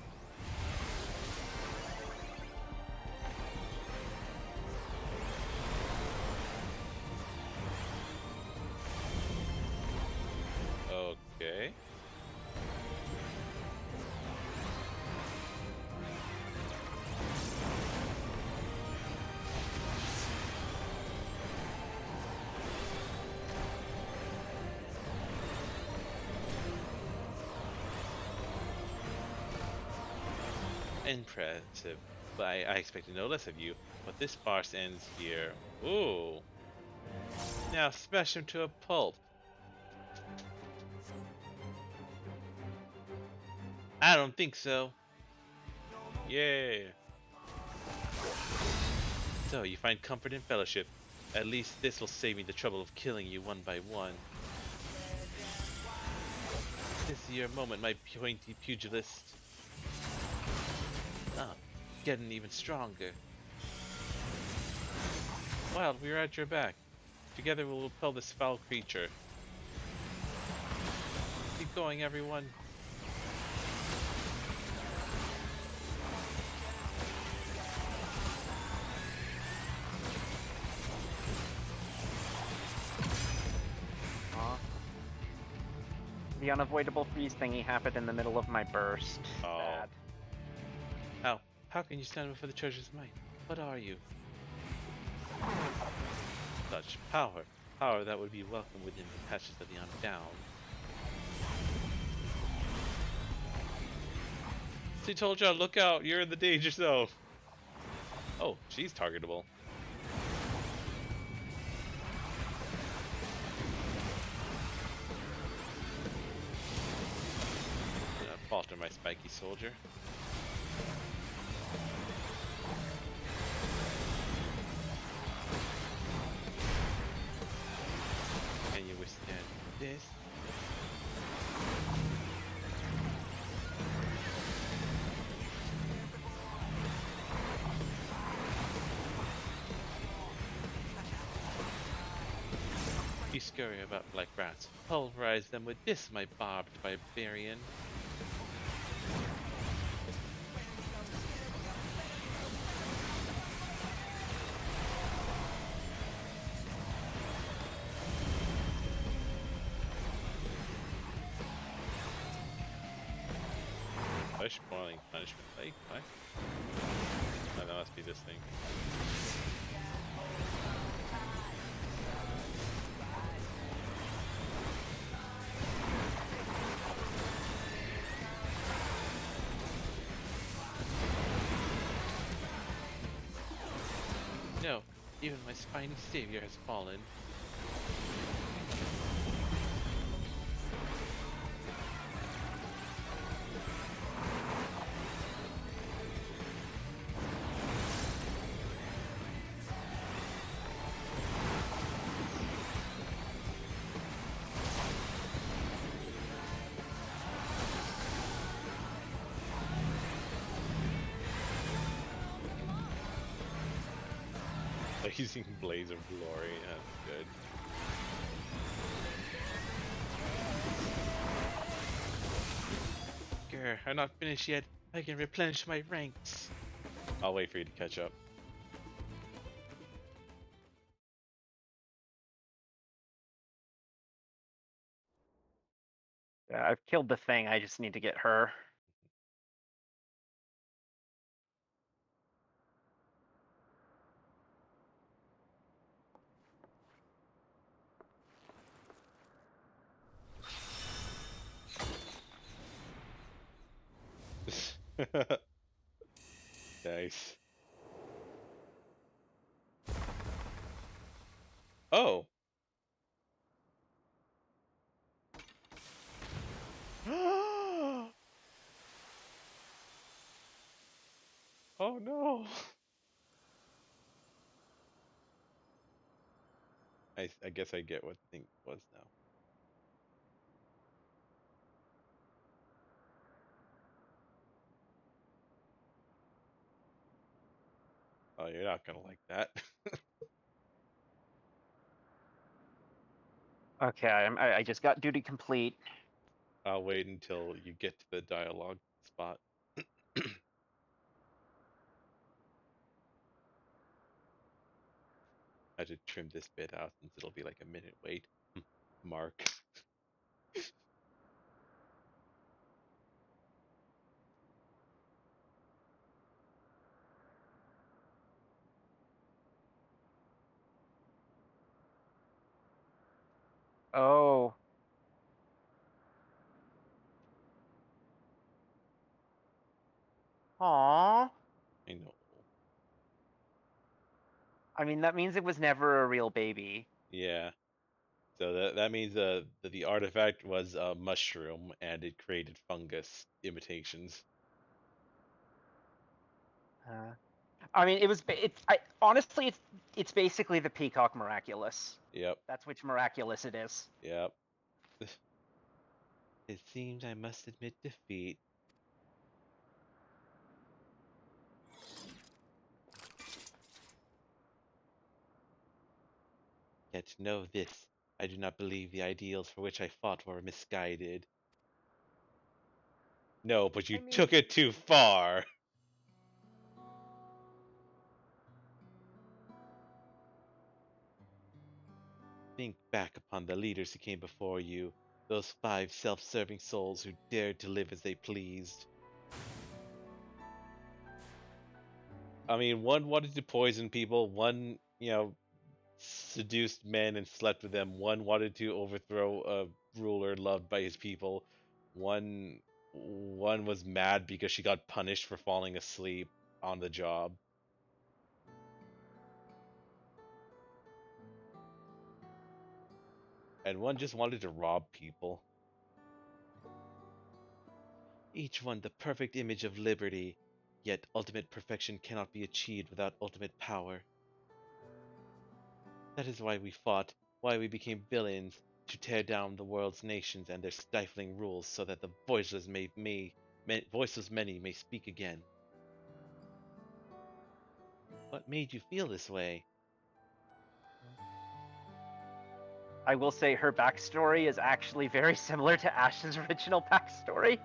Impressive. But I expected no less of you. But this farce ends here. Ooh. Now smash him to a pulp. I don't think so. Yeah. So you find comfort in fellowship. At least this will save me the trouble of killing you one by one. This is your moment, my pointy pugilist. Ah, getting even stronger. Wild, we are at your back. Together we will repel this foul creature. Keep going, everyone. The unavoidable freeze thingy happened in the middle of my burst. Oh. Sad. How can you stand before the treasure's might? What are you? Such power. Power that would be welcome within the patches of the Undown. She told y'all, look out, you're in the danger zone. Oh, she's targetable. Falter my spiky soldier. Can you withstand this? You scurry about like rats. Pulverize them with this, my barbed barbarian. Push boiling punishment lake? What? Oh, that must be this thing. No, even my spiny savior has fallen. Blazing blaze of glory, that's good. Grr, I'm not finished yet. I can replenish my ranks. I'll wait for you to catch up. Yeah, I've killed the thing. I just need to get her. Nice. Oh. Oh no. I guess I get what the thing was now. Oh, you're not gonna like that. Okay, I just got duty complete. I'll wait until you get to the dialogue spot. I had to trim this bit out since it'll be like a minute wait. Mark. Oh. Aww. I know. I mean, that means it was never a real baby. Yeah. So that means that the artifact was a mushroom and it created fungus imitations. I mean, honestly, it's basically the Peacock Miraculous. Yep. That's which miraculous it is. Yep. It seems I must admit defeat. Yet know this, I do not believe the ideals for which I fought were misguided. No, but you I mean, took it too far. Think back upon the leaders who came before you, those 5 self-serving souls who dared to live as they pleased. I mean, one wanted to poison people, one, seduced men and slept with them, one wanted to overthrow a ruler loved by his people, one was mad because she got punished for falling asleep on the job. And one just wanted to rob people. Each one the perfect image of liberty, yet ultimate perfection cannot be achieved without ultimate power. That is why we fought, why we became villains, to tear down the world's nations and their stifling rules so that the voiceless many may speak again. What made you feel this way? I will say her backstory is actually very similar to Ash's original backstory.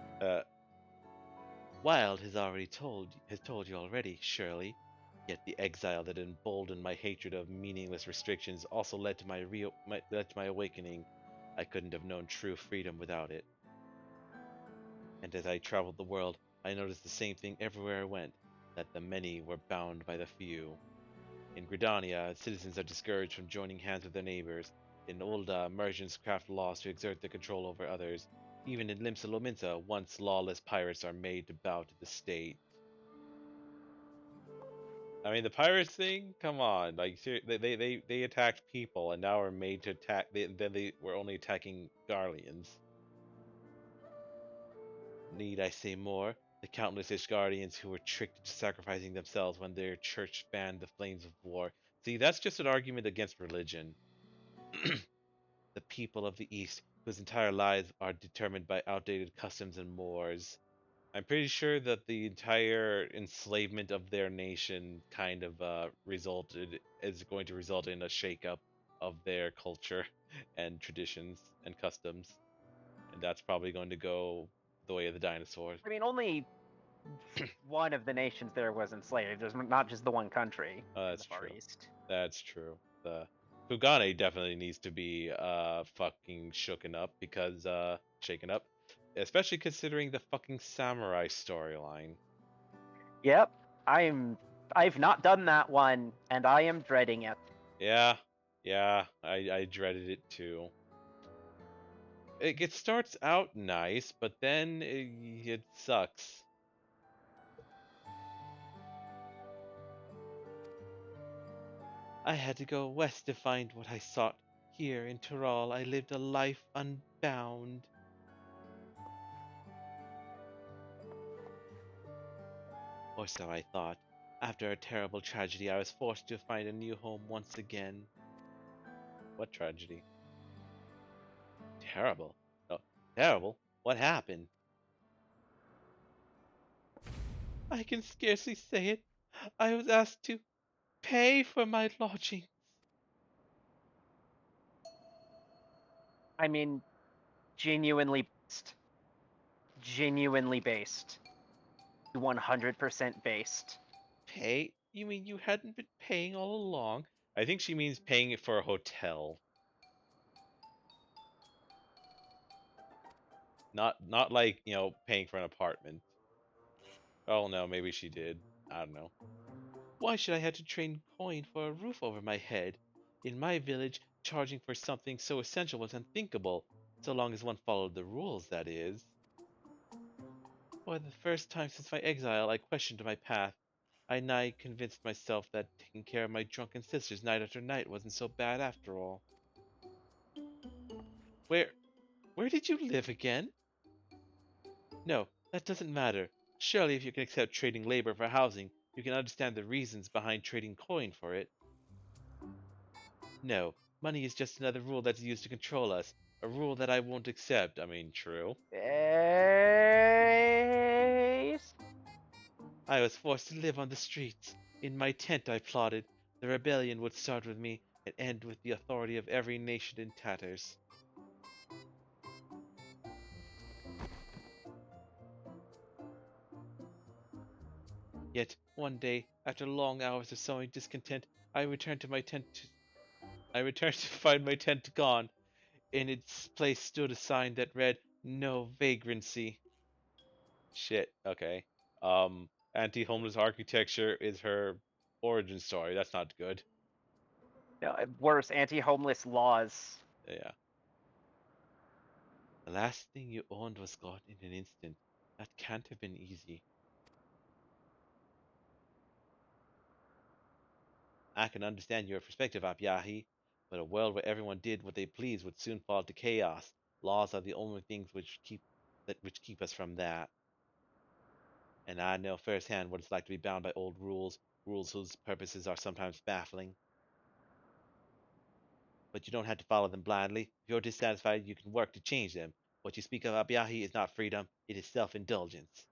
Wild has told you already, surely. Yet the exile that emboldened my hatred of meaningless restrictions also led to my awakening. I couldn't have known true freedom without it. And as I traveled the world, I noticed the same thing everywhere I went, that the many were bound by the few. In Gridania, citizens are discouraged from joining hands with their neighbors. In Ulda, merchants craft laws to exert their control over others. Even in Limsa Lominsa, once lawless pirates are made to bow to the state. I mean, the pirates thing? Come on. Like, they attacked people and now are made to attack. Then they were only attacking Garleans. Need I say more? The countless Ishgardians who were tricked into sacrificing themselves when their church fanned the flames of war. See, that's just an argument against religion. The people of the East, whose entire lives are determined by outdated customs and mores. I'm pretty sure that the entire enslavement of their nation kind of is going to result in a shakeup of their culture and traditions and customs. And that's probably going to go the way of the dinosaurs. I mean, only one of the nations there was enslaved. There's not just the one country in That's the Far true. East. That's true. The Fugane definitely needs to be fucking shaken up, especially considering the fucking samurai storyline. Yep, I've not done that one, and I am dreading it. Yeah, I dreaded it too. It starts out nice, but then it sucks. I had to go west to find what I sought. Here in Tyrol, I lived a life unbound. Or so I thought. After a terrible tragedy, I was forced to find a new home once again. What tragedy? Terrible. Oh, terrible? What happened? I can scarcely say it. I was asked to pay for my lodging. I mean, genuinely based. Genuinely based. 100% based. Pay? You mean you hadn't been paying all along? I think she means paying it for a hotel. Not like, paying for an apartment. Oh no, maybe she did. I don't know. Why should I have to trade coin for a roof over my head? In my village, charging for something so essential was unthinkable, so long as one followed the rules, that is. For the first time since my exile, I questioned my path. I nigh convinced myself that taking care of my drunken sisters night after night wasn't so bad after all. Where where did you live again? No, that doesn't matter. Surely if you can accept trading labor for housing, you can understand the reasons behind trading coin for it. No, money is just another rule that's used to control us. A rule that I won't accept. I mean, true. Ace. I was forced to live on the streets. In my tent I plotted. The rebellion would start with me and end with the authority of every nation in tatters. Yet, one day, after long hours of sowing discontent, I returned to my tent. I returned to find my tent gone. In its place stood a sign that read, "No vagrancy." Shit. Okay. Um, anti-homeless architecture is her origin story. That's not good. No, worse, anti-homeless laws. Yeah. The last thing you owned was gone in an instant. That can't have been easy. I can understand your perspective, Abyahi, but a world where everyone did what they pleased would soon fall to chaos. Laws are the only things which keep us from that. And I know firsthand what it's like to be bound by old rules, rules whose purposes are sometimes baffling. But you don't have to follow them blindly. If you're dissatisfied, you can work to change them. What you speak of, Abyahi, is not freedom, it is self-indulgence.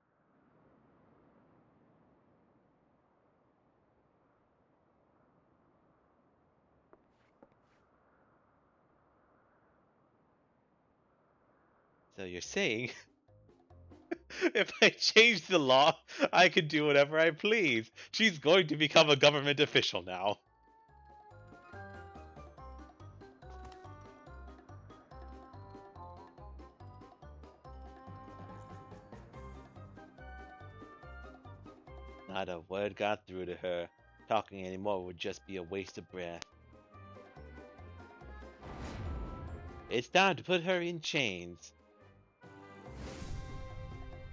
So you're saying, if I change the law, I can do whatever I please. She's going to become a government official now. Not a word got through to her. Talking anymore would just be a waste of breath. It's time to put her in chains.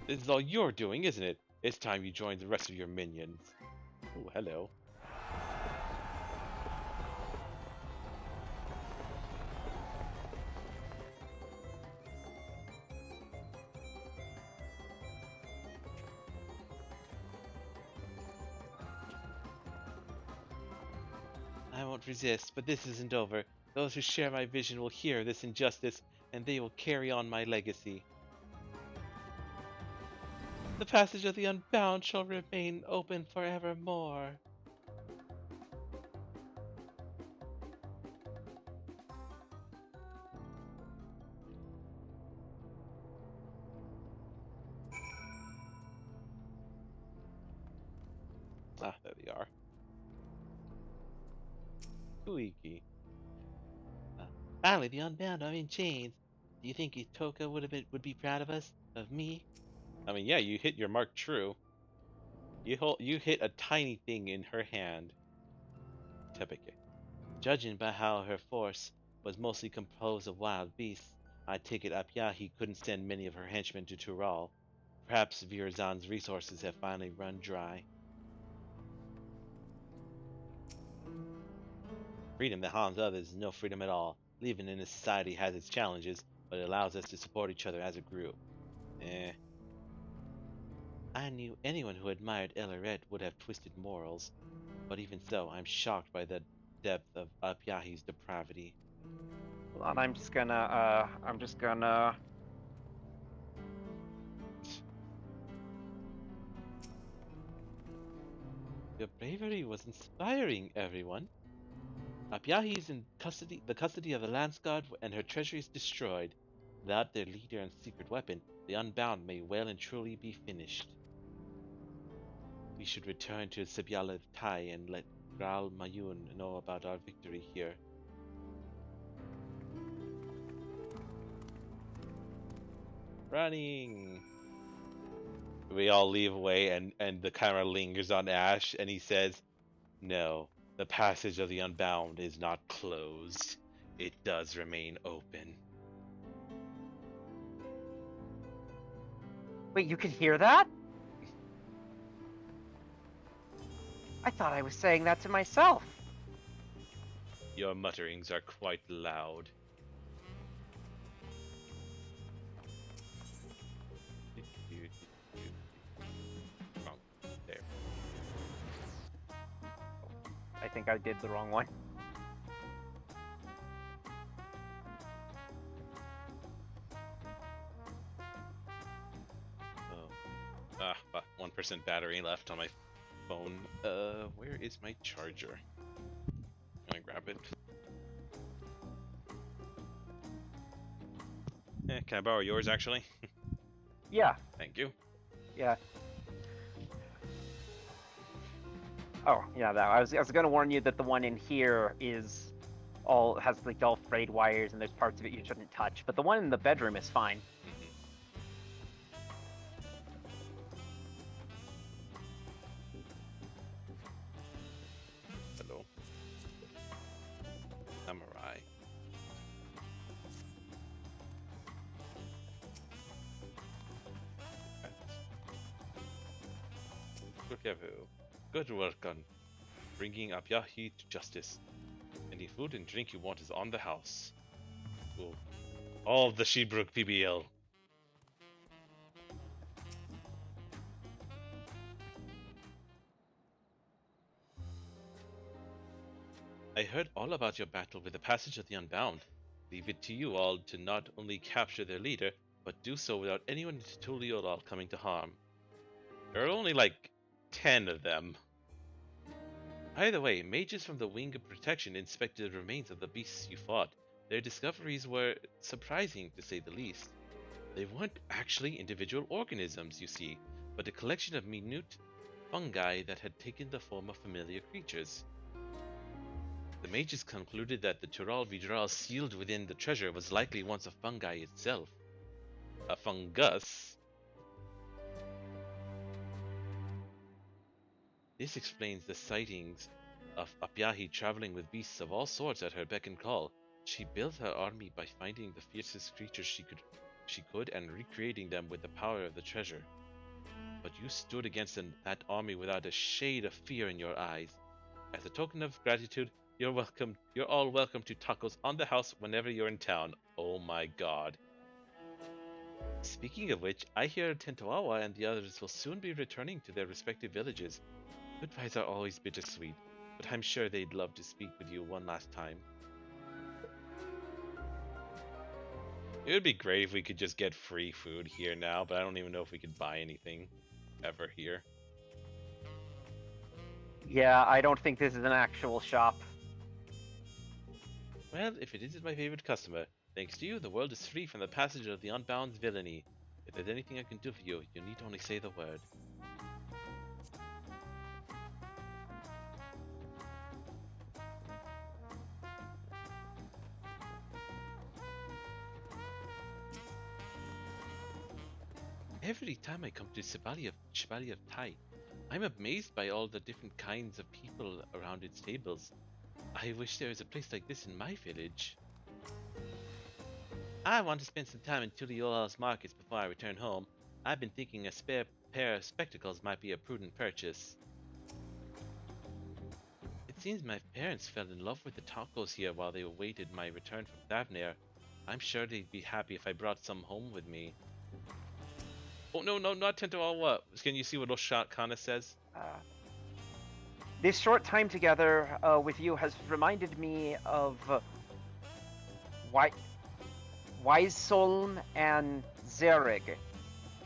This is all you're doing, isn't it? It's time you joined the rest of your minions. Oh, hello. I won't resist, but this isn't over. Those who share my vision will hear this injustice, and they will carry on my legacy. The passage of the unbound shall remain open forevermore. Ah, there they are. Kuiki. Finally, the unbound are in chains. Do you think Itoka would be proud of us? Of me? I mean, yeah, you hit your mark true. You hit a tiny thing in her hand. Tepeke. Judging by how her force was mostly composed of wild beasts, I take it Apyahi couldn't send many of her henchmen to Tural. Perhaps Virazan's resources have finally run dry. Freedom that harms others is no freedom at all. Living in a society has its challenges, but it allows us to support each other as a group. I knew anyone who admired Elaret would have twisted morals, but even so, I'm shocked by the depth of Apyahi's depravity. Hold on, I'm just gonna. Your bravery was inspiring, everyone. Apyahi is in the custody of the Lance Guard, and her treasury is destroyed. Without their leader and secret weapon, the Unbound may well and truly be finished. We should return to Sibyala Tai and let Graal Mayun know about our victory here. Running! We all leave away, and the camera lingers on Ash, and he says, "No, the passage of the Unbound is not closed. It does remain open." Wait, you can hear that? I thought I was saying that to myself. Your mutterings are quite loud. Oh, there. I think I did the wrong one. Oh. About 1% battery left on my phone. Where is my charger? Can I grab it? Can I borrow yours, actually? Yeah, Thank you. yeah. Oh, yeah, I was gonna warn you that the one in here has like all frayed wires and there's parts of it you shouldn't touch, but the one in the bedroom is fine. Hello. Samurai. Good work on bringing Abyahi to justice. Any food and drink you want is on the house. Ooh. All of the Sheebrook PBL. I heard all about your battle with the Passage of the Unbound. Leave it to you all to not only capture their leader, but do so without anyone in Tuliolal coming to harm. There are only like 10 of them. By the way, mages from the Wing of Protection inspected the remains of the beasts you fought. Their discoveries were surprising, to say the least. They weren't actually individual organisms, you see, but a collection of minute fungi that had taken the form of familiar creatures. The mages concluded that the Tural Vidral sealed within the treasure was likely once a fungi itself. A fungus? This explains the sightings of Apyahi traveling with beasts of all sorts at her beck and call. She built her army by finding the fiercest creatures she could and recreating them with the power of the treasure. But you stood against that army without a shade of fear in your eyes. As a token of gratitude, you're all welcome to tacos on the house whenever you're in town. Oh my god. Speaking of which, I hear Tentoawa and the others will soon be returning to their respective villages. Goodbyes are always bittersweet, but I'm sure they'd love to speak with you one last time. It would be great if we could just get free food here now, but I don't even know if we could buy anything ever here. Yeah, I don't think this is an actual shop. Well, if it isn't my favorite customer, thanks to you, the world is free from the passage of the Unbound's villainy. If there's anything I can do for you, you need only say the word. Every time I come to Shibali of Tai, I'm amazed by all the different kinds of people around its tables. I wish there was a place like this in my village. I want to spend some time in Tuliola's markets before I return home. I've been thinking a spare pair of spectacles might be a prudent purchase. It seems my parents fell in love with the tacos here while they awaited my return from Thavnair. I'm sure they'd be happy if I brought some home with me. Oh no, not Tentoawa. Can you see what Oshakana says? This short time together with you has reminded me of Wisesolm and Zerig.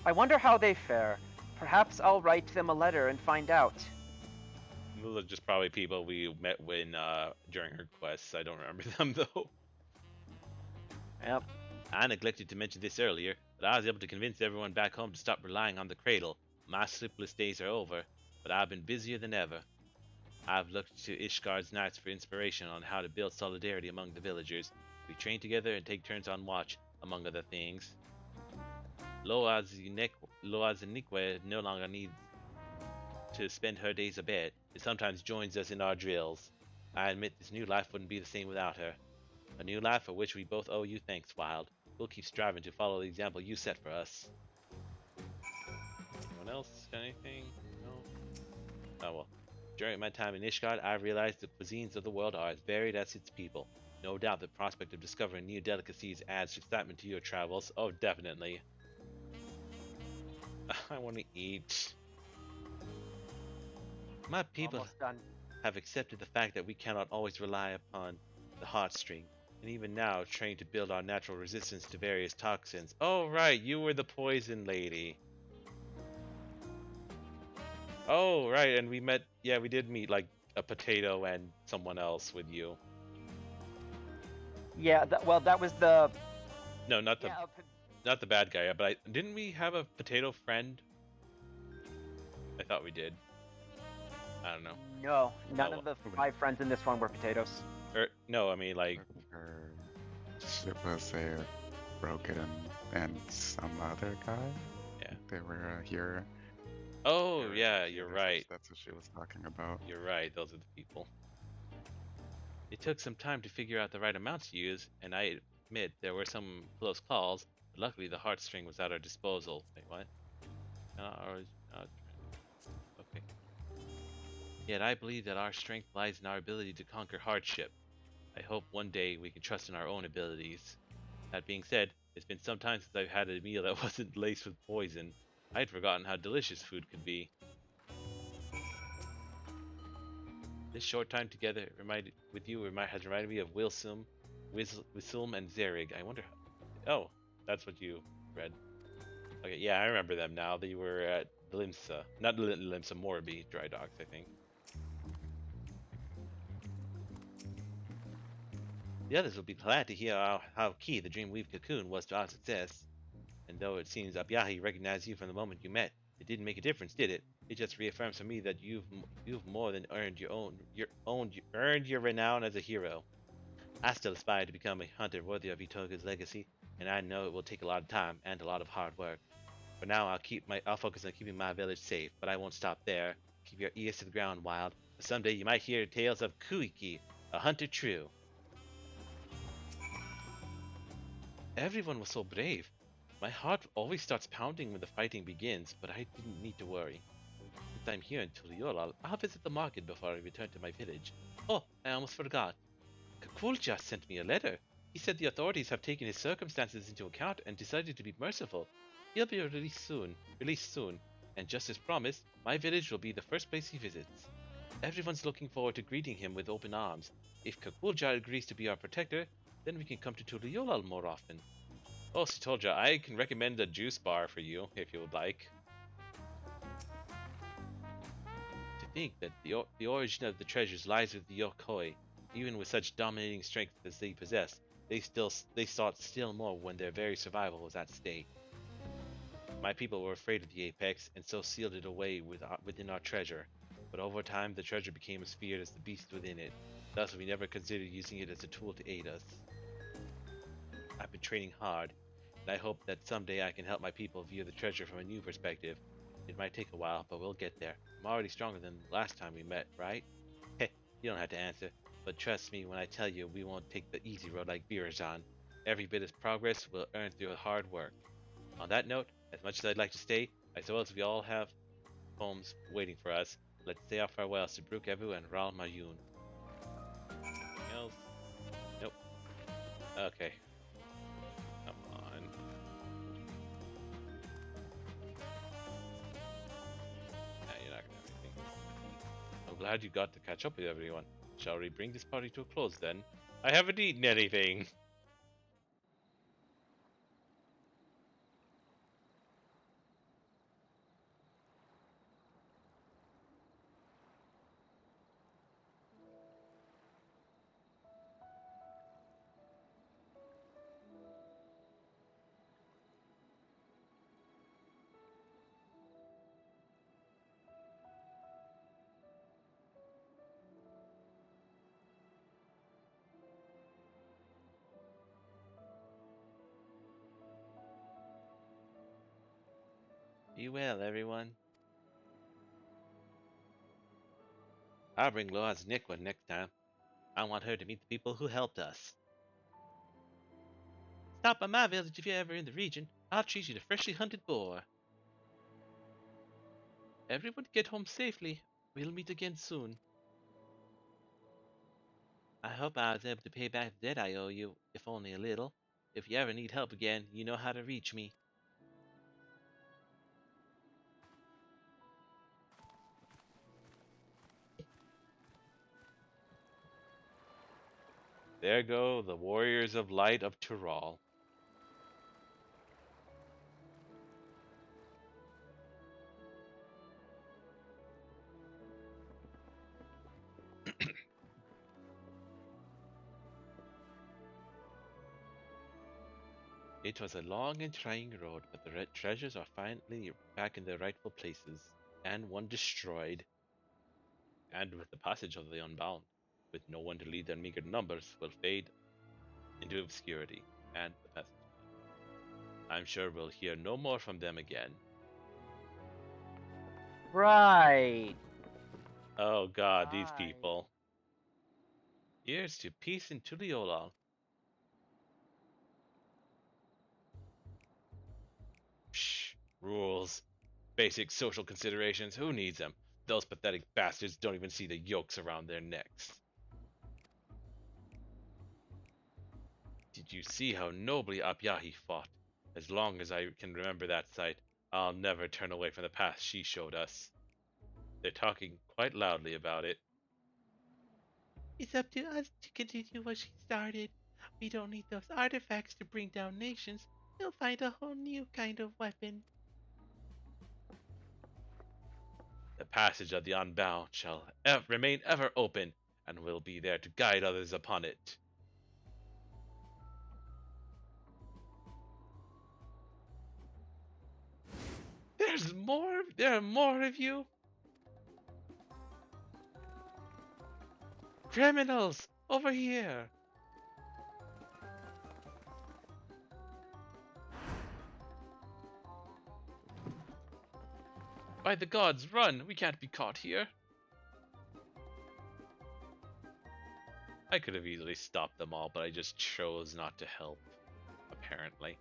I wonder how they fare. Perhaps I'll write them a letter and find out. Those are just probably people we met when during her quests. I don't remember them though. Yep. I neglected to mention this earlier, but I was able to convince everyone back home to stop relying on the cradle. My sleepless days are over, but I've been busier than ever. I've looked to Ishgard's Knights for inspiration on how to build solidarity among the villagers. We train together and take turns on watch, among other things. Loazinique no longer needs to spend her days abed, and sometimes joins us in our drills. I admit this new life wouldn't be the same without her. A new life for which we both owe you thanks, Wild. We'll keep striving to follow the example you set for us. else got anything? No. Oh well. During my time in Ishgard, I realized the cuisines of the world are as varied as its people. No doubt the prospect of discovering new delicacies adds excitement to your travels. Oh, definitely. I want to eat. My people Almost done. have accepted the fact that we cannot always rely upon the heartstring, and even now trained to build our natural resistance to various toxins. Oh, right, you were the poison lady. Oh, right, and we met, yeah, we did meet like a potato and someone else with you. Yeah, well, that was the. No, not the Yeah, not the bad guy, but didn't we have a potato friend? I thought we did. I don't know. no, none Oh, of the 5 friends in this one were potatoes. No, I mean like Her ship was a broken and some other guy. Yeah. They were here. oh Or yeah, she you're was- right. That's what she was talking about. You're right. Those are the people. It took some time to figure out the right amount to use, and I admit there were some close calls, but luckily the heartstring was at our disposal. Wait, what? Okay. Yet I believe that our strength lies in our ability to conquer hardship. I hope one day we can trust in our own abilities. That being said, it's been some time since I've had a meal that wasn't laced with poison. I'd forgotten how delicious food could be. This short time together has reminded me of Wilsum, Wisum, and Zerig. I wonder. Oh, that's what you read. Okay, yeah, I remember them now. They were at Limsa, not Limsa, Morbi dry docks, I think. The others will be glad to hear how key the Dreamweave cocoon was to our success. And though it seems Abyahi recognized you from the moment you met, it didn't make a difference, did it? It just reaffirms for me that you've more than earned your renown as a hero. I still aspire to become a hunter worthy of Itoga's legacy, and I know it will take a lot of time and a lot of hard work. For now, I'll focus on keeping my village safe, but I won't stop there. Keep your ears to the ground, Wild. Someday you might hear tales of Kuiki, a hunter true. Everyone was so brave. My heart always starts pounding when the fighting begins, but I didn't need to worry. Since I'm here in Tuliolal, I'll visit the market before I return to my village. Oh, I almost forgot. Kakulja sent me a letter. He said the authorities have taken his circumstances into account and decided to be merciful. He'll be released soon, and just as promised, my village will be the first place he visits. Everyone's looking forward to greeting him with open arms. If Kakulja agrees to be our protector, then we can come to Tuliolal more often. Oh, Sitolja, I can recommend a juice bar for you, if you would like. To think that the origin of the treasures lies with the Yokoi. Even with such dominating strength as they possess, they sought still more when their very survival was at stake. My people were afraid of the Apex, and so sealed it away within our treasure. But over time, the treasure became as feared as the beast within it. Thus, we never considered using it as a tool to aid us. I've been training hard, and I hope that someday I can help my people view the treasure from a new perspective. It might take a while, but we'll get there. I'm already stronger than the last time we met, right? Heh, you don't have to answer, but trust me when I tell you we won't take the easy road like Virajan. Every bit of progress we'll earn through hard work. On that note, as much as I'd like to stay, I suppose we all have homes waiting for us. Let's say our farewells to Brook-Evu and Ral Mayun. Anything else? Nope. Okay. Come on. Nah, you're not gonna have anything. I'm glad you got to catch up with everyone. Shall we bring this party to a close then? I haven't eaten anything. Be well, everyone. I'll bring Loa's Nikwa next time. I want her to meet the people who helped us. Stop by my village if you're ever in the region. I'll treat you to freshly hunted boar. everyone get home safely. We'll meet again soon. I hope I was able to pay back the debt I owe you, if only a little. If you ever need help again, you know how to reach me. There go the warriors of light of Tyrol. It was a long and trying road, but the red treasures are finally back in their rightful places, and one destroyed. And with the passage of the Unbound, with no one to lead their meager numbers, will fade into obscurity, and the passage. I'm sure we'll hear no more from them again. Right. Oh god, these Right. people. Here's to peace in Tuliolal. Psh, rules. Basic social considerations, who needs them? Those pathetic bastards don't even see the yokes around their necks. Did you see how nobly Abyahi fought? As long as I can remember that sight, I'll never turn away from the path she showed us. They're talking quite loudly about it. It's up to us to continue what she started. We don't need those artifacts to bring down nations. We'll find a whole new kind of weapon. The passage of the Unbound shall remain ever open, and will be there to guide others upon it. There's more? There are more of you? Criminals! Over here! By the gods, run! We can't be caught here. I could have easily stopped them all, but I just chose not to help, apparently.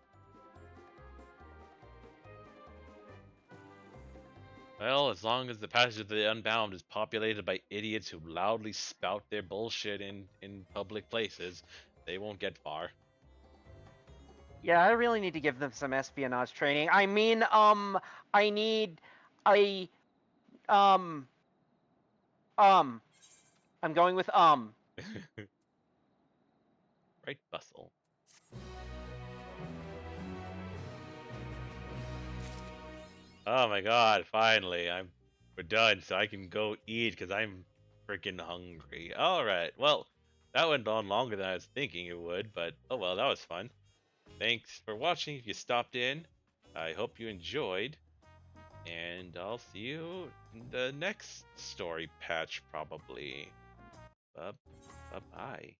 Well, as long as the passage of the Unbound is populated by idiots who loudly spout their bullshit in public places, they won't get far. Yeah, I really need to give them some espionage training. I mean, I need a, I'm going with, Right, Bustle? Oh my god, finally. We're done, so I can go eat because I'm freaking hungry. Alright, well, that went on longer than I was thinking it would, but oh well, that was fun. Thanks for watching if you stopped in. I hope you enjoyed. And I'll see you in the next story patch, probably. Bye-bye.